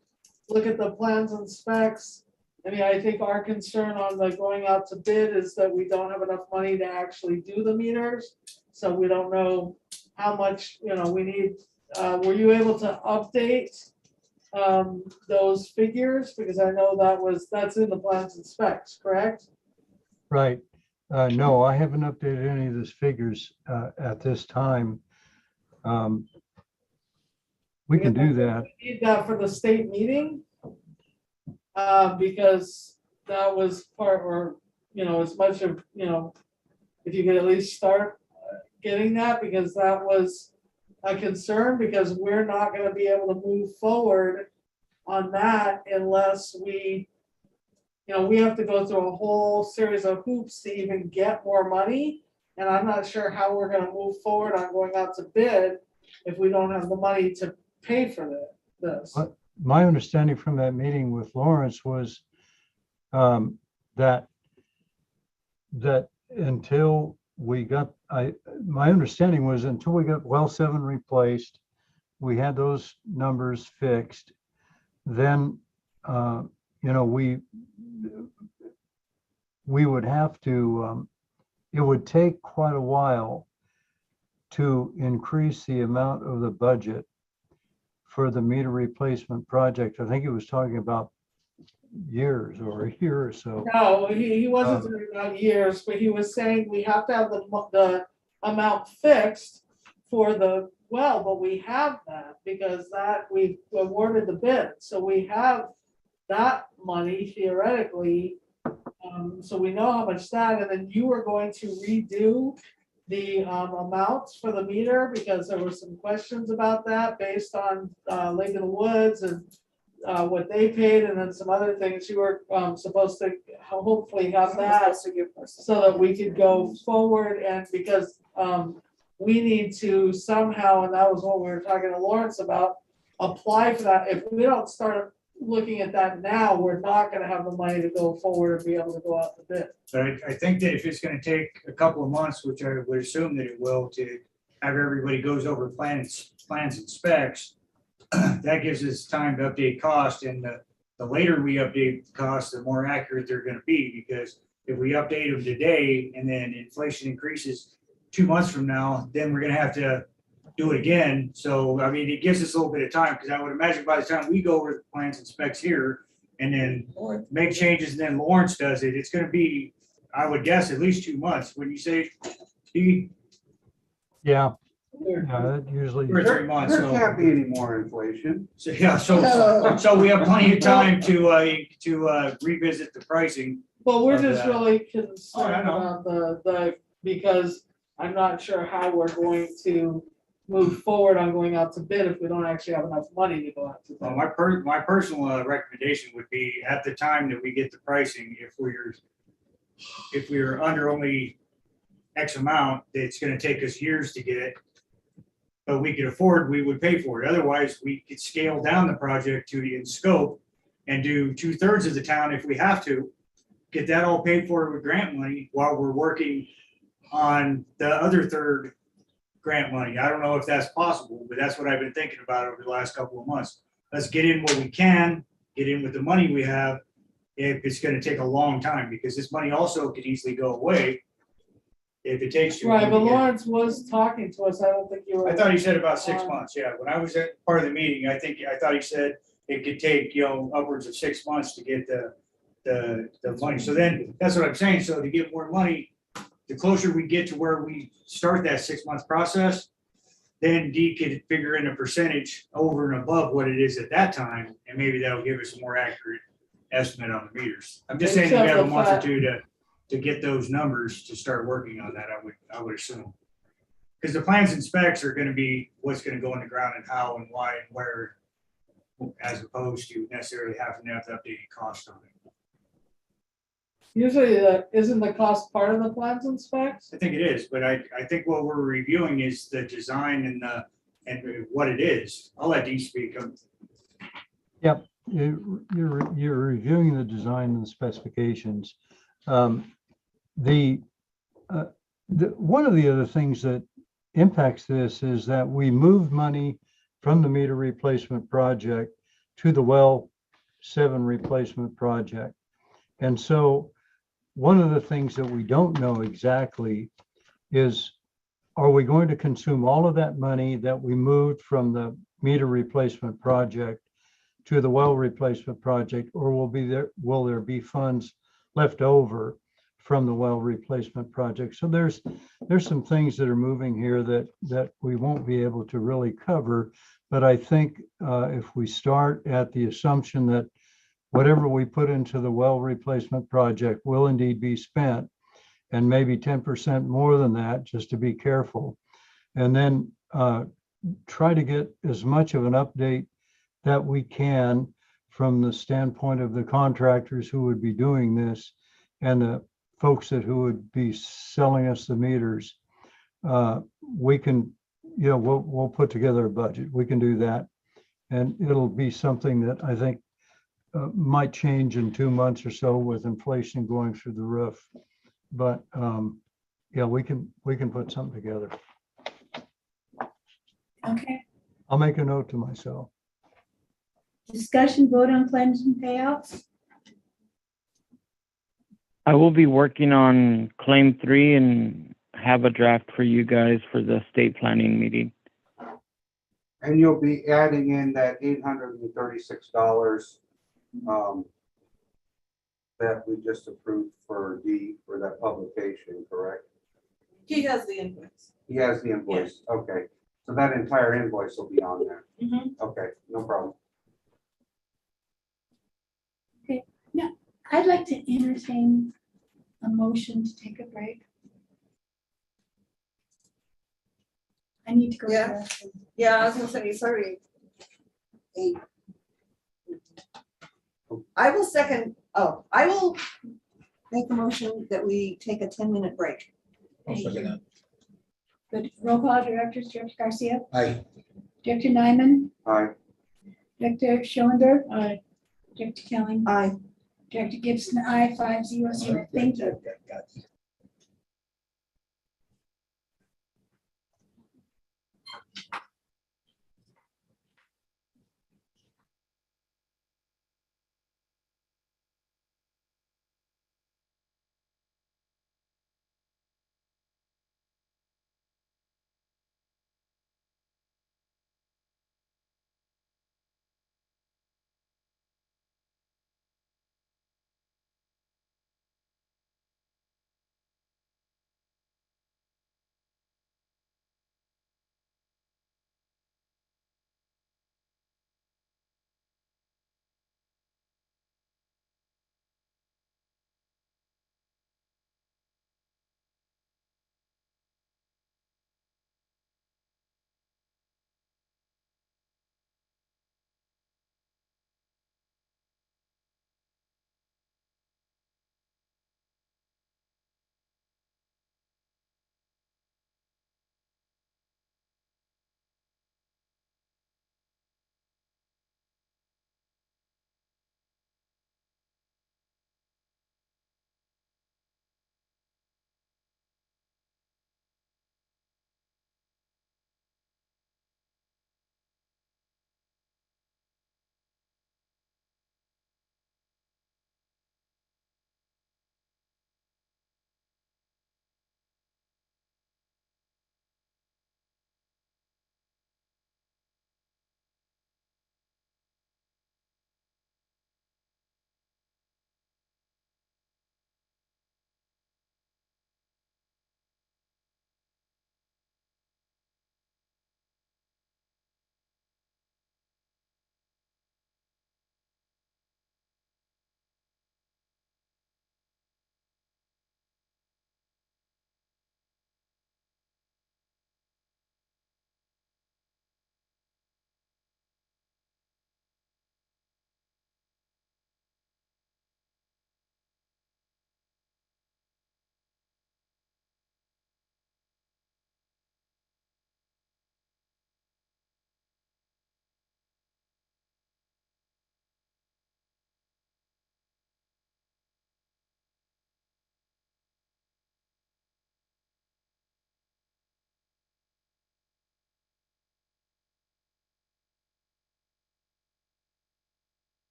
look at the plans and specs, I mean, I think our concern on the going out to bid is that we don't have enough money to actually do the meters. So we don't know how much, we need. Were you able to update those figures? Because I know that's in the plans and specs, correct? Right. No, I haven't updated any of those figures at this time. We can do that. We need that for the state meeting. Because that was part, or, as much of, if you could at least start getting that, because that was a concern, because we're not gonna be able to move forward on that unless we you know, we have to go through a whole series of hoops to even get more money. And I'm not sure how we're gonna move forward on going out to bid if we don't have the money to pay for this. My understanding from that meeting with Lawrence was that until we got, my understanding was until we got well 7 replaced, we had those numbers fixed, then, you know, we would have to, it would take quite a while to increase the amount of the budget for the meter replacement project. I think he was talking about years or a year or so. No, he wasn't talking about years, but he was saying we have to have the amount fixed for the well, but we have that because that we awarded the bid. So we have that money theoretically. So we know how much that, and then you were going to redo the amounts for the meter because there were some questions about that based on Lake of the Woods and what they paid, and then some other things. You were supposed to hopefully have that so that we could go forward, and because we need to somehow, and that was what we were talking to Lawrence about, apply for that. If we don't start looking at that now, we're not gonna have the money to go forward and be able to go out to bid. But I think that if it's gonna take a couple of months, which I would assume that it will, to have everybody goes over plans and specs, that gives us time to update cost, and the later we update the cost, the more accurate they're gonna be, because if we update them today and then inflation increases 2 months from now, then we're gonna have to do it again. So, I mean, it gives us a little bit of time, because I would imagine by the time we go over the plans and specs here and then make changes and then Lawrence does it, it's gonna be, I would guess, at least 2 months. When you say, Steve? Yeah, that usually. 2 or 3 months. There So, can't be any more inflation. so yeah, so we have plenty of time to revisit the pricing. Well, we're Of just that. really Oh, I concerned know. about the, because I'm not sure how we're going to move forward on going out to bid if we don't actually have enough money to go out to Well, bid. my personal recommendation would be at the time that we get the pricing, if we're under only X amount, it's gonna take us years to get it. But we could afford, we would pay for it. Otherwise, we could scale down the project to in scope and do 2/3 of the town if we have to. Get that all paid for with grant money while we're working on the other third grant money. I don't know if that's possible, but that's what I've been thinking about over the last couple of months. Let's get in what we can, get in with the money we have, if it's gonna take a long time, because this money also could easily go away if it takes too long. Right, but to get. Lawrence was talking to us. I don't think you were. I thought he said about 6 months, yeah. When I was at part of the meeting, I thought he said it could take, upwards of 6 months to get the money. So then, that's what I'm saying. So to get more money, the closer we get to where we start that 6 month process, then Dee could figure in a percentage over and above what it is at that time, and maybe that'll give us a more accurate estimate on the meters. I'm just saying that we have a month or two to get those numbers to start working on that, I would assume. Because the plans and specs are gonna be what's gonna go in the ground and how and why and where, as opposed to necessarily having to have the updated cost on it. Usually, isn't the cost part of the plans and specs? I think it is, but I think what we're reviewing is the design and what it is. I'll let Dee speak. Yep, you're reviewing the design and the specifications. One of the other things that impacts this is that we moved money from the meter replacement project to the well 7 replacement project. And so one of the things that we don't know exactly is, are we going to consume all of that money that we moved from the meter replacement project to the well replacement project, or will there be funds left over from the well replacement project? So there's some things that are moving here that we won't be able to really cover. But I think if we start at the assumption that whatever we put into the well replacement project will indeed be spent, and maybe 10% more than that, just to be careful, and then try to get as much of an update that we can from the standpoint of the contractors who would be doing this and the folks who would be selling us the meters, we can, we'll put together a budget. We can do that. And it'll be something that I think might change in 2 months or so with inflation going through the roof. But yeah, we can put something together. Okay, I'll make a note to myself. discussion vote on claims and payouts. I will be working on claim 3 and have a draft for you guys for the state planning meeting. And you'll be adding in that $836 that we just approved for that publication, correct? He has the invoice. He has the invoice, okay. So that entire invoice will be on there. Mhm. Okay, no problem. I'd like to entertain a motion to take a break. I need to go. to Yeah. the restroom. Yeah, I was gonna say, sorry. I will make a motion that we take a 10-minute break. I'll second that. Good. Roll call, Directors, Director Garcia, Aye. Director Nyman, All right. Director Schoenberg. Aye. Director Kelly, Aye. Director Gibson, aye, 500. Thank you.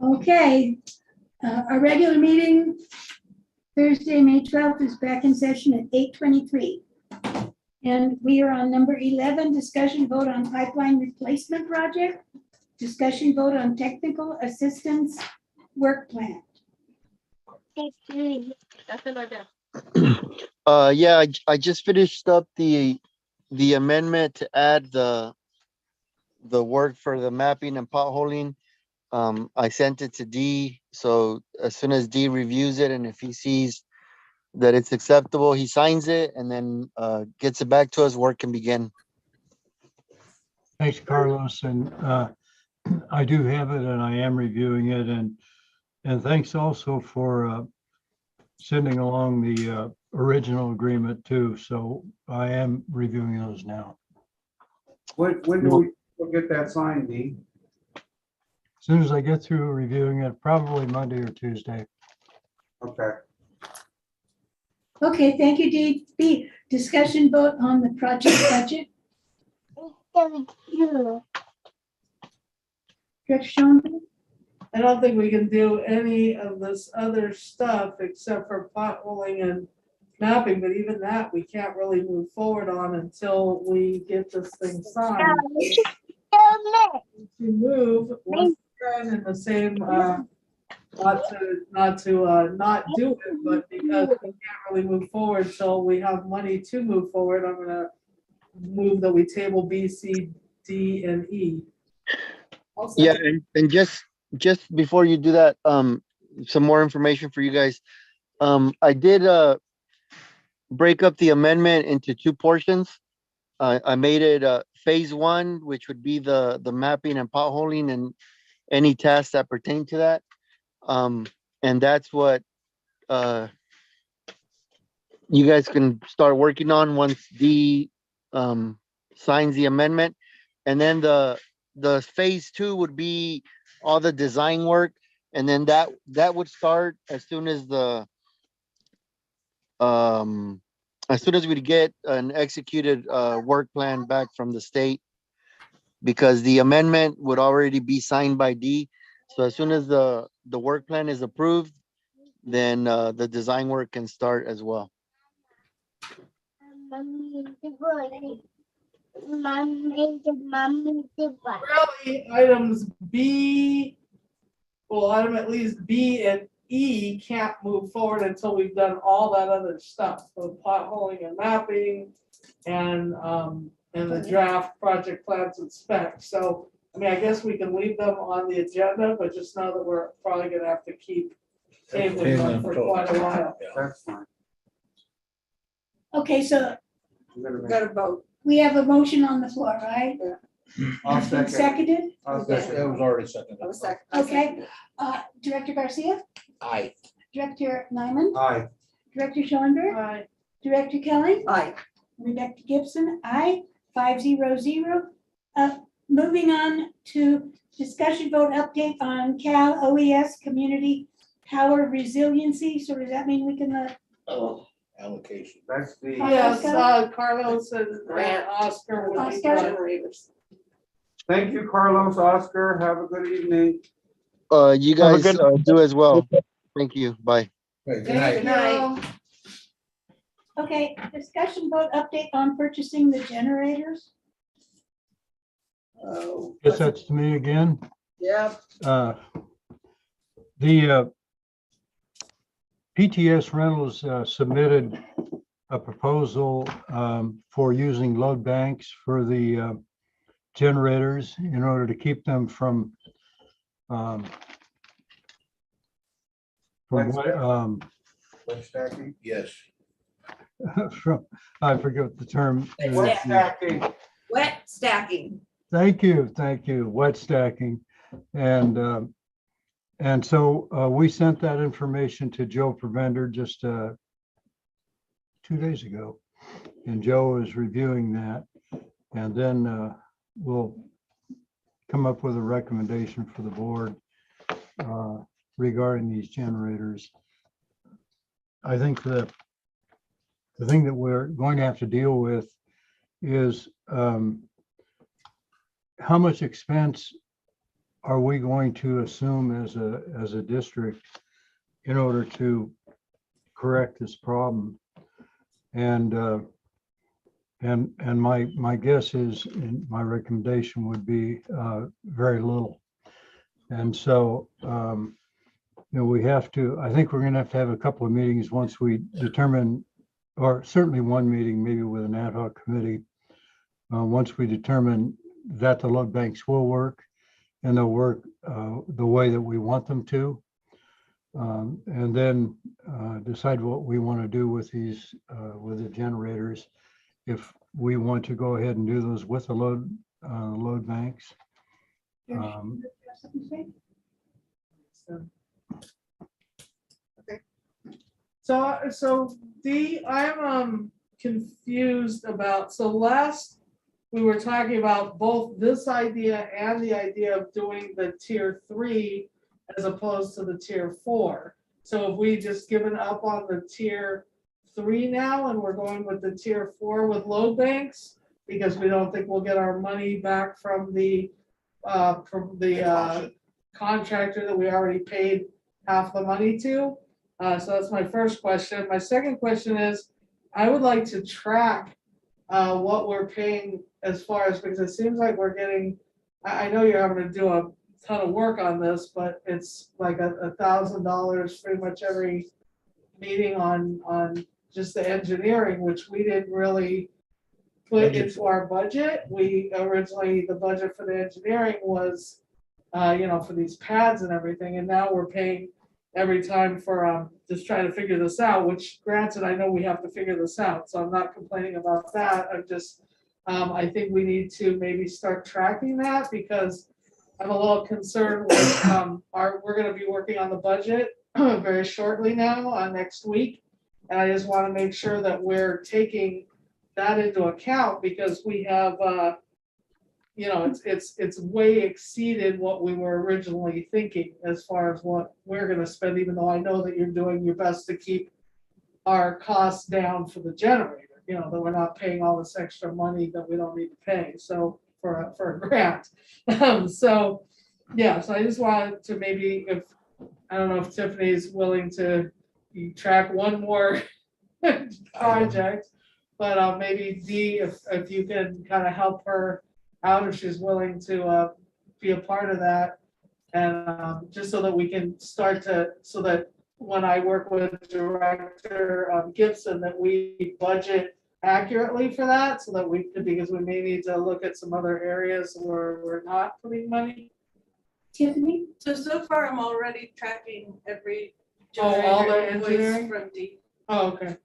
Okay, our regular meeting Thursday, May 12th is back in session at 8:23. And we are on number 11, discussion vote on pipeline replacement project. Discussion vote on technical assistance work plan. Yeah, I just finished up the amendment to add the work for the mapping and potholing. I sent it to D, so as soon as D reviews it and if he sees that it's acceptable, he signs it and then gets it back to us, work can begin. Thanks, Carlos, and I do have it and I am reviewing it, and thanks also for sending along the original agreement too, so I am reviewing those now. When do we'll get that signed, D? As soon as I get through reviewing it, probably Monday or Tuesday. Okay. Okay, thank you, Dee. B, discussion vote on the project budget. Director Schoenberg? I don't think we can do any of this other stuff except for potholing and mapping, but even that, we can't really move forward on until we get this thing signed. To move, once again, in the same, not do it, but because we can't really move forward till we have money to move forward, I'm gonna move that we table B, C, D, and E. Yeah, and just before you do that, some more information for you guys. I did break up the amendment into two portions. I made it phase one, which would be the mapping and potholing and any tasks that pertain to that. And that's what you guys can start working on once D signs the amendment. And then the phase two would be all the design work. And then that would start as soon as we get an executed work plan back from the state, because the amendment would already be signed by D. So as soon as the work plan is approved, then the design work can start as well. Really, items B, well, item at least B and E can't move forward until we've done all that other stuff, the potholing and mapping and the draft project plans and specs. So, I mean, I guess we can leave them on the agenda, but just know that we're probably gonna have to keep tabling them for quite a while. That's fine. Okay, so I'm gonna make- Got to vote. we have a motion on the floor, right? I'll It's been second. seconded? I'll That second. was already seconded. I was sec- Okay, Director Garcia, Aye. Director Nyman, Aye. Director Schoenberg, Right. Director Kelly, Aye. Rebecca Gibson, aye, 500. Moving on to discussion vote update on Cal OES Community Power Resiliency. So does that mean we can, Allocation. That's the. Yes, Carlos and Oscar would be Oscar? good. Generators. Thank you, Carlos, Oscar. Have a good evening. You guys do as well. Thank you. Bye. Good night. Night. okay, discussion vote update on purchasing the generators. Guess that's to me again. Yep. The PTS Rentals submitted a proposal for using load banks for the generators in order to keep them from what, Wet stacking. Yes. from, I forget the term. Wet stacking. Wet stacking. Thank you, wet stacking. And so we sent that information to Joe Provender just 2 days ago. And Joe is reviewing that. And then we'll come up with a recommendation for the board regarding these generators. I think the thing that we're going to have to deal with is how much expense are we going to assume as a district in order to correct this problem? And my guess is, and my recommendation would be very little. And so, we have to, I think we're gonna have to have a couple of meetings once we determine, or certainly one meeting, maybe with an ad hoc committee, once we determine that the load banks will work and they'll work the way that we want them to. And then decide what we want to do with these, with the generators. If we want to go ahead and do those with the load banks. So Dee, I'm confused about, so last we were talking about both this idea and the idea of doing the tier 3 as opposed to the tier 4. So have we just given up on the tier 3 now and we're going with the tier 4 with load banks? Because we don't think we'll get our money back from the contractor that we already paid half the money to. So that's my first question. My second question is, I would like to track what we're paying as far as, because it seems like we're getting, I know you're having to do a ton of work on this, but it's like $1,000 pretty much every meeting on just the engineering, which we didn't really put into our budget. We originally, the budget for the engineering was, for these pads and everything, and now we're paying every time for just trying to figure this out, which granted, I know we have to figure this out, so I'm not complaining about that. I'm just, I think we need to maybe start tracking that, because I'm a little concerned with, we're gonna be working on the budget very shortly now, next week. And I just wanna make sure that we're taking that into account, because we have, it's way exceeded what we were originally thinking as far as what we're gonna spend, even though I know that you're doing your best to keep our costs down for the generator, that we're not paying all this extra money that we don't need to pay, so for a grant. So I just wanted to maybe, if, I don't know if Tiffany's willing to track one more project, but maybe Dee, if you can kind of help her out, if she's willing to be a part of that, and just so that we can start to, so that when I work with Director Gibson, that we budget accurately for that, so that we could, because we may need to look at some other areas where we're not putting money. Tiffany? So far, I'm already tracking every All the generator invoice engineering? from D. Oh, okay.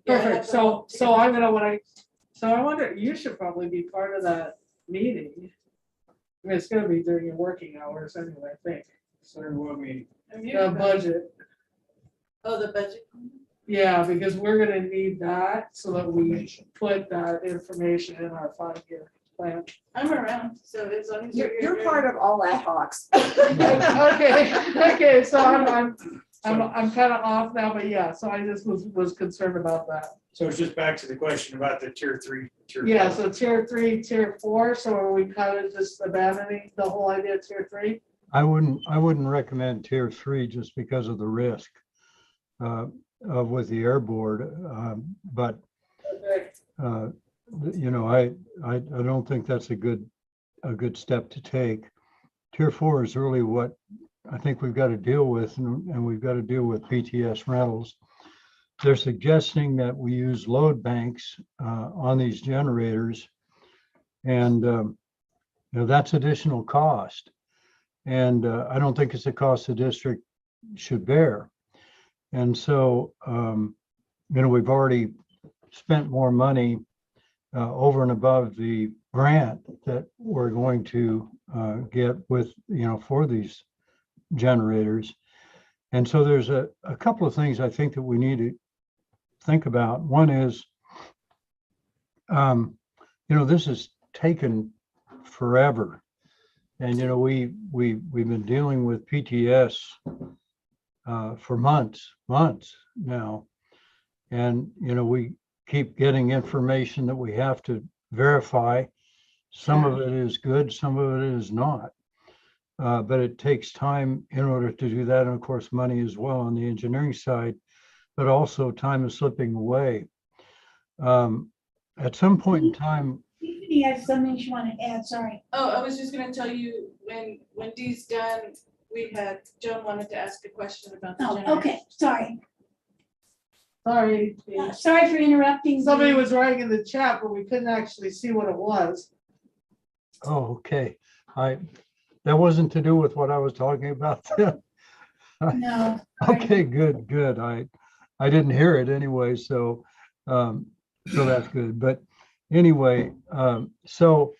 Yeah, I have Perfect. them So all I'm together. gonna, I wonder, you should probably be part of that meeting. I mean, it's gonna be during your working hours anyway, I think. Certain what meeting? I'm The usually- budget, Oh, the budget. yeah, because we're gonna need that so that we put that information in our 5-year plan. I'm around, so as long as You're part of all ad hocs. Okay, so I'm kind of off now, but yeah, so I just was concerned about that. So it's just back to the question about the tier 3, tier 4. Yeah, so tier 3, tier 4, so are we kind of just abandoning the whole idea of tier 3? I wouldn't recommend tier 3 just because of the risk with the air board. But Okay. I don't think that's a good step to take. Tier 4 is really what I think we've got to deal with, and we've got to deal with PTS rentals. They're suggesting that we use load banks on these generators, and that's additional cost. And I don't think it's a cost the district should bear. And so, we've already spent more money over and above the grant that we're going to get with, for these generators. And so there's a couple of things I think that we need to think about. One is, this has taken forever. And, we've been dealing with PTS for months now. And, we keep getting information that we have to verify. Some of it is good, some of it is not. but it takes time in order to do that. And of course, money as well on the engineering side, but also time is slipping away. At some point in time, Tiffany has something she wanted to add, sorry. Oh, I was just gonna tell you, when Dee's done, Joan wanted to ask a question about the generator. Oh, okay, sorry. Sorry. Sorry for interrupting. Somebody the- was writing in the chat, but we couldn't actually see what it was. oh, okay. That wasn't to do with what I was talking about. No. Okay, good. I didn't hear it anyway, so that's good. But anyway, so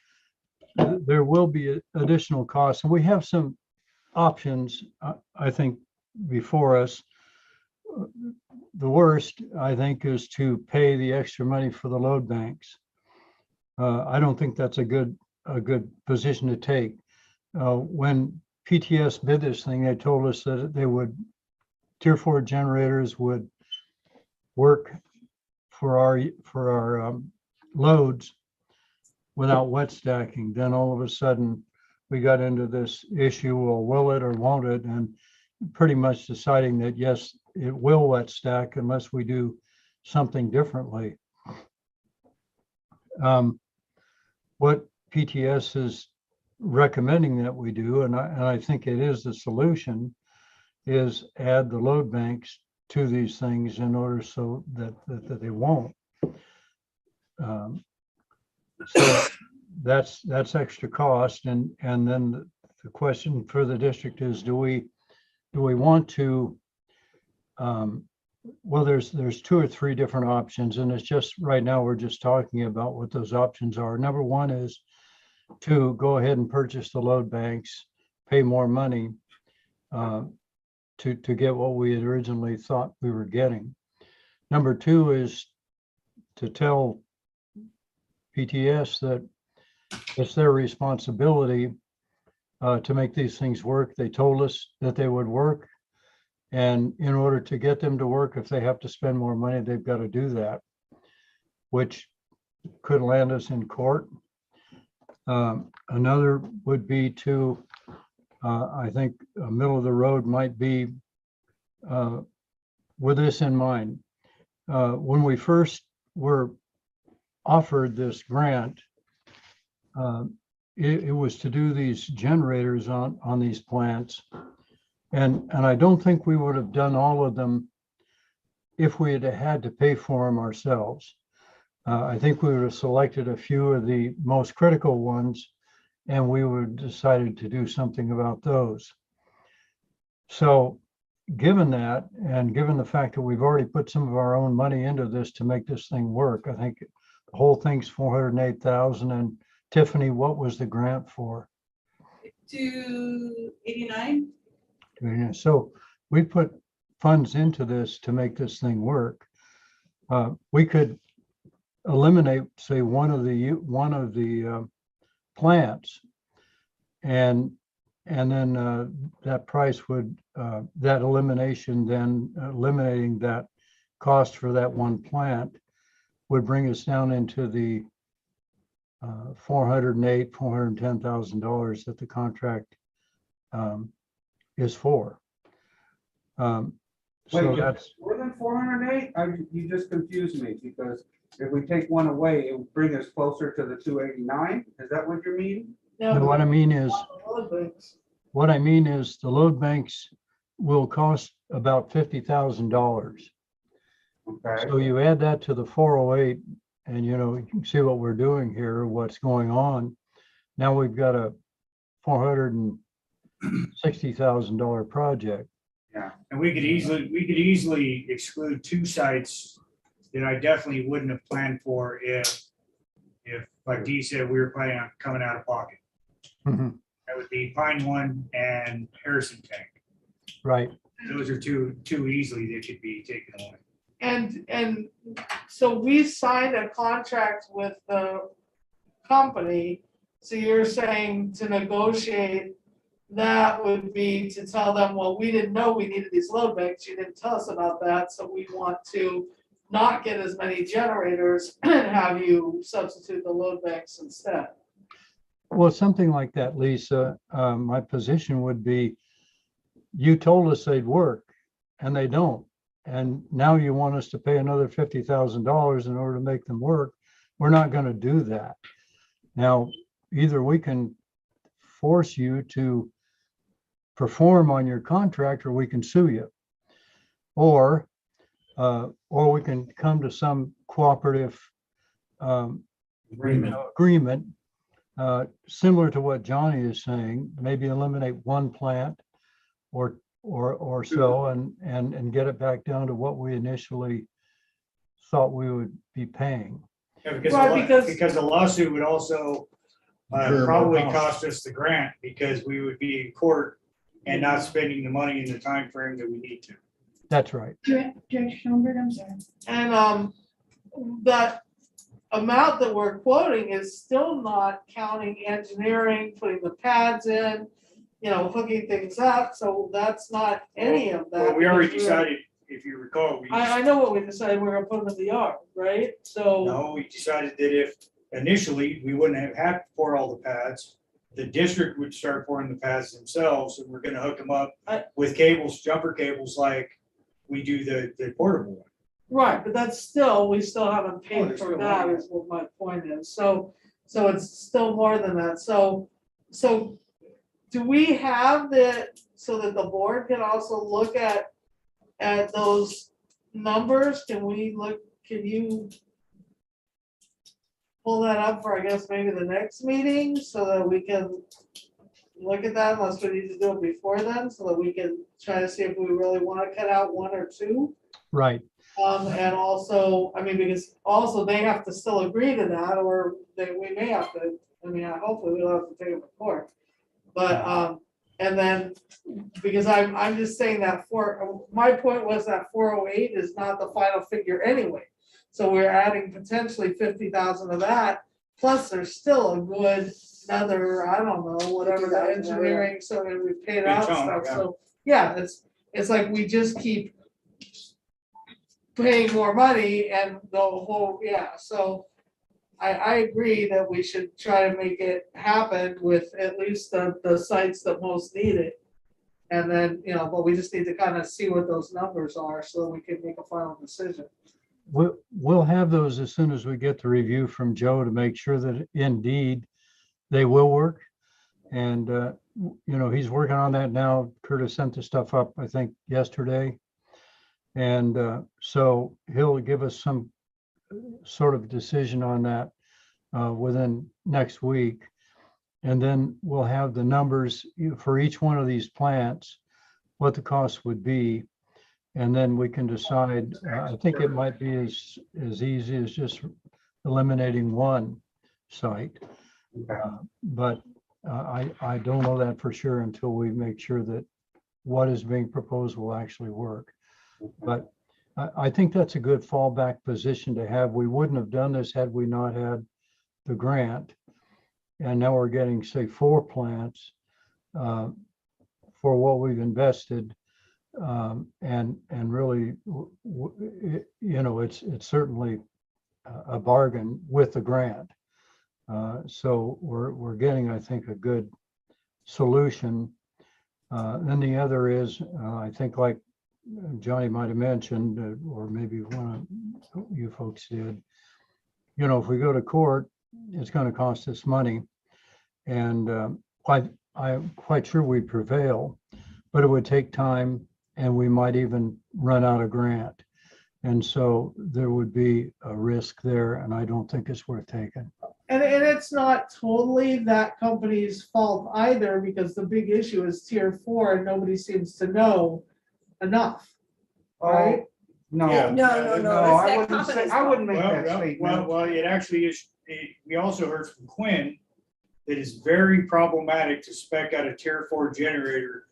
there will be additional costs, and we have some options, I think, before us. The worst, I think, is to pay the extra money for the load banks. I don't think that's a good position to take. When PTS bid this thing, they told us that they would, Tier 4 generators would work for our loads without wet stacking. Then all of a sudden, we got into this issue, well, will it or won't it? And pretty much deciding that, yes, it will wet stack unless we do something differently. What PTS is recommending that we do, and I think it is the solution, is add the load banks to these things in order so that they won't. So that's extra cost, and then the question for the district is, do we want to, well, there's 2 or 3 different options, and it's just right now we're just talking about what those options are. Number one is to go ahead and purchase the load banks, pay more money to get what we had originally thought we were getting. Number 2 is to tell PTS that it's their responsibility to make these things work. They told us that they would work. And in order to get them to work, if they have to spend more money, they've got to do that, which could land us in court. Another would be to, I think, a middle of the road might be with this in mind. When we first were offered this grant, it was to do these generators on these plants. And I don't think we would have done all of them if we had to pay for them ourselves. I think we would have selected a few of the most critical ones, and we would have decided to do something about those. So given that, and given the fact that we've already put some of our own money into this to make this thing work, I think the whole thing's $408,000. And Tiffany, what was the grant for? 289. So we put funds into this to make this thing work. We could eliminate, say, one of the plants, and then that price would that elimination, then eliminating that cost for that one plant, would bring us down into the $410,000 that the contract is for. So Wait, that's more than 408? You just confused me, because if we take one away, it will bring us closer to the 289. Is that what you mean? no, what I mean is the load banks will cost about $50,000. Okay. So you add that to the 408, and you can see what we're doing here, what's going on. Now we've got a $460,000 project. Yeah. And we could easily exclude 2 sites that I definitely wouldn't have planned for if like Dee said, we were planning on coming out of pocket. Mhm. That would be Pine One and Harrison Tank. Right. Those are two easily that could be taken away. And so we signed a contract with the company. So you're saying to negotiate, that would be to tell them, well, we didn't know we needed these load banks. You didn't tell us about that. So we want to not get as many generators and have you substitute the load banks instead. Well, something like that, Lisa, my position would be, you told us they'd work and they don't. And now you want us to pay another $50,000 in order to make them work. We're not going to do that. Now, either we can force you to perform on your contract or we can sue you. Or we can come to some cooperative agreement, similar to what Johnny is saying, maybe eliminate one plant or so and get it back down to what we initially thought we would be paying. Yeah, because, Right, because- the lawsuit would also Incur more probably costs. cost us the grant because we would be in court and not spending the money in the time frame that we need to. That's right. Director Schoenberg, I'm sorry. And that amount that we're quoting is still not counting engineering, putting the pads in, hooking things up. So that's not any of that. Well, we already because we're- decided, if you recall, I know what we decided, we're gonna put them in the yard, right? So, no, we decided that if initially we wouldn't have had to pour all the pads, the district would start pouring the pads themselves, and we're gonna hook them up with cables, jumper cables, like we do the portable one. right, but that's still, we still haven't paid there's for still that, money. is what my point is. So it's still more than that. So do we have so that the board can also look at those numbers? Can you pull that up for, I guess, maybe the next meeting so that we can look at that, unless we need to do it before then, so that we can try to see if we really want to cut out one or two? Right. And also, because also they have to still agree to that, or we may have to, hopefully we'll have to take it to court. But, and then, because I'm just saying that my point was that 408 is not the final figure anyway. So we're adding potentially 50,000 of that, plus there's still a good another, I don't know, whatever the 50,000, engineering, so we paid Big out chunk, stuff, yeah. so, yeah, it's like we just keep paying more money and the whole, so I agree that we should try to make it happen with at least the sites that most need it. And then, but we just need to kind of see what those numbers are so that we can make a final decision. We'll have those as soon as we get the review from Joe to make sure that indeed they will work. And, he's working on that now. Curtis sent the stuff up, I think, yesterday. And so he'll give us some sort of decision on that within next week. And then we'll have the numbers for each one of these plants, what the cost would be. And then we can decide, I think it might be as easy as just eliminating one site. But I don't know that for sure until we make sure that what is being proposed will actually work. But I think that's a good fallback position to have. We wouldn't have done this had we not had the grant. And now we're getting, say, 4 plants for what we've invested. And really, it's certainly a bargain with the grant. So we're getting, I think, a good solution. Then the other is, I think, like Johnny might have mentioned, or maybe one of you folks did, if we go to court, it's going to cost us money. And I'm quite sure we prevail, but it would take time and we might even run out of grant. And so there would be a risk there, and I don't think it's worth taking. And it's not totally that company's fault either, because the big issue is tier 4 and nobody seems to know enough, right? No. Yeah. No, I that's wouldn't that say, company's I wouldn't make Well, that well, statement. well, it actually is, we also heard from Quinn that it's very problematic to spec out a tier 4 generator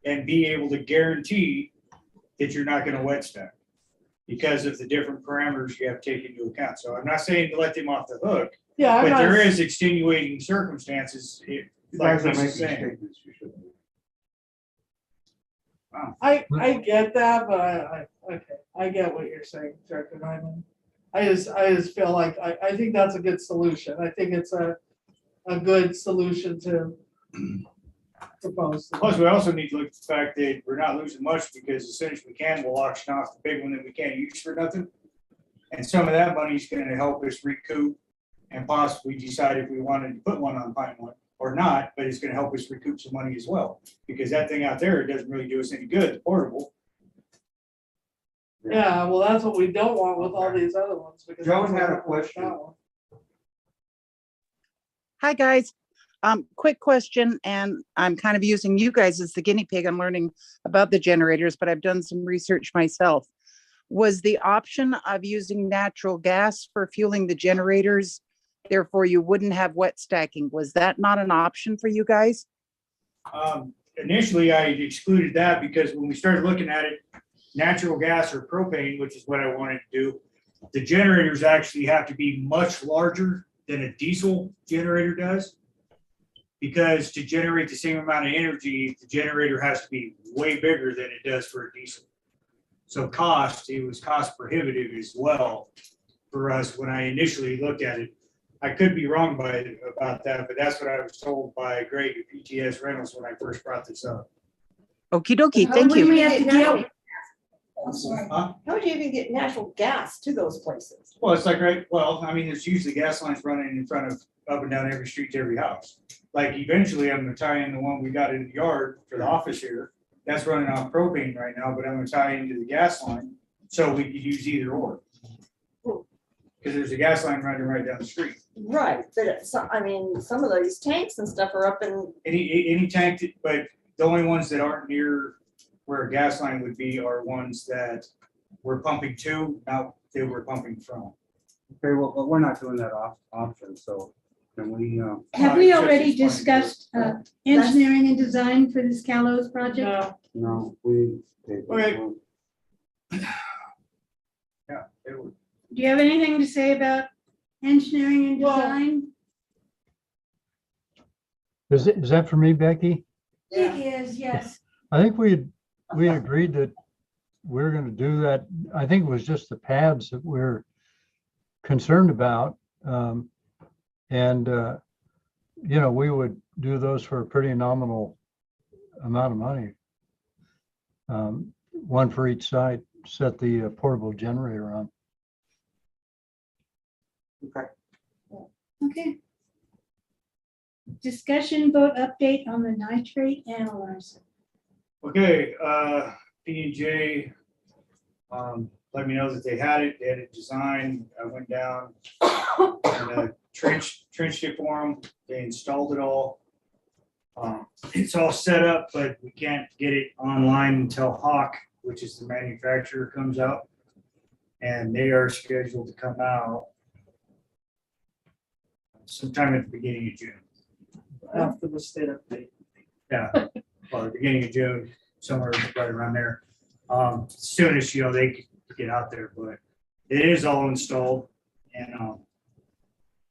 and be able to guarantee that you're not gonna wet stack because of the different parameters you have to take into account. So I'm not saying to let them off the hook, Yeah, I'm but not, there is extenuating circumstances, You like guys are making Lisa's saying. statements you shouldn't. I get that, but I get what you're saying, Director Nyman. I just feel like, I think that's a good solution. I think it's a good solution to propose. Plus, we also need to look at the fact that we're not losing much because as soon as we can, we'll auction off the big one that we can't use for nothing. And some of that money is gonna help us recoup and possibly decide if we wanted to put one on Pinewood or not, but it's gonna help us recoup some money as well. Because that thing out there, it doesn't really do us any good, it's portable. Yeah, well, that's what we don't want with all these other ones. because Joan that's had a what we're question. down. Hi, guys. Quick question, and I'm kind of using you guys as the guinea pig. I'm learning about the generators, but I've done some research myself. Was the option of using natural gas for fueling the generators, therefore you wouldn't have wet stacking? Was that not an option for you guys? Initially, I excluded that because when we started looking at it, natural gas or propane, which is what I wanted to do, the generators actually have to be much larger than a diesel generator does. Because to generate the same amount of energy, the generator has to be way bigger than it does for a diesel. So it was cost prohibitive as well for us when I initially looked at it. I could be wrong about that, but that's what I was told by Greg at PTS Rentals when I first brought this up. Okie dokie, How thank would you. we have to deal? Huh? How would you even get natural gas to those places? Well, it's like, right, well, I mean, there's usually gas lines running in front of, up and down every street to every house. Like eventually, I'm gonna tie in the one we got in the yard for the office here. That's running off propane right now, but I'm gonna tie into the gas line, so we could use either or. Because there's a gas line running right down the street. Right, but I mean, some of those tanks and stuff are up in, Any tank, but the only ones that aren't near where a gas line would be are ones that we're pumping to, not that we're pumping from. Okay, well, but we're not doing that option, so can we, Have we Just already explain discussed engineering and design for this Callows project? No, no, we. Okay. Yeah, it would. Do you have anything to say about engineering and Well- design? Is that for me, Becky? It is, yes. I think we agreed that we're gonna do that. I think it was just the pads that we're concerned about. We would do those for a pretty nominal amount of money. One for each side, set the portable generator on. Okay. Okay. Discussion vote update on the nitrate analyzer. Okay, P&J, let me know that they had it designed. I went down and trenched it for them. They installed it all. It's all set up, but we can't get it online until Hawk, which is the manufacturer, comes out. And they are scheduled to come out sometime at the beginning of June. after the state update. Yeah, well, the beginning of June, somewhere right around there. Soon as, they could get out there, but it is all installed and,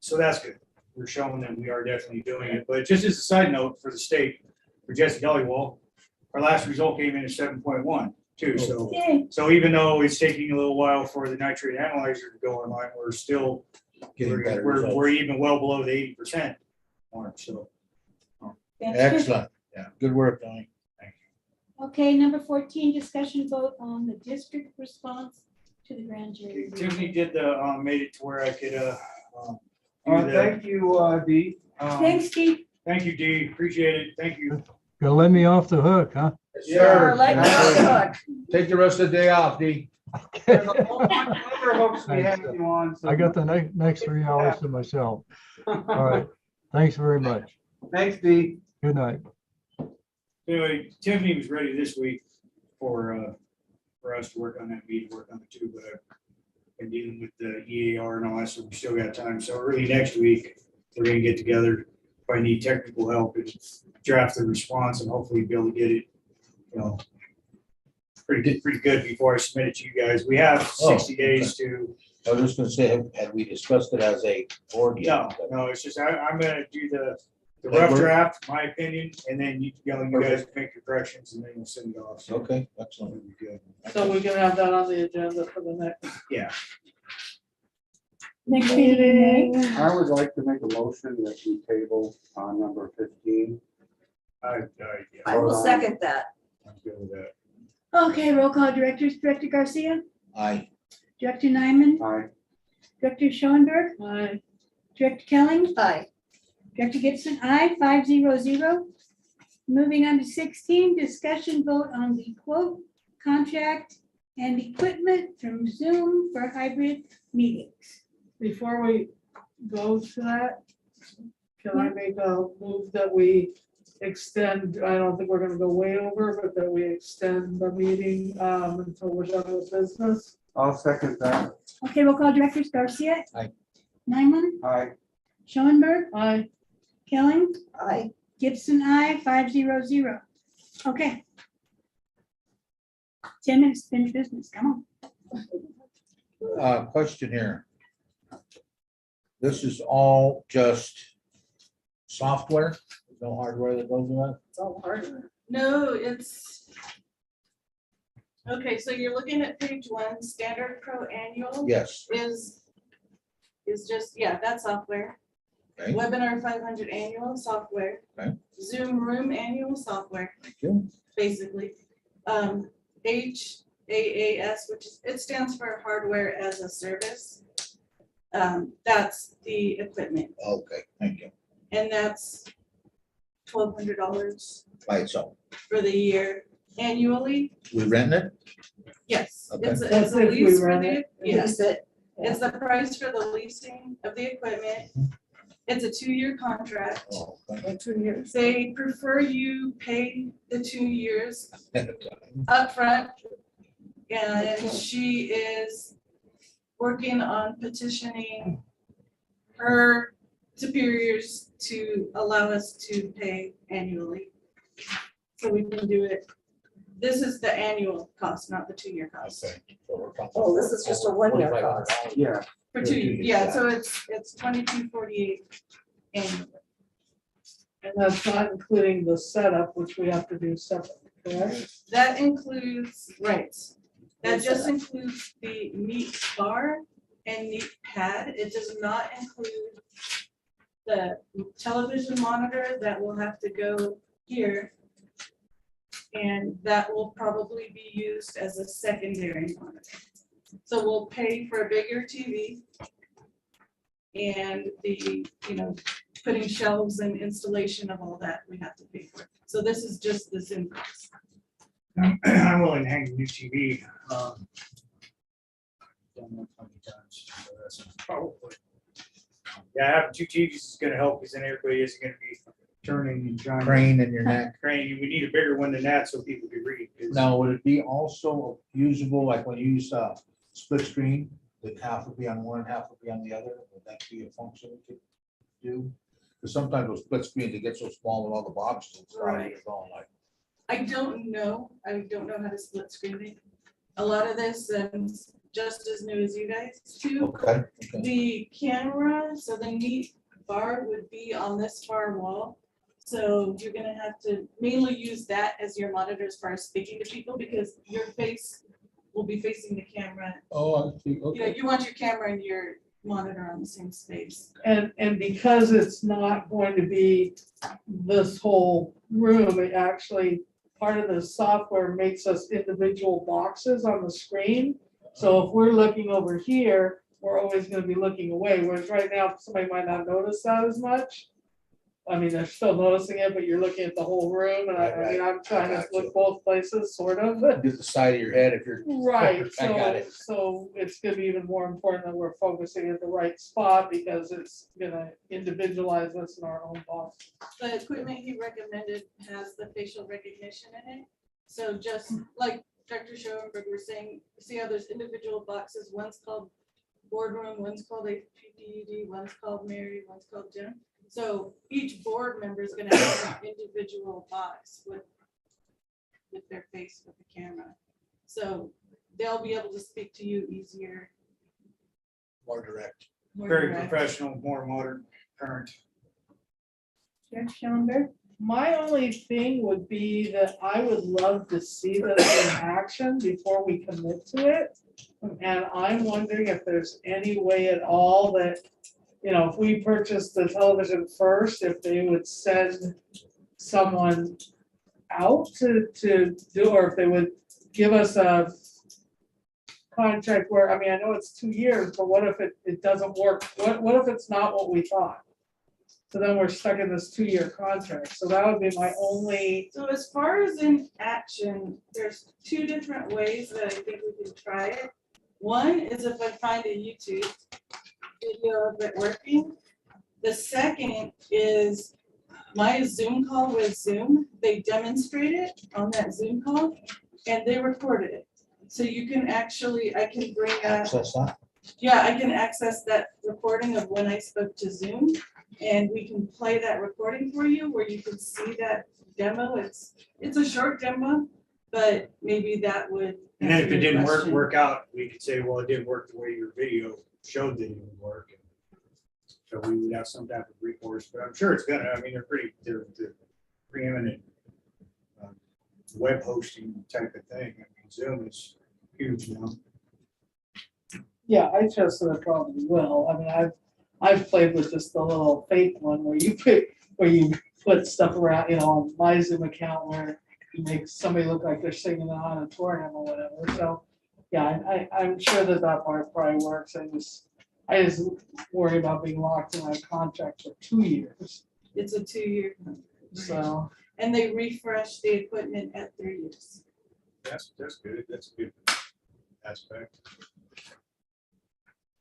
so that's good. We're showing them we are definitely doing it, but just as a side note for the state, for Jesse Dollywall, our last result came in at 7.1 too, so. Yay. So even though it's taking a little while for the nitrate analyzer to go online, we're still, Getting better we're results. even well below the 80% mark, so. That's good. Excellent. Yeah, good work, Donnie. Okay, number 14, discussion vote on the district response to the grand jury. Tiffany did made it to where I could, Thank you, Dee. Thanks, Steve. Thank you, Dee. Appreciate it. Thank you. Gonna let me off the hook, huh? yeah, like, Take the rest of the day off, Dee. There's a whole bunch of other hooks we have you on. so- I got the next 3 hours to myself. All right. Thanks very much. Thanks, Dee. Good night. Anyway, Tiffany was ready this week for us to work on that, me to work on it too, but I've been dealing with the EAR and all that, so we still got time. So early next week, we're gonna get together. If I need technical help, and draft the response and hopefully be able to get it, pretty good before I submit it to you guys. We have 60 days to. I was just gonna say, had we discussed it as a board No, yet? no, it's just, I'm gonna do the rough draft, my opinion, and then you guys make your corrections and then we'll send it off. So Okay, excellent. it'll be good. So we can have that on the agenda for the next. Yeah. Next meeting in May. I would like to make a motion that we table on number 15. Yeah, I will second that. I'm good with that. Okay, roll call directors, Director Garcia, Aye. Director Nyman, Aye. Director Schoenberg, Aye. Director Kelly, Aye. Director Gibson, aye, 500. Moving on to 16, discussion vote on the quote, contract and equipment from Zoom for hybrid meetings. Before we go to that, can I make a move that we extend, I don't think we're gonna go way over, but that we extend the meeting until we're done with business? I'll second that. Okay, roll call directors, Garcia. Aye. Nyman, Aye. Schoenberg, Aye. Kelly, Aye. Gibson, aye, 500. Okay. 10 minutes to finish business, come on. Question here. This is all just software, There's no hardware that goes with it? It's all hardware. No, it's. Okay, so you're looking at page 1, Standard Pro Annual. Yes. Is just, yeah, that's software. Okay. Webinar 500 Annual software. Okay. Zoom Room Annual software. Thank you. Basically. HAAS, which is, it stands for Hardware as a Service. That's the equipment, Okay, thank you. and that's $1,200 By itself. for the year annually. We rent it? Yes, Okay. it's That's a if we lease for rent the, it. yes, it. it's the price for the leasing of the equipment. It's a 2-year contract. Oh, okay. 2 years. They prefer you pay the 2 years upfront. And she is working on petitioning her superiors to allow us to pay annually. So we can do it. This is the annual cost, not the 2-year cost. Okay. So we're talking Oh, this is just a 1-year $4,500. cost. Yeah. For For 2 2 years, years, yeah, yeah. so it's 2248 annually. And that's not including the setup, which we have to do separately, correct? That includes, right, that just includes the Neat bar and Neat pad. It does not include the television monitor that will have to go here. And that will probably be used as a secondary monitor. So we'll pay for a bigger TV. And the, putting shelves and installation of all that, we have to pay for. So this is just the Zoom cost. I'm willing to hang a new TV. Don't know how many times, so that's probably. Yeah, having 2 TVs is gonna help, because then everybody isn't gonna be turning and trying. Crane in your neck. Crane, we need a bigger one than that so people can read. 'cause- Now, would it be also usable, like when you use split screen, that half would be on one, half would be on the other? Would that be a function we could do? Because sometimes those split screens, it gets so small with all the boxes. it's hard to Right. get going, like, I don't know how to split screen it. A lot of this is just as new as you guys too. Okay. Okay. The camera, so the Neat bar would be on this far wall. So you're gonna have to mainly use that as your monitor as far as speaking to people, because your face will be facing the camera. Oh, I see, You know, okay. you want your camera and your monitor on the same space. And because it's not going to be this whole room, it actually, part of the software makes us individual boxes on the screen. So if we're looking over here, we're always gonna be looking away, whereas right now, somebody might not notice that as much. I mean, they're still noticing it, but you're looking at the whole room, and I mean, I'm trying to look both places, sort of. Get the side of your head if you're. Right, I got so, it. so it's gonna be even more important that we're focusing at the right spot, because it's gonna individualize us in our own box. The equipment he recommended has the facial recognition in it. So just like Dr. Schoenberg was saying, see how there's individual boxes, one's called boardroom, one's called a PPD, one's called Mary, one's called Jim. So each board member is gonna have an individual box with their face with the camera. So they'll be able to speak to you easier. More direct. more Very direct. professional, more modern, current. Director Schoenberg, My only thing would be that I would love to see this in action before we commit to it. And I'm wondering if there's any way at all that, you know, if we purchase the television first, if they would send someone out to do, or if they would give us a contract where, I mean, I know it's 2 years, but what if it doesn't work? What if it's not what we thought? So then we're stuck in this 2-year contract. So that would be my only, So as far as in action, there's 2 different ways that I think we can try it. One is if I find a YouTube video of it working. The second is my Zoom call with Zoom. They demonstrate it on that Zoom call and they recorded it. So you can actually, I can bring up, Access that. yeah, I can access that recording of when I spoke to Zoom. And we can play that recording for you where you can see that demo. It's a short demo, but maybe that would. And then if it answer your didn't question. work out, we could say, well, it didn't work the way your video showed that it would work. So we would have some type of recourse, but I'm sure it's gonna, I mean, they're preeminent web hosting type of thing. I mean, Zoom is huge now. yeah, I trust that it probably will. I mean, I've played with just the little fake one where you put stuff around, you know, on my Zoom account where you make somebody look like they're singing in an auditorium or whatever. So, yeah, I'm sure that part probably works. I just worry about being locked in a contract for 2 years. It's a 2-year. So, And they refresh the equipment at 3 years. That's good. That's a good aspect.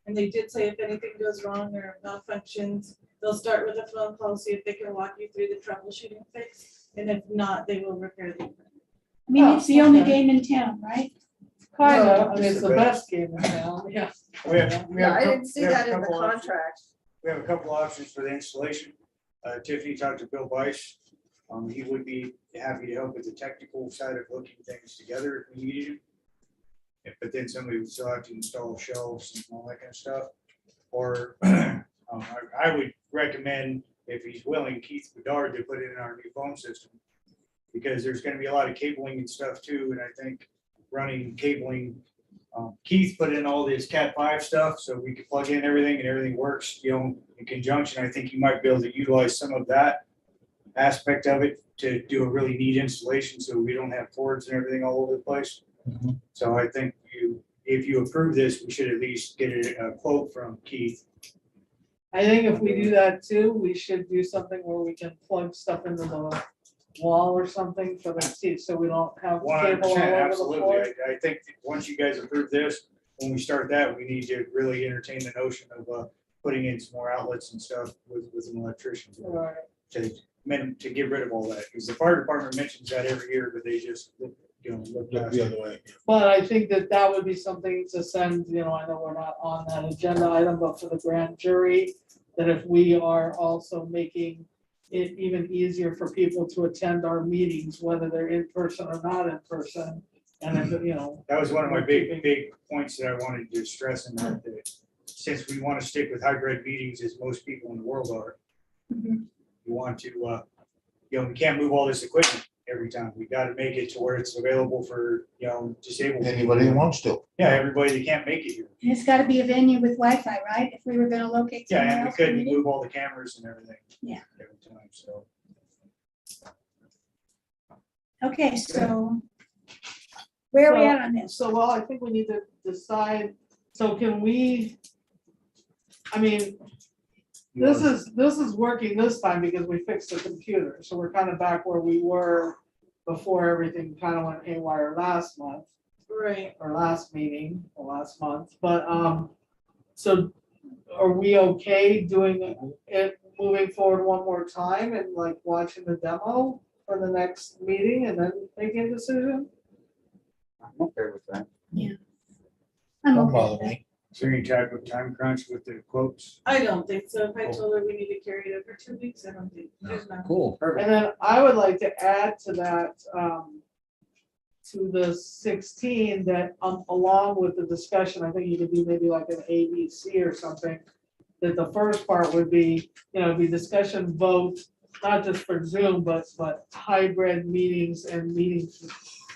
And they did say if anything goes wrong or malfunctions, they'll start with a phone call, see if they can walk you through the troubleshooting fix. And if not, they will repair the equipment. I mean, it's the only okay. game in town, right? kind Well, of, I mean, it's the best game in town, yeah. We have Yeah, a I cou- didn't see we have a that in the couple options. contract. We have a couple options for the installation. Tiffany talked to Bill Weiss. He would be happy to help with the technical side of looking things together if we needed him. But then somebody would still have to install shelves and all that kind of stuff. Or I would recommend, if he's willing, Keith Bedard to put it in our new phone system. Because there's gonna be a lot of cabling and stuff too, and I think running cabling, Keith put in all this Cat5 stuff, so we could plug in everything and everything works, you know, in conjunction. I think you might be able to utilize some of that aspect of it to do a really neat installation, so we don't have cords and everything all over the place. Mhm. So I think if you approve this, we should at least get a quote from Keith. I think if we do that too, we should do something where we can plug stuff into the wall or something for the seat, so we don't have One hundred cable all percent, over the absolutely. floor. I think that once you guys approve this, when we start that, we need to really entertain the notion of putting in some more outlets and stuff with an electrician Right. to get rid of all that, because the fire department mentions that every year, but they just, look Look past the it. other way. But I think that would be something to send, you know, I know we're not on that agenda item, but for the grand jury, that if we are also making it even easier for people to attend our meetings, whether they're in person or not in person, and if, you know. That was one of my big points that I wanted to stress in that, since we want to stick with hybrid meetings as most people in the world are. Mhm. We want to, you know, we can't move all this equipment every time. We got to make it to where it's available for, you know, disabled. Anybody people. who wants to. Yeah, everybody that can't make it here. And it's gotta be a venue with Wi-Fi, right? If we were gonna locate Yeah, somewhere and we else. for couldn't meeting? move all the cameras and everything. Yeah. Every time, so. Okay, so where are we at on this? So, well, I think we need to decide, so can we, I mean, this is working this time because we fixed the computer, so we're kind of back where we were before everything kind of went haywire last month, Right. or last meeting, or last month, but, so are we okay doing it, moving forward one more time and like watching the demo for the next meeting and then making a decision? I'm okay with that. I'm Don't okay bother with that. me. So you type of time crunch with the quotes? I don't think so. If I told her we need to carry it over 2 weeks, I don't think, there's not. Cool. And then I would like to add to that, to the 16, that along with the discussion, I think you could do maybe like an ABC or something. That the first part would be, you know, be discussion vote, not just for Zoom, but hybrid meetings and meeting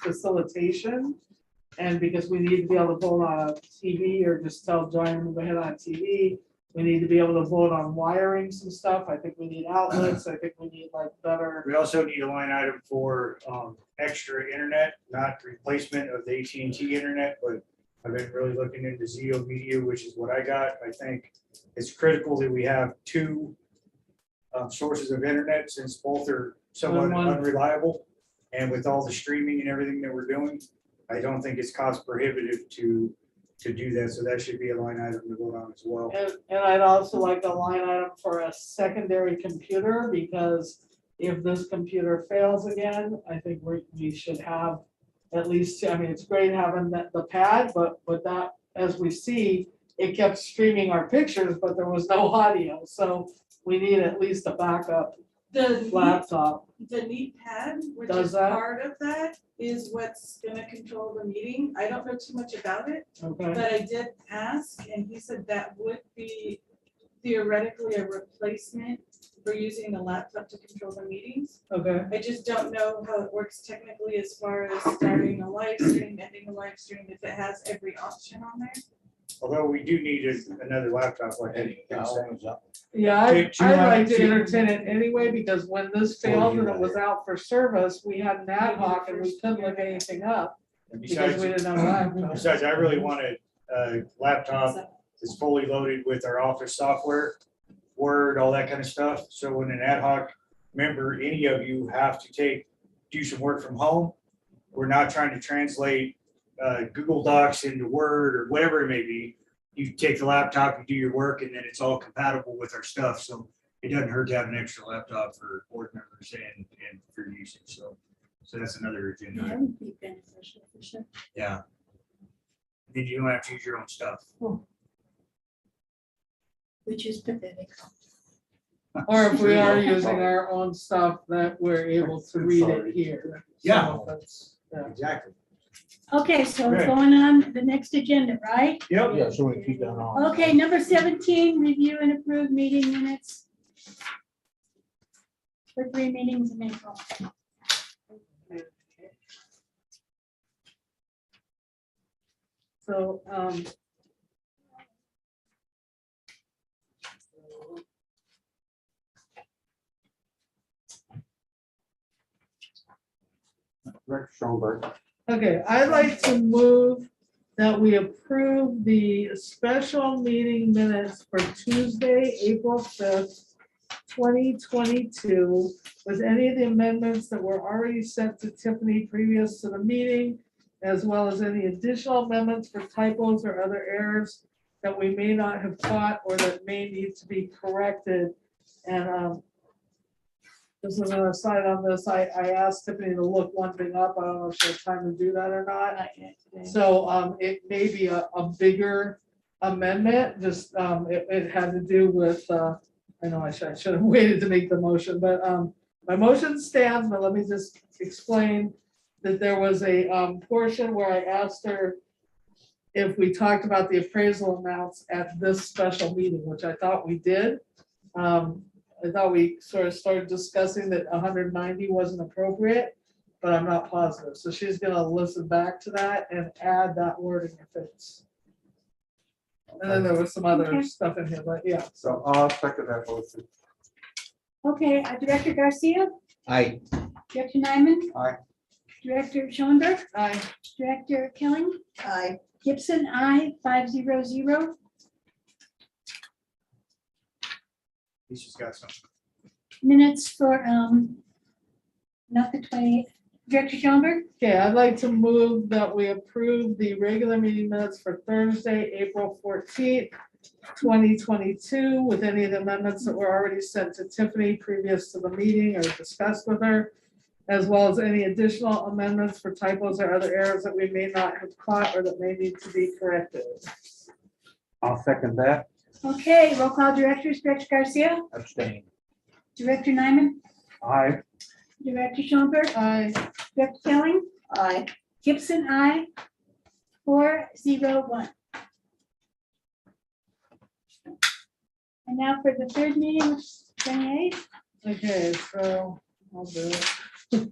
facilitation. And because we need to be able to vote on a TV or just tell Joanne to move ahead on TV. We need to be able to vote on wiring some stuff. I think we need outlets. I think we need like better. We also need a line item for extra internet, not replacement of the AT&T internet, but I've been really looking into Zeo Media, which is what I got. I think it's critical that we have two sources of internet since both are somewhat unreliable. And with all the streaming and everything that we're doing, I don't think it's cost prohibitive to do that. So that should be a line item to vote on as well. And I'd also like a line item for a secondary computer, because if this computer fails again, I think we should have at least, I mean, it's great having the pad, but with that, as we see, it kept streaming our pictures, but there was no audio. So we need at least a backup laptop. The neat pad, which Does is that? part of that, is what's gonna control the meeting. I don't know too much about it, Okay, but I did ask, and he said that would be theoretically a replacement for using the laptop to control the meetings. okay. I just don't know how it works technically as far as starting a live stream, ending a live stream, if it has every option on there. Although we do need another laptop like that. Yeah, I'd like to entertain it anyway, because when this For failed you, and it was out for service, we had an ad hoc and we couldn't look anything up And because besides, we didn't have a laptop. besides, I really want a laptop that's fully loaded with our office software, Word, all that kind of stuff. So when an ad hoc member, any of you have to do some work from home, we're not trying to translate Google Docs into Word or whatever it may be. You take the laptop, you do your work, and then it's all compatible with our stuff. So it doesn't hurt to have an extra laptop for board members and for usage. So that's another agenda. That item. would be beneficial for sure. Yeah. Then you don't have to use your own stuff. Which is pathetic. Or if we are using our own stuff, that we're able to read it here. Yeah. So that's- yeah. Exactly. Okay, so Okay. going on the next agenda, right? Yep. Yeah, so we keep that on. Okay, number 17, review and approve meeting minutes for 3 meetings in April. So, Rick Schoenberg. okay, I'd like to move that we approve the special meeting minutes for Tuesday, April 5th, 2022, with any of the amendments that were already sent to Tiffany previous to the meeting, as well as any additional amendments for typos or other errors that we may not have caught or that may need to be corrected. And this is an aside on this. I asked Tiffany to look one thing up. I don't know if she has time to do that or not. So it may be a bigger amendment, just it had to do with, I know I should have waited to make the motion, but my motion stands, but let me just explain that there was a portion where I asked her if we talked about the appraisal amounts at this special meeting, which I thought we did. I thought we sort of started discussing that 190 wasn't appropriate, but I'm not positive. So she's gonna listen back to that and add that wording if it's. And then there was some other Okay. stuff in here, but yeah. So I'll second that motion. Okay, Director Garcia, I, Director Nyman. Aye. Director Schoenberg, Aye. Director Kelly, Aye. Gibson, I, 500. He's just got some. Minutes for, not the 28th. Director Schoenberg, Okay, I'd like to move that we approve the regular meeting minutes for Thursday, April 14th, 2022, with any of the amendments that were already sent to Tiffany previous to the meeting or discussed with her, as well as any additional amendments for typos or other errors that we may not have caught or that may need to be corrected. I'll second that. okay, roll call directors, Director Garcia, abstain. Director Nyman, Aye. Director Schoenberg, Aye. Director Kelly, Aye. Gibson, I, 401. And now for the third meeting, which is 28th. Okay, so I'll do it.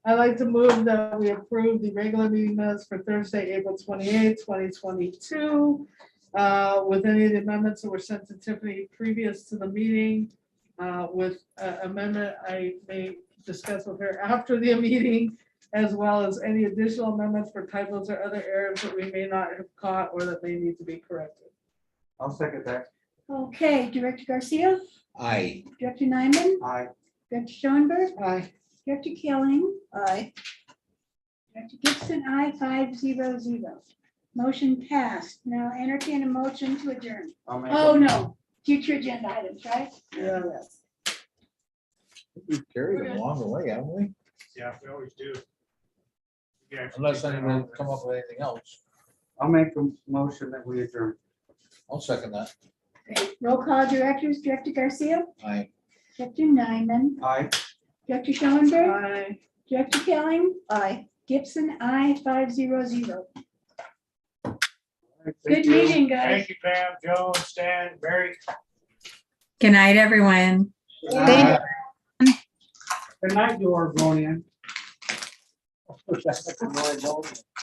I'd like to move that we approve the regular meeting minutes for Thursday, April 28th, 2022. With any of the amendments that were sent to Tiffany previous to the meeting, with amendment I may discuss with her after the meeting, as well as any additional amendments for typos or other errors that we may not have caught or that may need to be corrected. I'll second that. Okay, Director Garcia, Aye. Director Nyman, Aye. Director Schoenberg, Aye. Director Kelling, Aye. Director Gibson, I 500. Motion passed. Now entertain a motion to adjourn. I'll make Oh, a- no, future agenda items, right? Yeah. We've carried them along the way, haven't we? Yeah, we always do. Unless anyone come up with anything else. I'll make a motion that we adjourn. I'll second that. Great. Roll call directors, Director Garcia, Aye. Director Nyman, Aye. Director Schoenberg, Aye. Director Kelling, Aye. Gibson, I 500. Thank Good you. meeting, guys. Thank you, Pam, Joan, Stan, Barry. Good night, everyone. Aye. Good night, you Oregonian.